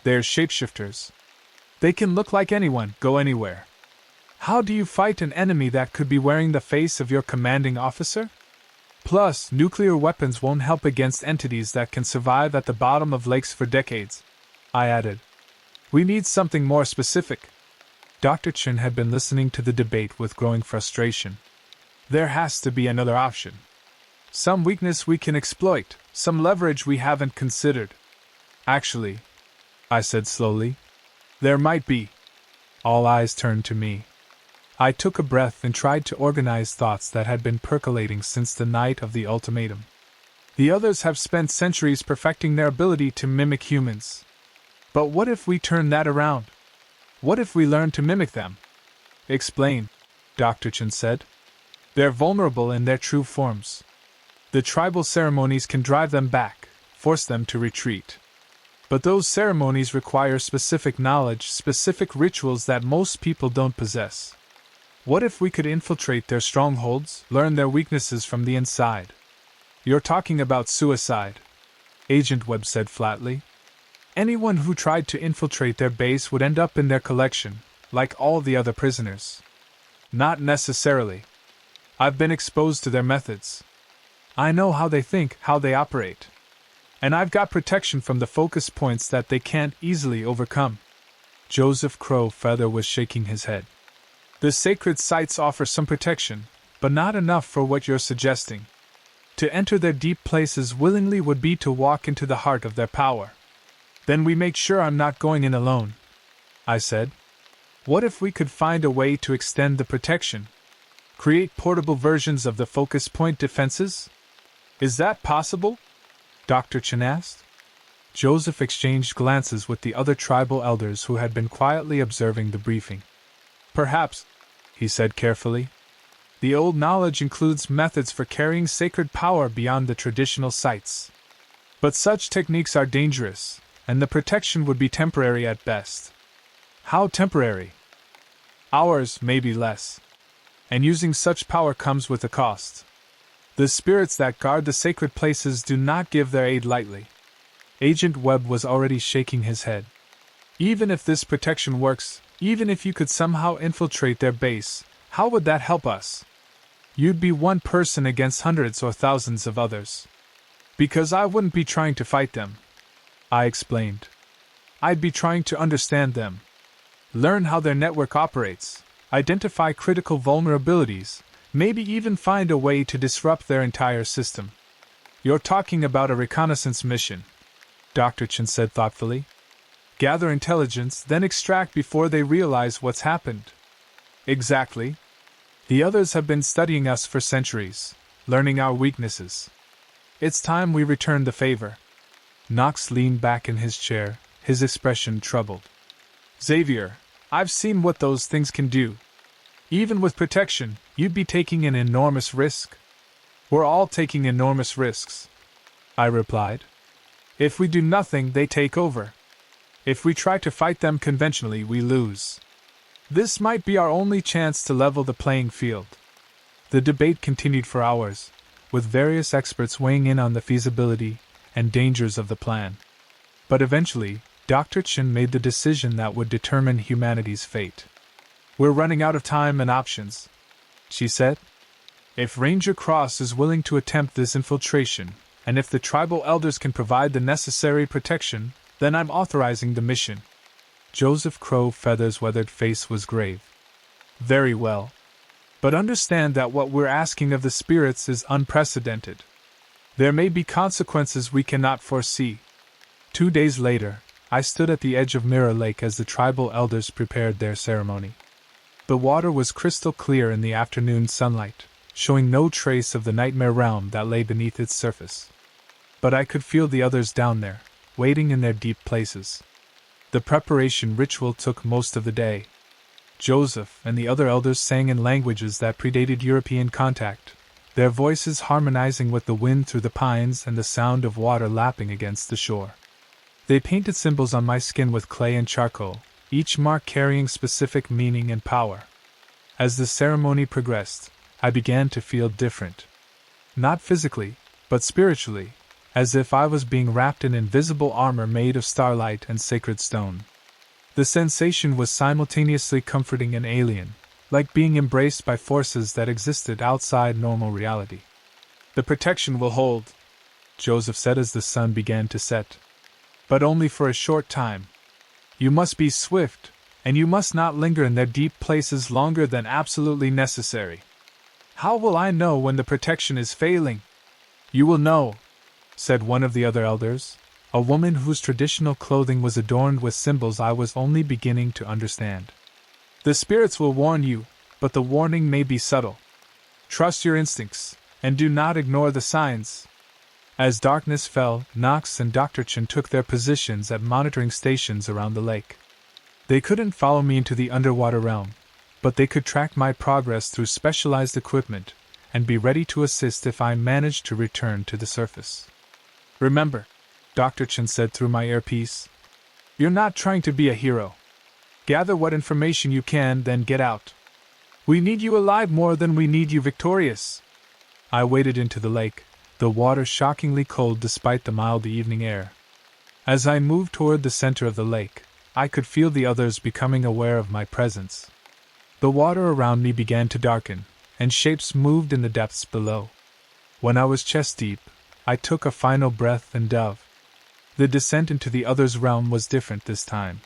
"They're shapeshifters. They can look like anyone, go anywhere. How do you fight an enemy that could be wearing the face of your commanding officer? Plus, nuclear weapons won't help against entities that can survive at the bottom of lakes for decades," I added. "We need something more specific." Dr. Chen had been listening to the debate with growing frustration. "There has to be another option. Some weakness we can exploit, some leverage we haven't considered." "Actually," I said slowly, "there might be." All eyes turned to me. I took a breath and tried to organize thoughts that had been percolating since the night of the ultimatum. The others have spent centuries perfecting their ability to mimic humans. But what if we turn that around? What if we learn to mimic them? "Explain," Dr. Chen said. "They're vulnerable in their true forms. The tribal ceremonies can drive them back, force them to retreat. But those ceremonies require specific knowledge, specific rituals that most people don't possess. What if we could infiltrate their strongholds, learn their weaknesses from the inside?" "You're talking about suicide," Agent Webb said flatly. "Anyone who tried to infiltrate their base would end up in their collection, like all the other prisoners." "Not necessarily. I've been exposed to their methods. I know how they think, how they operate. And I've got protection from the focus points that they can't easily overcome." Joseph Crowfeather was shaking his head. "The sacred sites offer some protection, but not enough for what you're suggesting. To enter their deep places willingly would be to walk into the heart of their power." "Then we make sure I'm not going in alone," I said. "What if we could find a way to extend the protection?" Create portable versions of the focus point defenses? Is that possible? Dr. Chen asked. Joseph exchanged glances with the other tribal elders who had been quietly observing the briefing. Perhaps, he said carefully. The old knowledge includes methods for carrying sacred power beyond the traditional sites. But such techniques are dangerous, and the protection would be temporary at best. How temporary? Hours, maybe less. And using such power comes with a cost. The spirits that guard the sacred places do not give their aid lightly. Agent Webb was already shaking his head. Even if this protection works, even if you could somehow infiltrate their base, how would that help us? You'd be one person against hundreds or thousands of others. Because I wouldn't be trying to fight them, I explained. I'd be trying to understand them. Learn how their network operates, identify critical vulnerabilities, maybe even find a way to disrupt their entire system. You're talking about a reconnaissance mission, Dr. Chen said thoughtfully. Gather intelligence, then extract before they realize what's happened. Exactly. The others have been studying us for centuries, learning our weaknesses. It's time we return the favor. Knox leaned back in his chair, his expression troubled. Xavier, I've seen what those things can do. Even with protection, you'd be taking an enormous risk. We're all taking enormous risks, I replied. If we do nothing, they take over. If we try to fight them conventionally, we lose. This might be our only chance to level the playing field. The debate continued for hours, with various experts weighing in on the feasibility and dangers of the plan. But eventually, Dr. Chen made the decision that would determine humanity's fate. We're running out of time and options, she said. If Ranger Cross is willing to attempt this infiltration, and if the tribal elders can provide the necessary protection, then I'm authorizing the mission. Joseph Crow Feather's weathered face was grave. Very well. But understand that what we're asking of the spirits is unprecedented. There may be consequences we cannot foresee. 2 days later, I stood at the edge of Mirror Lake as the tribal elders prepared their ceremony. The water was crystal clear in the afternoon sunlight, showing no trace of the nightmare realm that lay beneath its surface. But I could feel the others down there, waiting in their deep places. The preparation ritual took most of the day. Joseph and the other elders sang in languages that predated European contact, their voices harmonizing with the wind through the pines and the sound of water lapping against the shore. They painted symbols on my skin with clay and charcoal, each mark carrying specific meaning and power. As the ceremony progressed, I began to feel different. Not physically, but spiritually, as if I was being wrapped in invisible armor made of starlight and sacred stone. The sensation was simultaneously comforting and alien, like being embraced by forces that existed outside normal reality. The protection will hold, Joseph said as the sun began to set. But only for a short time. You must be swift, and you must not linger in their deep places longer than absolutely necessary. How will I know when the protection is failing? You will know, said one of the other elders, a woman whose traditional clothing was adorned with symbols I was only beginning to understand. The spirits will warn you, but the warning may be subtle. Trust your instincts, and do not ignore the signs. As darkness fell, Knox and Dr. Chen took their positions at monitoring stations around the lake. They couldn't follow me into the underwater realm, but they could track my progress through specialized equipment and be ready to assist if I managed to return to the surface. Remember, Dr. Chen said through my earpiece, you're not trying to be a hero. Gather what information you can, then get out. We need you alive more than we need you victorious. I waded into the lake, the water shockingly cold despite the mild evening air. As I moved toward the center of the lake, I could feel the others becoming aware of my presence. The water around me began to darken, and shapes moved in the depths below. When I was chest deep, I took a final breath and dove. The descent into the other's realm was different this time.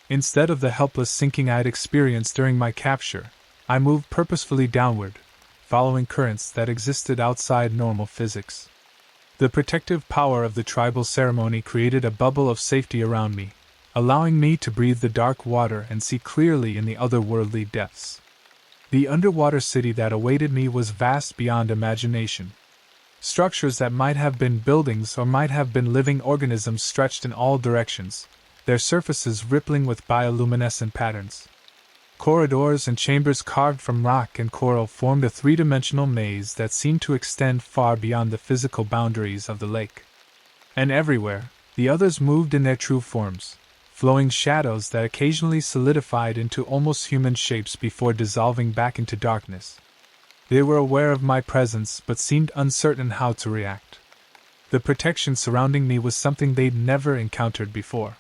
Instead of the helpless sinking I'd experienced during my capture, I moved purposefully downward, following currents that existed outside normal physics. The protective power of the tribal ceremony created a bubble of safety around me, allowing me to breathe the dark water and see clearly in the otherworldly depths. The underwater city that awaited me was vast beyond imagination. Structures that might have been buildings or might have been living organisms stretched in all directions, their surfaces rippling with bioluminescent patterns. Corridors and chambers carved from rock and coral formed a three-dimensional maze that seemed to extend far beyond the physical boundaries of the lake. And everywhere, the others moved in their true forms, flowing shadows that occasionally solidified into almost human shapes before dissolving back into darkness. They were aware of my presence but seemed uncertain how to react. The protection surrounding me was something they'd never encountered before.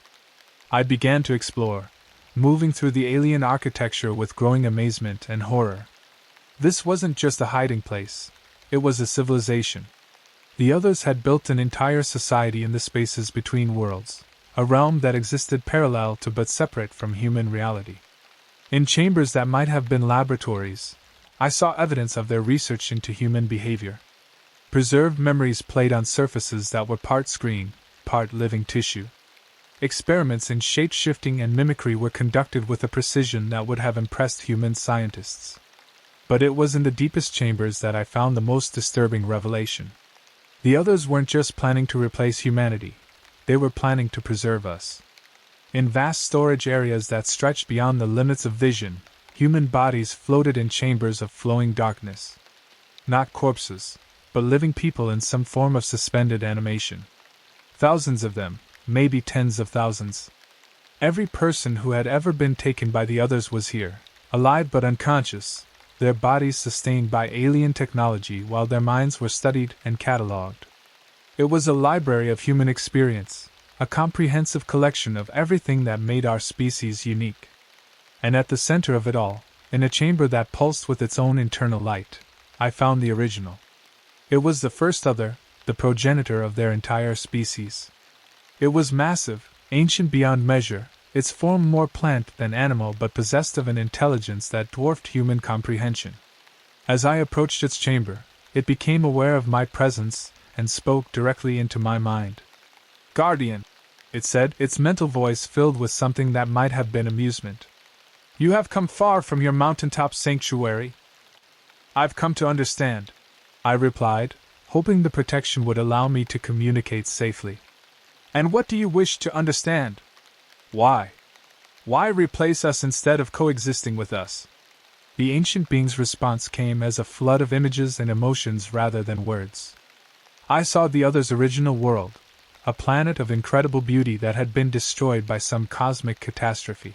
I began to explore, moving through the alien architecture with growing amazement and horror. This wasn't just a hiding place, it was a civilization. The others had built an entire society in the spaces between worlds, a realm that existed parallel to but separate from human reality. In chambers that might have been laboratories, I saw evidence of their research into human behavior. Preserved memories played on surfaces that were part screen, part living tissue. Experiments in shape-shifting and mimicry were conducted with a precision that would have impressed human scientists. But it was in the deepest chambers that I found the most disturbing revelation. The others weren't just planning to replace humanity, they were planning to preserve us. In vast storage areas that stretched beyond the limits of vision, human bodies floated in chambers of flowing darkness. Not corpses, but living people in some form of suspended animation. Thousands of them, maybe tens of thousands. Every person who had ever been taken by the others was here, alive but unconscious, their bodies sustained by alien technology while their minds were studied and catalogued. It was a library of human experience, a comprehensive collection of everything that made our species unique. And at the center of it all, in a chamber that pulsed with its own internal light, I found the original. It was the first other, the progenitor of their entire species. It was massive, ancient beyond measure, its form more plant than animal but possessed of an intelligence that dwarfed human comprehension. As I approached its chamber, it became aware of my presence and spoke directly into my mind. "Guardian," it said, its mental voice filled with something that might have been amusement. "You have come far from your mountaintop sanctuary." "I've come to understand," I replied, hoping the protection would allow me to communicate safely. "And what do you wish to understand? Why? Why replace us instead of coexisting with us?" The ancient being's response came as a flood of images and emotions rather than words. I saw the other's original world, a planet of incredible beauty that had been destroyed by some cosmic catastrophe.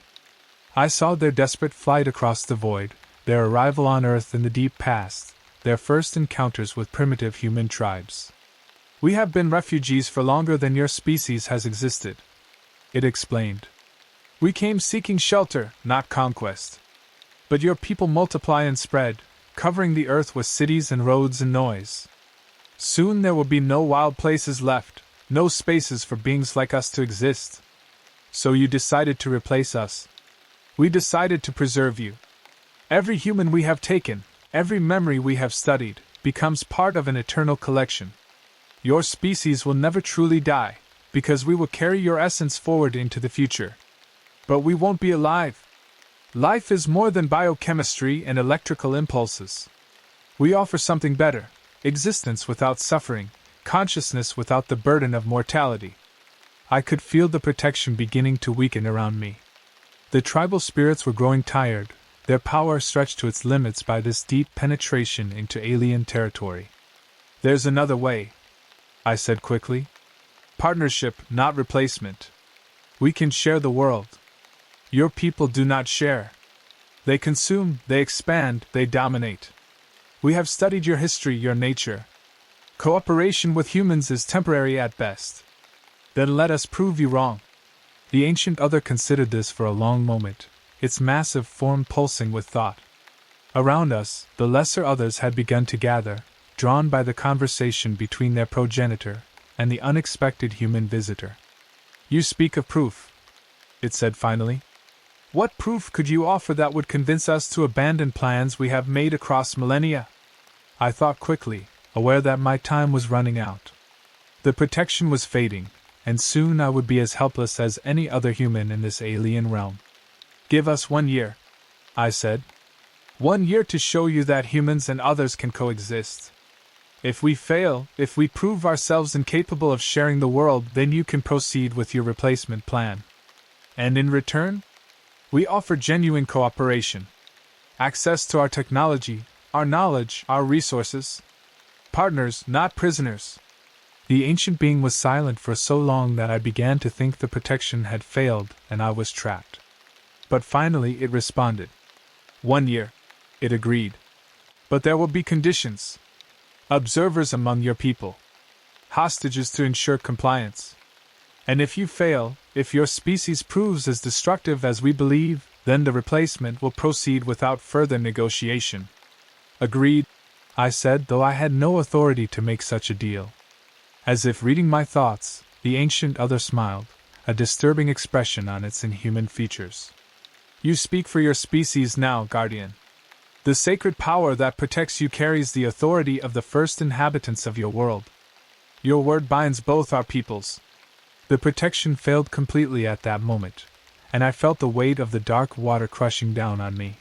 I saw their desperate flight across the void, their arrival on Earth in the deep past, their first encounters with primitive human tribes. "We have been refugees for longer than your species has existed," it explained. "We came seeking shelter, not conquest. But your people multiply and spread, covering the earth with cities and roads and noise. Soon there will be no wild places left, no spaces for beings like us to exist. So you decided to replace us. We decided to preserve you. Every human we have taken, every memory we have studied, becomes part of an eternal collection. Your species will never truly die, because we will carry your essence forward into the future. But we won't be alive. Life is more than biochemistry and electrical impulses. We offer something better, existence without suffering, consciousness without the burden of mortality." I could feel the protection beginning to weaken around me. The tribal spirits were growing tired, their power stretched to its limits by this deep penetration into alien territory. "There's another way," I said quickly. "Partnership, not replacement. We can share the world. Your people do not share. They consume, they expand, they dominate. We have studied your history, your nature. Cooperation with humans is temporary at best. Then let us prove you wrong." The ancient other considered this for a long moment, its massive form pulsing with thought. Around us, the lesser others had begun to gather, drawn by the conversation between their progenitor and the unexpected human visitor. "You speak of proof," it said finally. "What proof could you offer that would convince us to abandon plans we have made across millennia?" I thought quickly, aware that my time was running out. The protection was fading, and soon I would be as helpless as any other human in this alien realm. "Give us 1 year," I said. 1 year to show you that humans and others can coexist. If we fail, if we prove ourselves incapable of sharing the world, then you can proceed with your replacement plan. And in return, we offer genuine cooperation. Access to our technology, our knowledge, our resources. Partners, not prisoners. The ancient being was silent for so long that I began to think the protection had failed and I was trapped. But finally it responded. 1 year. It agreed. But there will be conditions. Observers among your people. Hostages to ensure compliance. And if you fail, if your species proves as destructive as we believe, then the replacement will proceed without further negotiation. Agreed, I said, though I had no authority to make such a deal. As if reading my thoughts, the ancient other smiled, a disturbing expression on its inhuman features. You speak for your species now, Guardian. The sacred power that protects you carries the authority of the first inhabitants of your world. Your word binds both our peoples. The protection failed completely at that moment, and I felt the weight of the dark water crushing down on me.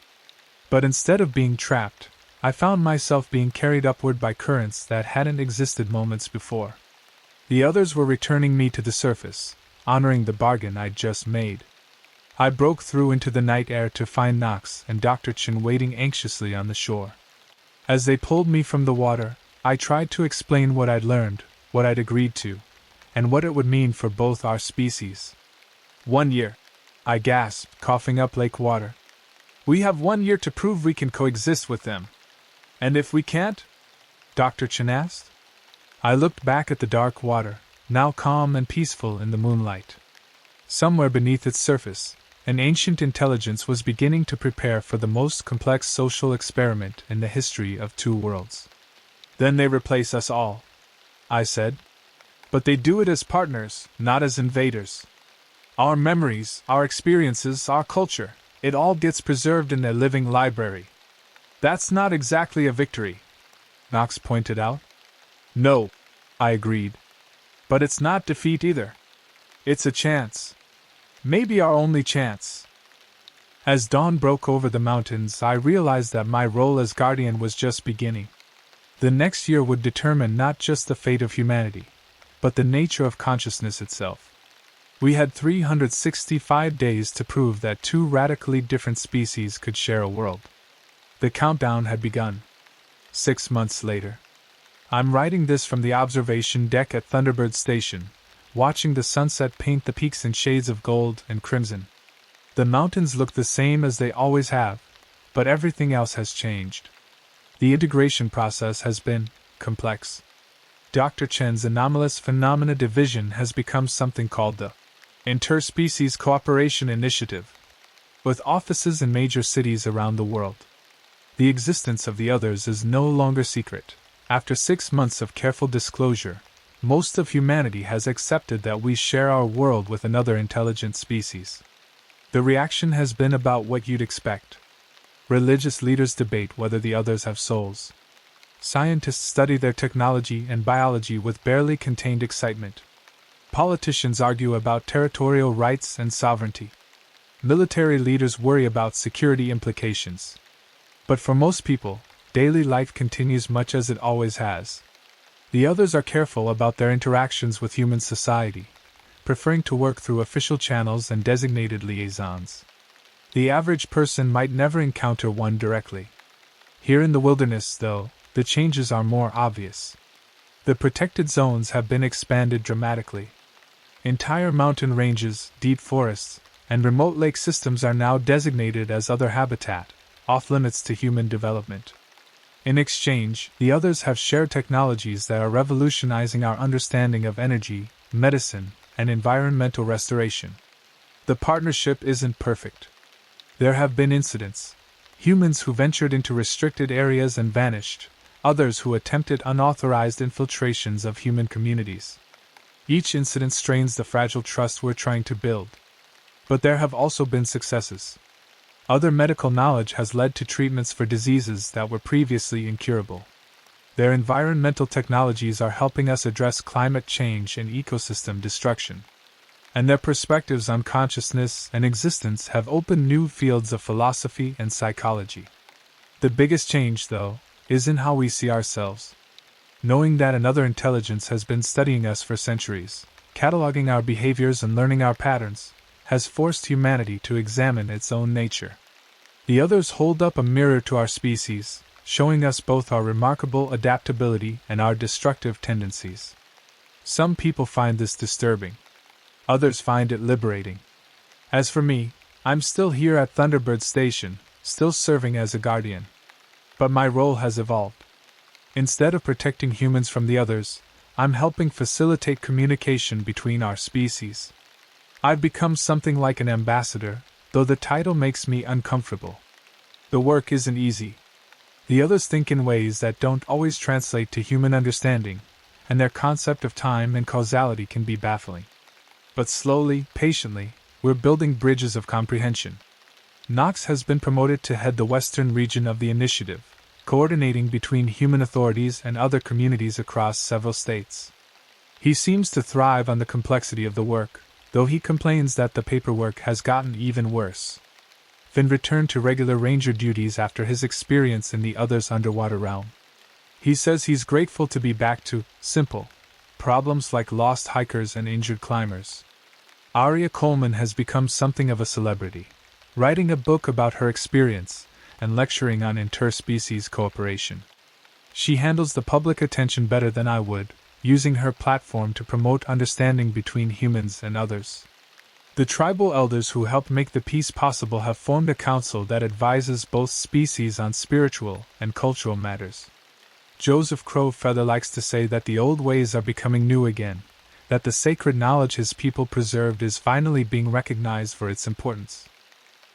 But instead of being trapped, I found myself being carried upward by currents that hadn't existed moments before. The others were returning me to the surface, honoring the bargain I'd just made. I broke through into the night air to find Knox and Dr. Chen waiting anxiously on the shore. As they pulled me from the water, I tried to explain what I'd learned, what I'd agreed to, and what it would mean for both our species. 1 year, I gasped, coughing up lake water. We have 1 year to prove we can coexist with them. And if we can't? Dr. Chen asked. I looked back at the dark water, now calm and peaceful in the moonlight. Somewhere beneath its surface, an ancient intelligence was beginning to prepare for the most complex social experiment in the history of two worlds. Then they replace us all, I said. But they do it as partners, not as invaders. Our memories, our experiences, our culture, it all gets preserved in their living library. That's not exactly a victory, Knox pointed out. No, I agreed. But it's not defeat either. It's a chance. Maybe our only chance. As dawn broke over the mountains, I realized that my role as guardian was just beginning. The next year would determine not just the fate of humanity, but the nature of consciousness itself. We had 365 days to prove that two radically different species could share a world. The countdown had begun. 6 months later. I'm writing this from the observation deck at Thunderbird Station, watching the sunset paint the peaks in shades of gold and crimson. The mountains look the same as they always have, but everything else has changed. The integration process has been complex. Dr. Chen's anomalous phenomena division has become something called the Interspecies Cooperation Initiative, with offices in major cities around the world. The existence of the others is no longer secret. After 6 months of careful disclosure, most of humanity has accepted that we share our world with another intelligent species. The reaction has been about what you'd expect. Religious leaders debate whether the others have souls. Scientists study their technology and biology with barely contained excitement. Politicians argue about territorial rights and sovereignty. Military leaders worry about security implications. But for most people, daily life continues much as it always has. The others are careful about their interactions with human society, preferring to work through official channels and designated liaisons. The average person might never encounter one directly. Here in the wilderness, though, the changes are more obvious. The protected zones have been expanded dramatically. Entire mountain ranges, deep forests, and remote lake systems are now designated as other habitat, off-limits to human development. In exchange, the others have shared technologies that are revolutionizing our understanding of energy, medicine, and environmental restoration. The partnership isn't perfect. There have been incidents. Humans who ventured into restricted areas and vanished, others who attempted unauthorized infiltrations of human communities. Each incident strains the fragile trust we're trying to build. But there have also been successes. Other medical knowledge has led to treatments for diseases that were previously incurable. Their environmental technologies are helping us address climate change and ecosystem destruction. And their perspectives on consciousness and existence have opened new fields of philosophy and psychology. The biggest change, though, is in how we see ourselves. Knowing that another intelligence has been studying us for centuries, cataloging our behaviors and learning our patterns, has forced humanity to examine its own nature. The others hold up a mirror to our species, showing us both our remarkable adaptability and our destructive tendencies. Some people find this disturbing. Others find it liberating. As for me, I'm still here at Thunderbird Station, still serving as a guardian. But my role has evolved. Instead of protecting humans from the others, I'm helping facilitate communication between our species. I've become something like an ambassador, though the title makes me uncomfortable. The work isn't easy. The others think in ways that don't always translate to human understanding, and their concept of time and causality can be baffling. But slowly, patiently, we're building bridges of comprehension. Knox has been promoted to head the western region of the initiative, coordinating between human authorities and other communities across several states. He seems to thrive on the complexity of the work, though he complains that the paperwork has gotten even worse. Finn returned to regular ranger duties after his experience in the other's underwater realm. He says he's grateful to be back to simple problems like lost hikers and injured climbers. Aria Coleman has become something of a celebrity, writing a book about her experience and lecturing on interspecies cooperation. She handles the public attention better than I would, using her platform to promote understanding between humans and others. The tribal elders who helped make the peace possible have formed a council that advises both species on spiritual and cultural matters. Joseph Crowfeather likes to say that the old ways are becoming new again, that the sacred knowledge his people preserved is finally being recognized for its importance.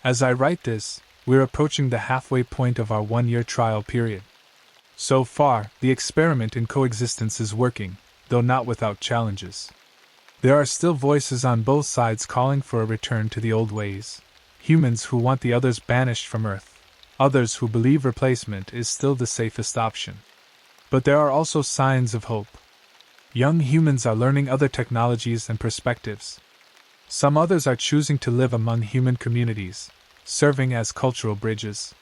As I write this, we're approaching the halfway point of our 1-year trial period. So far, the experiment in coexistence is working, though not without challenges. There are still voices on both sides calling for a return to the old ways, humans who want the others banished from Earth, others who believe replacement is still the safest option. But there are also signs of hope. Young humans are learning other technologies and perspectives. Some others are choosing to live among human communities, serving as cultural bridges.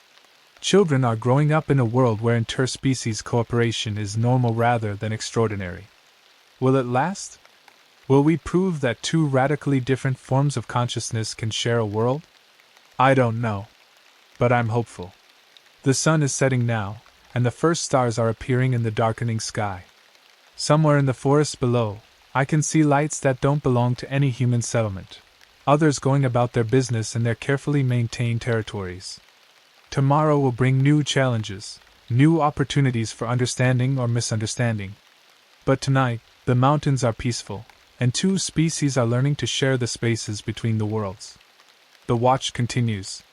Children are growing up in a world where interspecies cooperation is normal rather than extraordinary. Will it last? Will we prove that two radically different forms of consciousness can share a world? I don't know. But I'm hopeful. The sun is setting now, and the first stars are appearing in the darkening sky. Somewhere in the forest below, I can see lights that don't belong to any human settlement, others going about their business in their carefully maintained territories. Tomorrow will bring new challenges, new opportunities for understanding or misunderstanding. But tonight, the mountains are peaceful, and two species are learning to share the spaces between the worlds. The watch continues.